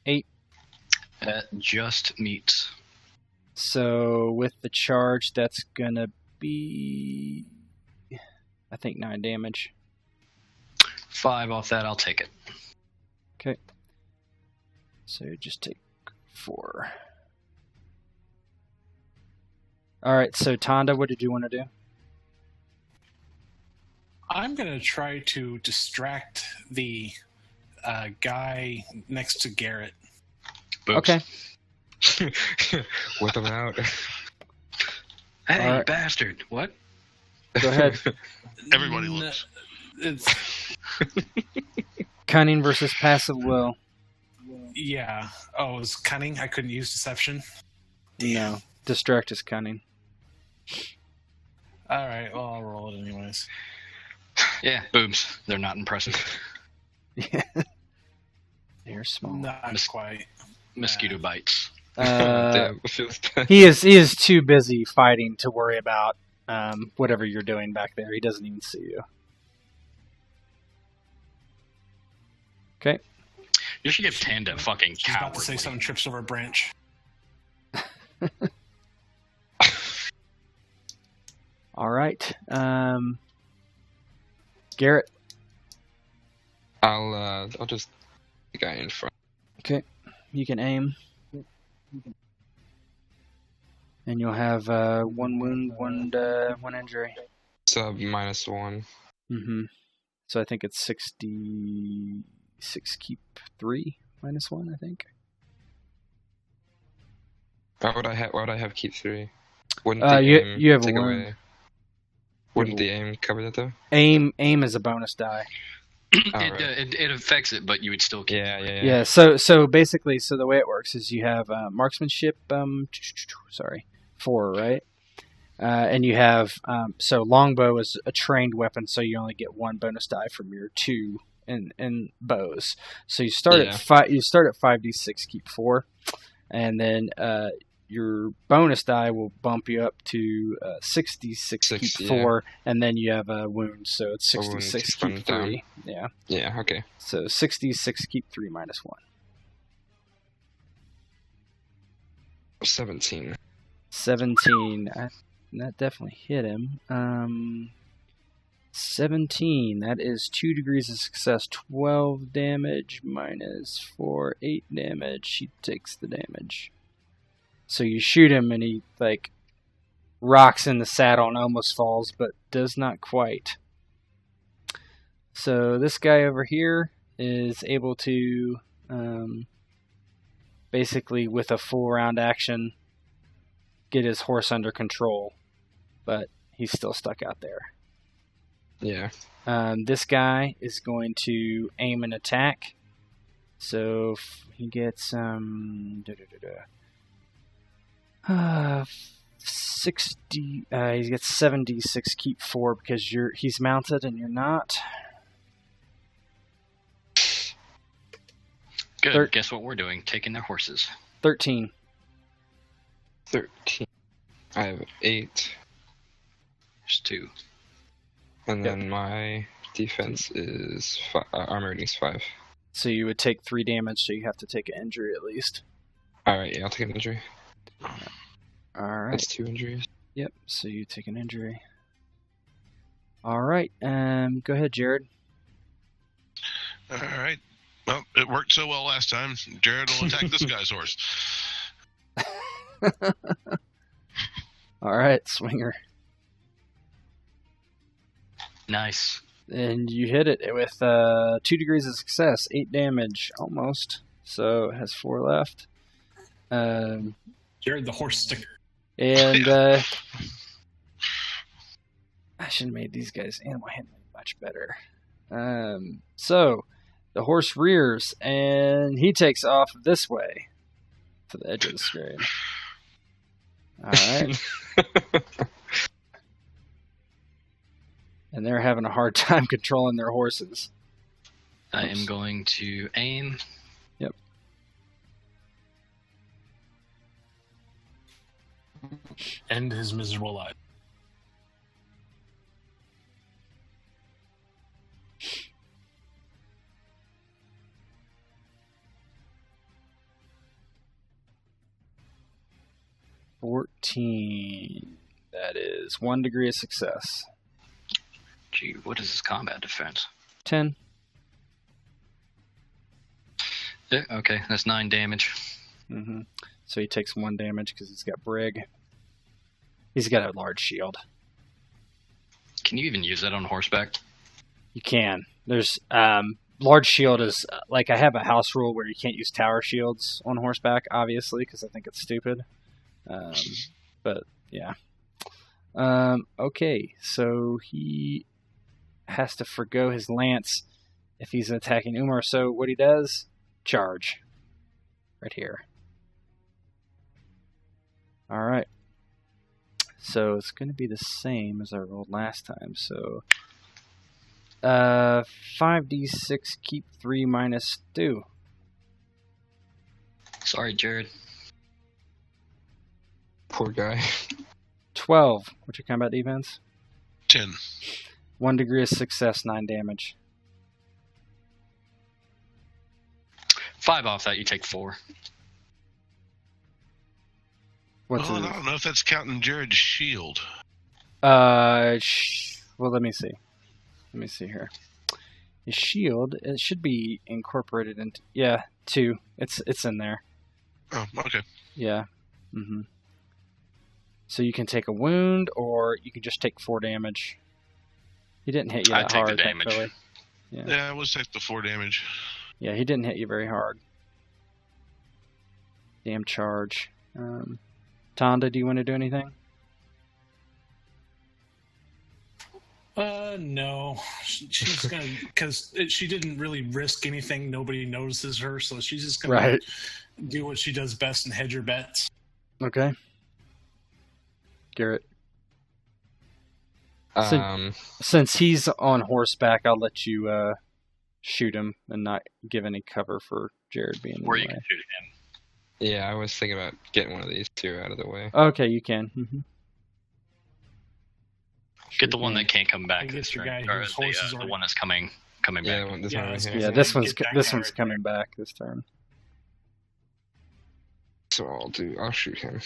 8. That just meets. So with the charge, that's gonna be, I think, 9 damage. 5 off that, I'll take it. Okay. So just take 4. Alright, so Tonda, what did you want to do? I'm going to try to distract the guy next to Garrett. Boops. Okay. Whip him out. Hey, Alright. bastard. What? Go ahead. Everybody looks. It's Cunning versus passive will. yeah. Oh, it was cunning. I couldn't use deception. No. Distract is cunning. All right. Well, I'll roll it anyways. Yeah, boobs. They're not impressive. Yeah. They're small. Not quite. Mosquito bites. Damn, it feels bad. He is too busy fighting to worry about whatever you're doing back there. He doesn't even see you. Okay. You should give Tanda fucking She's about coward. to say something, trips over a branch. All right. Garrett. I'll just the guy in front. Okay. You can aim. And you'll have one wound, one injury. So -1. Mm-hmm. So I think it's 66 keep 3 -1, I think. Why would I have keep 3? Wouldn't you have a take wound. away? Wouldn't the aim cover that though? Aim is a bonus die. It affects it, but you would still keep it. Yeah. So basically, the way it works is you have marksmanship. 4, right? And you have so longbow is a trained weapon, so you only get 1 bonus die from your 2 in bows. So you start at 5. You start at 5d6, keep 4, and then your bonus die will bump you up to 66, keep 4, and then you have a wound, so it's 66, keep 3. Yeah. Yeah. Okay. So 66, keep 3 -1. 17. 17. That definitely hit him. 17. That is 2 degrees of success. 12 damage -4, 8 damage. He takes the damage. So you shoot him and he rocks in the saddle and almost falls, but does not quite. So this guy over here is able to basically with a full round action get his horse under control, but he's still stuck out there. Yeah. This guy is going to aim and attack. So he gets 60. He gets 76. Keep 4 because he's mounted and you're not. Good. Guess what we're doing? Taking their horses. 13. 13. I have 8. There's 2. And then my defense is armor rating is 5. So you would take 3 damage, so you have to take an injury at least. Alright, yeah, I'll take an injury. Alright. That's 2 injuries. Yep, so you take an injury. Alright, go ahead, Jared. Alright. Well, it worked so well last time. Jared will attack this guy's horse. Alright, swinger. Nice. And you hit it with 2 degrees of success, 8 damage, almost. So it has 4 left. Jared the horse sticker. And I should have made these guys animal handling much better. So the horse rears and he takes off this way to the edge of the screen. Alright. And they're having a hard time controlling their horses. I am going to aim. Yep. End his miserable life. $14. That is 1 degree of success. Gee, what is his combat defense? 10. Yeah, okay, that's 9 damage. Mm-hmm. So he takes 1 damage because he's got brig. He's got a large shield. Can you even use that on horseback? You can. There's large shield is like I have a house rule where you can't use tower shields on horseback, obviously, because I think it's stupid. But yeah. Okay, so he has to forgo his lance if he's attacking Umar. So what he does, charge. Right here. Alright. So it's going to be the same as I rolled last time. So 5d6, keep 3 minus 2. Sorry, Jared. Poor guy. 12. What's your combat defense? 10. 1 degree of success, 9 damage. 5 off that, you take 4. What's I don't know if that's counting Jared's shield. well, let me see. Let me see here. His shield, it should be incorporated into... Yeah, 2. It's in there. Oh, okay. Yeah. Mm-hmm. So you can take a wound, or you can just take 4 damage. He didn't hit you that I'd take hard, the damage. thankfully. Yeah, I was take the 4 damage. Yeah, he didn't hit you very hard. Damn charge. Tonda, do you want to do anything? No. She's gonna, because she didn't really risk anything. Nobody notices her, so she's just gonna do what she does best and hedge her bets. Okay. Garrett. Since he's on horseback, I'll let you shoot him and not give any cover for Jared being in the Or you way. can shoot him. Yeah, I was thinking about getting one of these two out of the way. Okay, you can. Mm-hmm. Get the one that can't come I back guess this the turn. guy Or whose horse is the already- one that's coming Yeah, back. this Yeah, one I right was here. gonna Yeah, say, this one's get that this guy one's right coming back this turn. So I'll shoot him.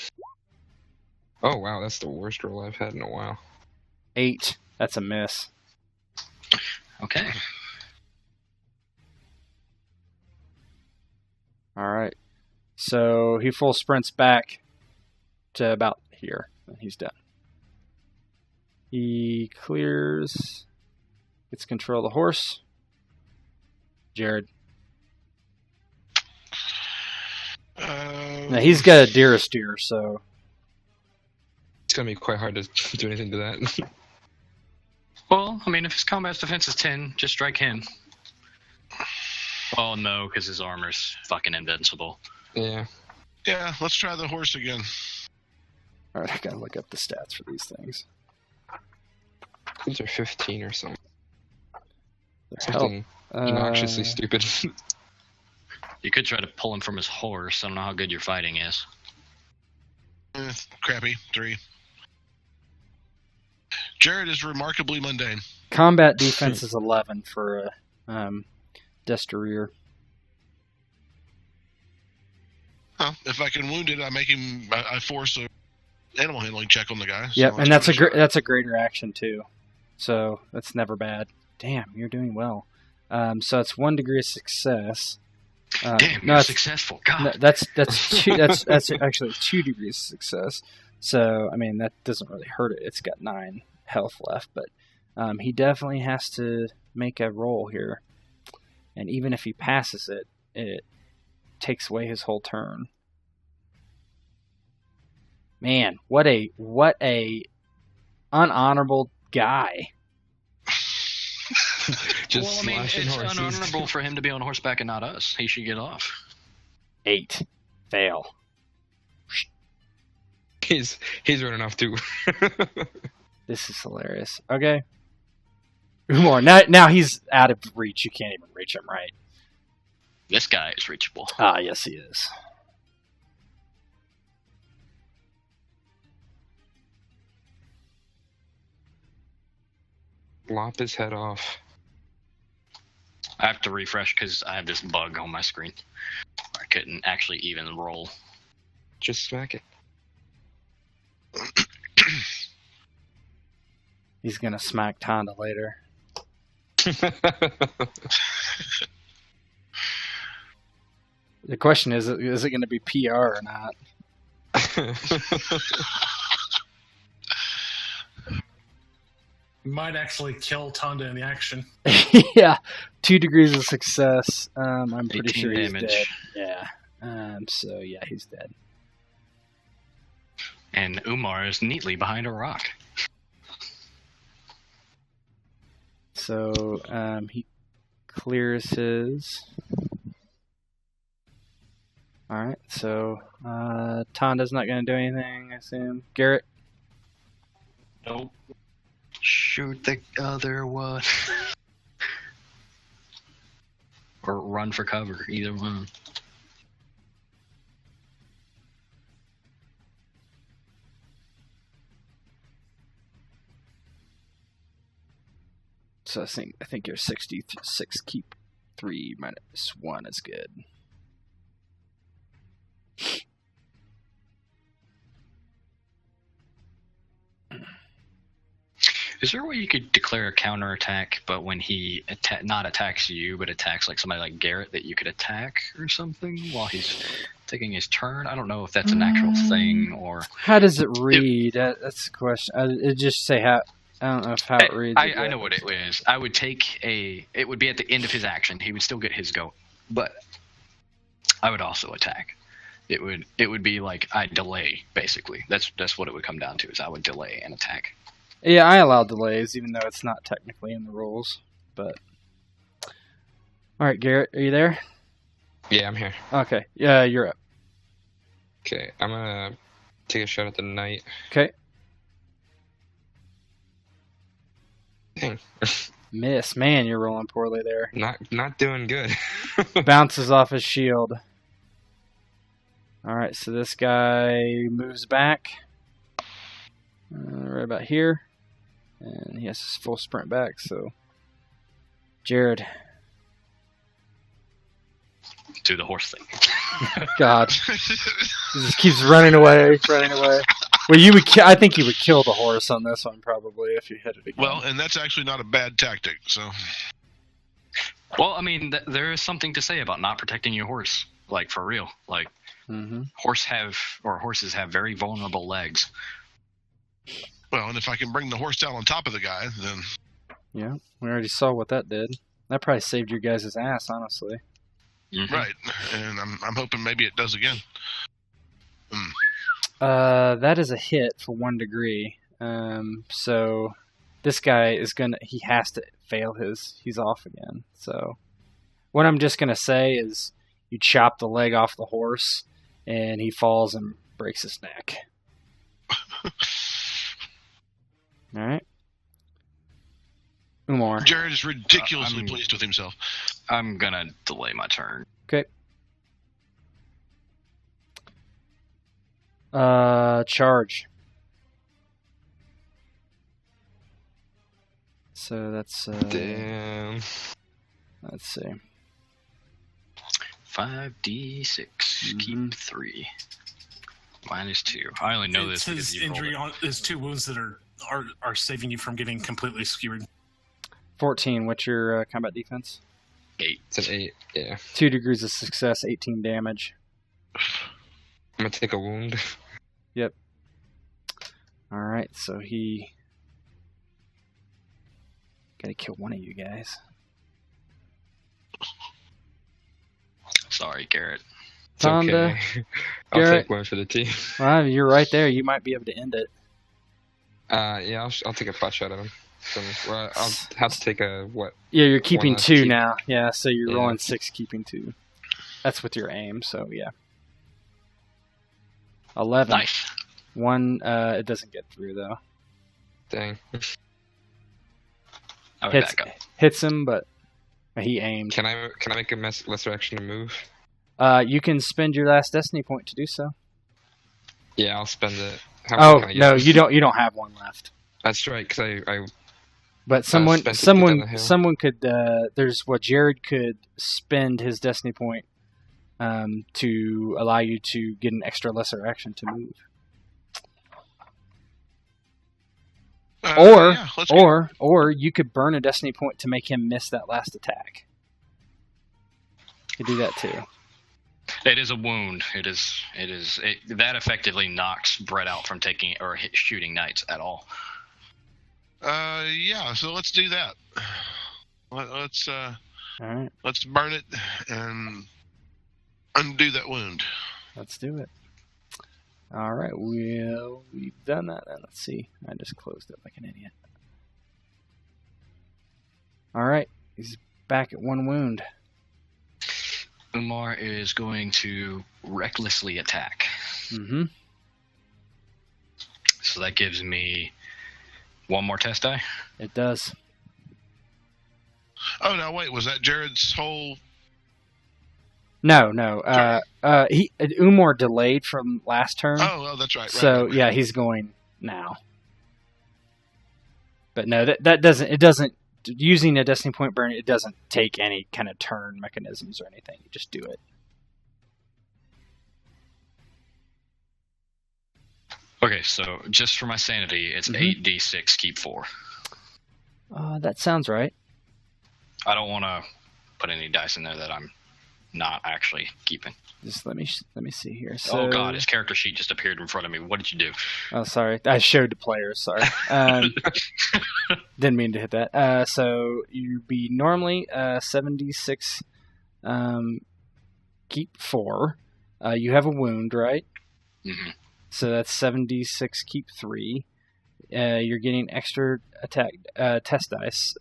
Oh wow, that's the worst roll I've had in a while. 8. That's a miss. Okay. All right. So he full sprints back to about here, and he's done. He clears, gets control of the horse. Jared. Now he's got a deer steer, so It's gonna be quite hard to do anything to that. Well, I mean, if his combat defense is 10, just strike him. Oh no, because his armor's fucking invincible. Yeah. Yeah, let's try the horse again. all right. I gotta look up the stats for these things. These are 15 or something. They're Something obnoxiously Uh, stupid. You could try to pull him from his horse. I don't know how good your fighting is. Crappy. 3. Jared is remarkably mundane. Combat defense is 11 for a Destrier. Huh. If I can wound it, I make him. I force a animal handling check on the guy. Yep, So and let's that's give it that's a greater action too. So that's never bad. Damn, you're doing well. So it's 1 degree of success. Damn, no, you're that's- successful. God. No, that's two, that's actually 2 degrees of success. So I mean that doesn't really hurt it. It's got 9 health left, but he definitely has to make a roll here, and even if he passes it, it takes away his whole turn. Man, what a unhonorable guy. Just Well, I mean, slashing it's horses. unhonorable for him to be on horseback and not us. He should get off. 8. Fail. He's running off too. This is hilarious. Okay. Umar, now he's out of reach. You can't even reach him, right? This guy is reachable. Ah, yes, he is. Lop his head off. I have to refresh because I have this bug on my screen. I couldn't actually even roll. Just smack it. He's gonna smack Tonda later. The question is it going to be PR or not? Might actually kill Tonda in the action. Yeah, 2 degrees of success. I'm pretty 18 sure he's damage. dead. Yeah. So yeah, he's dead. And Umar is neatly behind a rock. So he clears his. All right. So Tonda's not going to do anything, I assume. Garrett. Nope. Shoot the other one. Or run for cover, either one. So I think you're 66. Keep 3 minus 1 is good. Is there a way you could declare a counterattack, but when he not attacks you, but attacks like somebody like Garrett, that you could attack or something while he's taking his turn? I don't know if that's an actual thing or. How does it read? That's the question. It just say how. I don't know how it reads. I know what it is. I would take it would be at the end of his action. He would still get his go, but I would also attack. It would be like I delay, basically. That's what it would come down to. Is I would delay and attack. Yeah, I allow delays, even though it's not technically in the rules. But all right, Garrett, are you there? Yeah, I'm here. Okay, yeah, you're up. Okay, I'm gonna take a shot at the knight. Okay. Dang. Miss. Man, you're rolling poorly there. Not doing good. Bounces off his shield. Alright, so this guy moves back. Right about here. And he has his full sprint back, so... Jared. Do the horse thing. God. He just keeps running away. Well, I think you would kill the horse on this one, probably, if you hit it again. Well, and that's actually not a bad tactic, so... Well, I mean, there is something to say about not protecting your horse. Like, for real. Like, horses have very vulnerable legs. Well, and if I can bring the horse down on top of the guy, then... Yeah, we already saw what that did. That probably saved your guys' ass, honestly. Mm-hmm. Right, and I'm hoping maybe it does again. That is a hit for 1 degree. So this guy he has to fail he's off again. So what I'm just gonna say is you chop the leg off the horse and he falls and breaks his neck. All right. Umar. Jared is ridiculously pleased with himself. I'm gonna delay my turn. Okay. Charge. So that's Damn. Let's see. 5d6. Keep 3. Minus 2. I only know this because because his injury on his 2 wounds that are saving you from getting completely skewered. 14. What's your combat defense? 8. It's an 8, yeah. 2 degrees of success, 18 damage. I'm gonna take a wound. Yep. Alright, so he... Gotta kill one of you guys. Sorry, Garrett. It's okay. I'll Garrett. take one for the team. Well, you're right there. You might be able to end it. Yeah, I'll take a pot shot at him. Well, I'll have to take a, what? Yeah, you're keeping 2 keep. now. Yeah, so you're Yeah. rolling 6, keeping 2. That's with your aim, so yeah. 11. Nice. 1, it doesn't get through, though. Dang. I would back up. Hits him, but he aimed. Can I make a lesser action to move? You can spend your last destiny point to do so. Yeah, I'll spend it. How Oh, much can I no, use? you don't have one left. That's right, because I But spent it to get down the hill. someone could. There's what Jared could spend his destiny point to allow you to get an extra lesser action to move, or you could burn a destiny point to make him miss that last attack. You could do that too. It is a wound. That effectively knocks Brett out from taking or shooting knights at all. Yeah, so let's do that. Let's All right, let's burn it and undo that wound. let's do it. All right, we've done that. Then let's see. I just closed it like an idiot. All right. He's back at 1 wound. Umar is going to recklessly attack. Mm-hmm. So that gives me 1 more test die. It does. Oh, no, wait. Was that Jared's whole... No. Umar delayed from last turn. Oh, that's right. So, right. yeah, he's going now. But no, that doesn't, using a Destiny Point burn, it doesn't take any kind of turn mechanisms or anything. You just do it. Okay, so just for my sanity, it's 8d6, keep 4. That sounds right. I don't want to put any dice in there that I'm not actually keeping. Just let me see here. So, oh god, his character sheet just appeared in front of me. What did you do? Oh, sorry. I showed the players. Sorry. Didn't mean to hit that. So you'd be normally 76. Keep 4. You have a wound, right? Mm-hmm. So that's 76. Keep 3. You're getting extra attack test dice.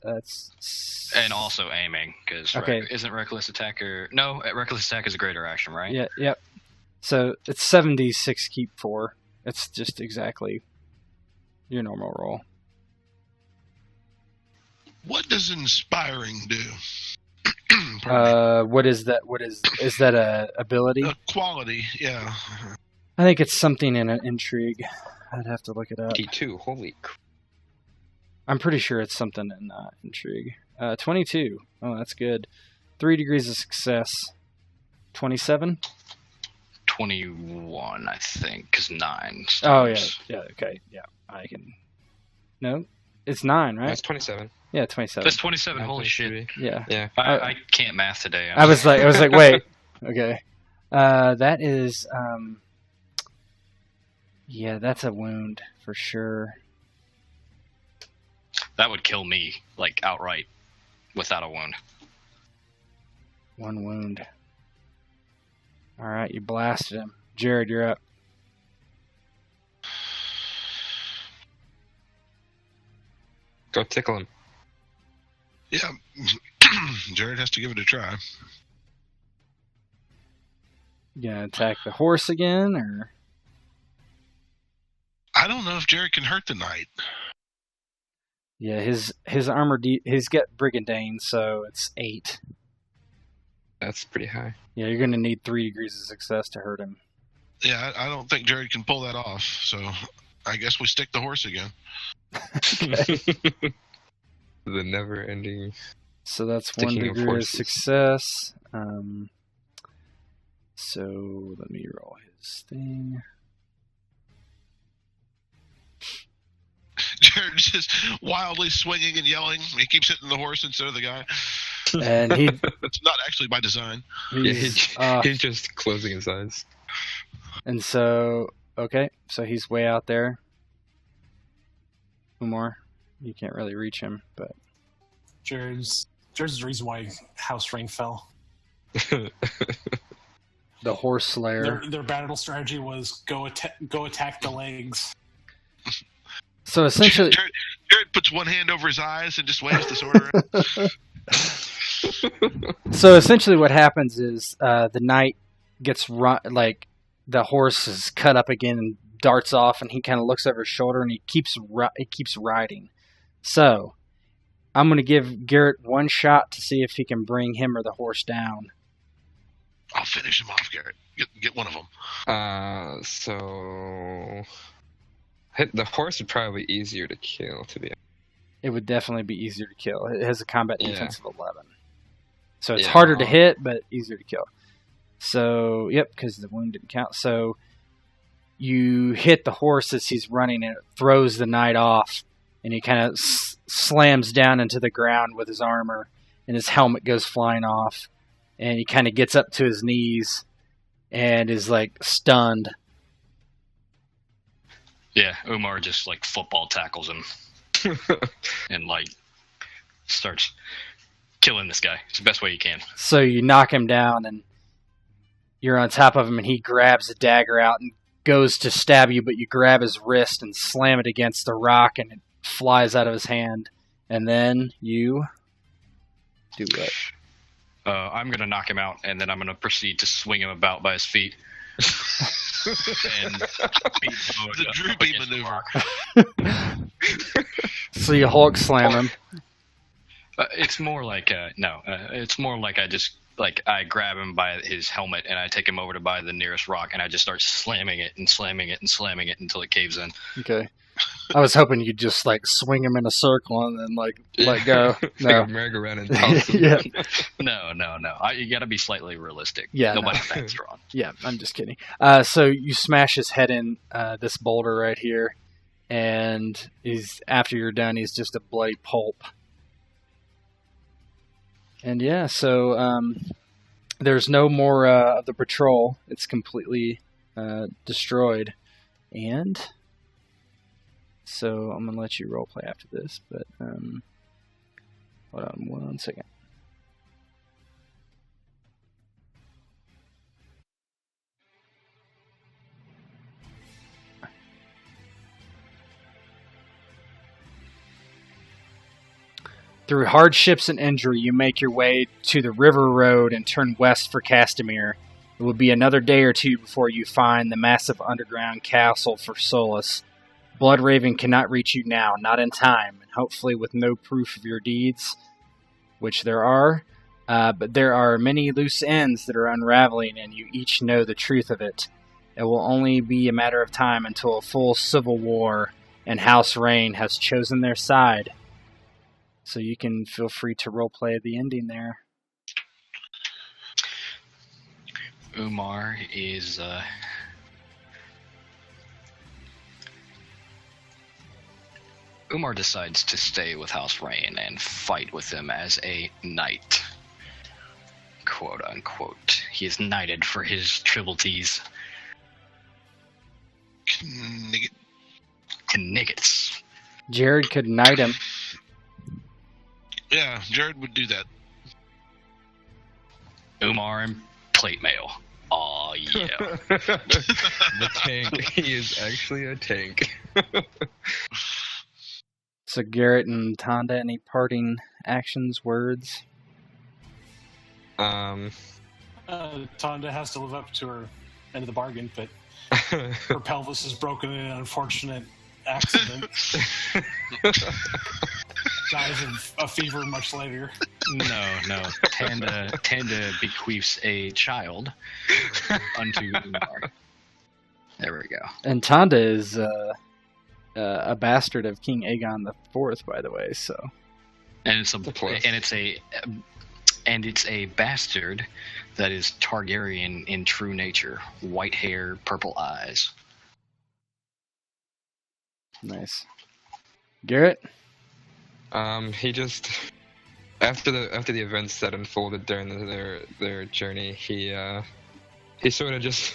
And also aiming, because okay. Isn't reckless attack no? Reckless attack is a greater action, right? Yeah. Yep. So it's 76. Keep 4. It's just exactly your normal roll. What does inspiring do? What is that? Is that a ability? A quality, yeah. I think it's something in an intrigue. I'd have to look it up. D2, holy crap. I'm pretty sure it's something in intrigue. 22. Oh, that's good. 3 degrees of success. 27? 21, I think, because 9. Oh, yeah. Yeah, okay. Yeah, I can... No? It's 9, right? That's 27. Yeah, 27. That's 27, holy shit. Yeah. Yeah. I can't math today. I was like, wait. Okay. That is... Yeah, that's a wound for sure. That would kill me, like, outright, without a wound. 1 wound. All right, you blasted him. Jared, you're up. Go tickle him. Yeah. Jared has to give it a try. You gonna attack the horse again, or... I don't know if Jared can hurt the knight. Yeah, his armor, he's got Brigandine, so it's 8. That's pretty high. Yeah, you're going to need 3 degrees of success to hurt him. Yeah, I don't think Jared can pull that off, so I guess we stick the horse again. The never-ending... So that's 1 degree of success. So let me roll his thing. Jared's just wildly swinging and yelling. He keeps hitting the horse instead of the guy. And it's not actually by design. He's just closing his eyes. And so, okay, so he's way out there. Umar, you can't really reach him, but Jared's the reason why House Reyne fell. the horse slayer. Their battle strategy was go attack the legs. So essentially, Jared puts one hand over his eyes and just waves the sword around. So essentially, what happens is the knight gets like the horse is cut up again and darts off, and he kind of looks over his shoulder and he keeps riding. So I'm going to give Garrett 1 shot to see if he can bring him or the horse down. I'll finish him off, Garrett. Get one of them. So the horse would probably be easier to kill, to be honest. It would definitely be easier to kill. It has a combat defense of 11. So it's Yeah. harder to hit, but easier to kill. So, yep, because the wound didn't count. So you hit the horse as he's running, and it throws the knight off, and he kind of slams down into the ground with his armor, and his helmet goes flying off, and he kind of gets up to his knees and is, like, stunned. Yeah, Umar just, like, football tackles him and, like, starts killing this guy. It's the best way you can. So you knock him down, and you're on top of him, and he grabs a dagger out and goes to stab you, but you grab his wrist and slam it against the rock, and it flies out of his hand. And then you... Do what? I'm going to knock him out, and then I'm going to proceed to swing him about by his feet. And beat him The droopy maneuver. So you Hulk slam him. It's more like it's more like I grab him by his helmet and I take him over to by the nearest rock and I just start slamming it and slamming it and slamming it until it caves in. Okay. I was hoping you'd just like swing him in a circle and then like let go. No. Like a merry-go-round and toss him. Yeah. No. You got to be slightly realistic. Yeah. Nobody's that strong. Yeah, I'm just kidding. So you smash his head in this boulder right here, and after you're done, he's just a bloody pulp. And yeah, so there's no more of the patrol. It's completely destroyed. And so I'm going to let you roleplay after this, but hold on 1 second. Through hardships and injury, you make your way to the river road and turn west for Castamere. It will be another day or two before you find the massive underground castle for Solus. Bloodraven cannot reach you now, not in time, and hopefully with no proof of your deeds, which there are. But there are many loose ends that are unraveling, and you each know the truth of it. It will only be a matter of time until a full civil war and House Reyne has chosen their side. So you can feel free to roleplay the ending there. Umar is Umar decides to stay with House Reyne and fight with them as a knight, quote unquote. He is knighted for his tribalities. Kniggets. Jared could knight him. Yeah, Jared would do that. Umar and plate mail. Aw, yeah. The tank. He is actually a tank. So Garrett and Tonda, any parting actions, words? Tonda has to live up to her end of the bargain, but her pelvis is broken in an unfortunate accident. Dies of a fever much later. No. Tanda bequeaths a child unto Umar. There we go. And Tonda is a bastard of King Aegon IV, by the way. So, And it's a bastard that is Targaryen in true nature. White hair, purple eyes. nice. Garrett? He just after the events that unfolded during their journey, he sort of just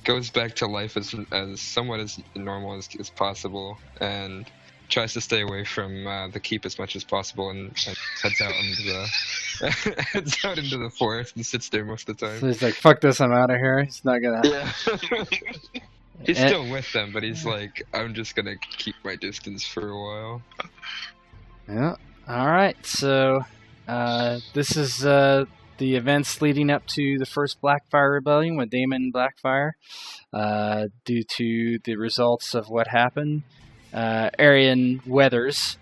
goes back to life as somewhat as normal as possible, and tries to stay away from the keep as much as possible, and heads out into the forest and sits there most of the time. So he's like, fuck this, I'm out of here. He's not gonna... Yeah. He's still with them, but he's like, I'm just gonna keep my distance for a while. Yeah. Alright, so this is the events leading up to the first Blackfire Rebellion with Daemon Blackfire. Due to the results of what happened, Arian Weathers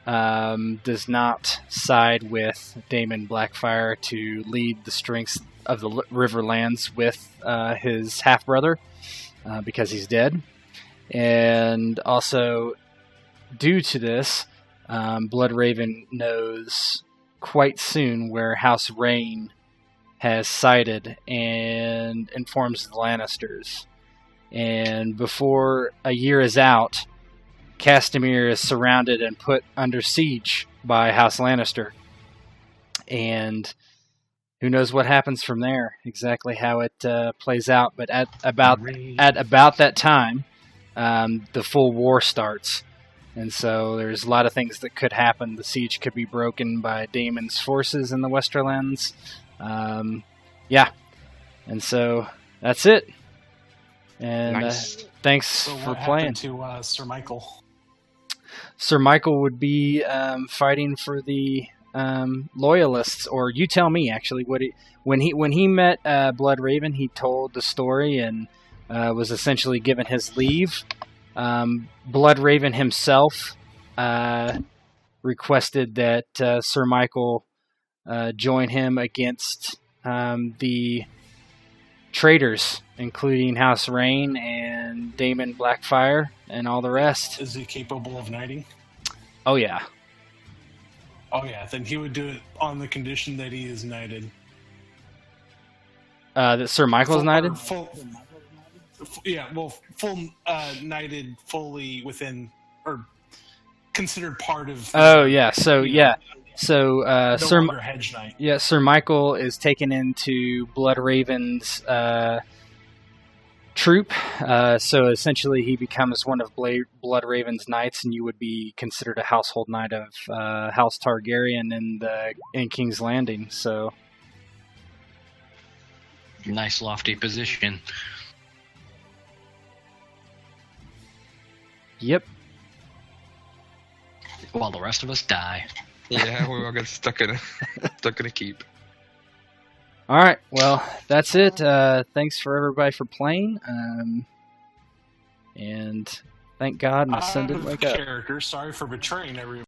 does not side with Daemon Blackfire to lead the strengths of the Riverlands with his half-brother because he's dead. And also, due to this, Bloodraven knows quite soon where House Reyne has sided and informs the Lannisters. And before a year is out, Castamere is surrounded and put under siege by House Lannister. And who knows what happens from there, exactly how it plays out. But at about that time, the full war starts. And so there's a lot of things that could happen. The siege could be broken by Daemon's forces in the Westerlands. Yeah. And so that's it. And Nice. thanks So for what playing. happened to Sir Michael? Sir Michael would be fighting for the loyalists, or you tell me actually. When he met Bloodraven, he told the story and was essentially given his leave. Bloodraven himself requested that Sir Michael join him against the traitors, including House Reyne and Damon Blackfire and all the rest. Is he capable of knighting? Oh yeah. Oh yeah, then he would do it on the condition that he is knighted. That Sir Michael's knighted? Full knighted fully within, or considered part of... Oh yeah, so yeah. So no longer hedge knight. Yeah, Sir Michael is taken into Bloodraven's troop. So essentially he becomes one of Bloodraven's knights, and you would be considered a household knight of House Targaryen in King's Landing. So Nice lofty position. Yep. While the rest of us die. Yeah, we all get stuck in a keep. All right. Well, that's it. Thanks for everybody for playing. And thank God my son didn't wake up. Sorry for betraying everyone.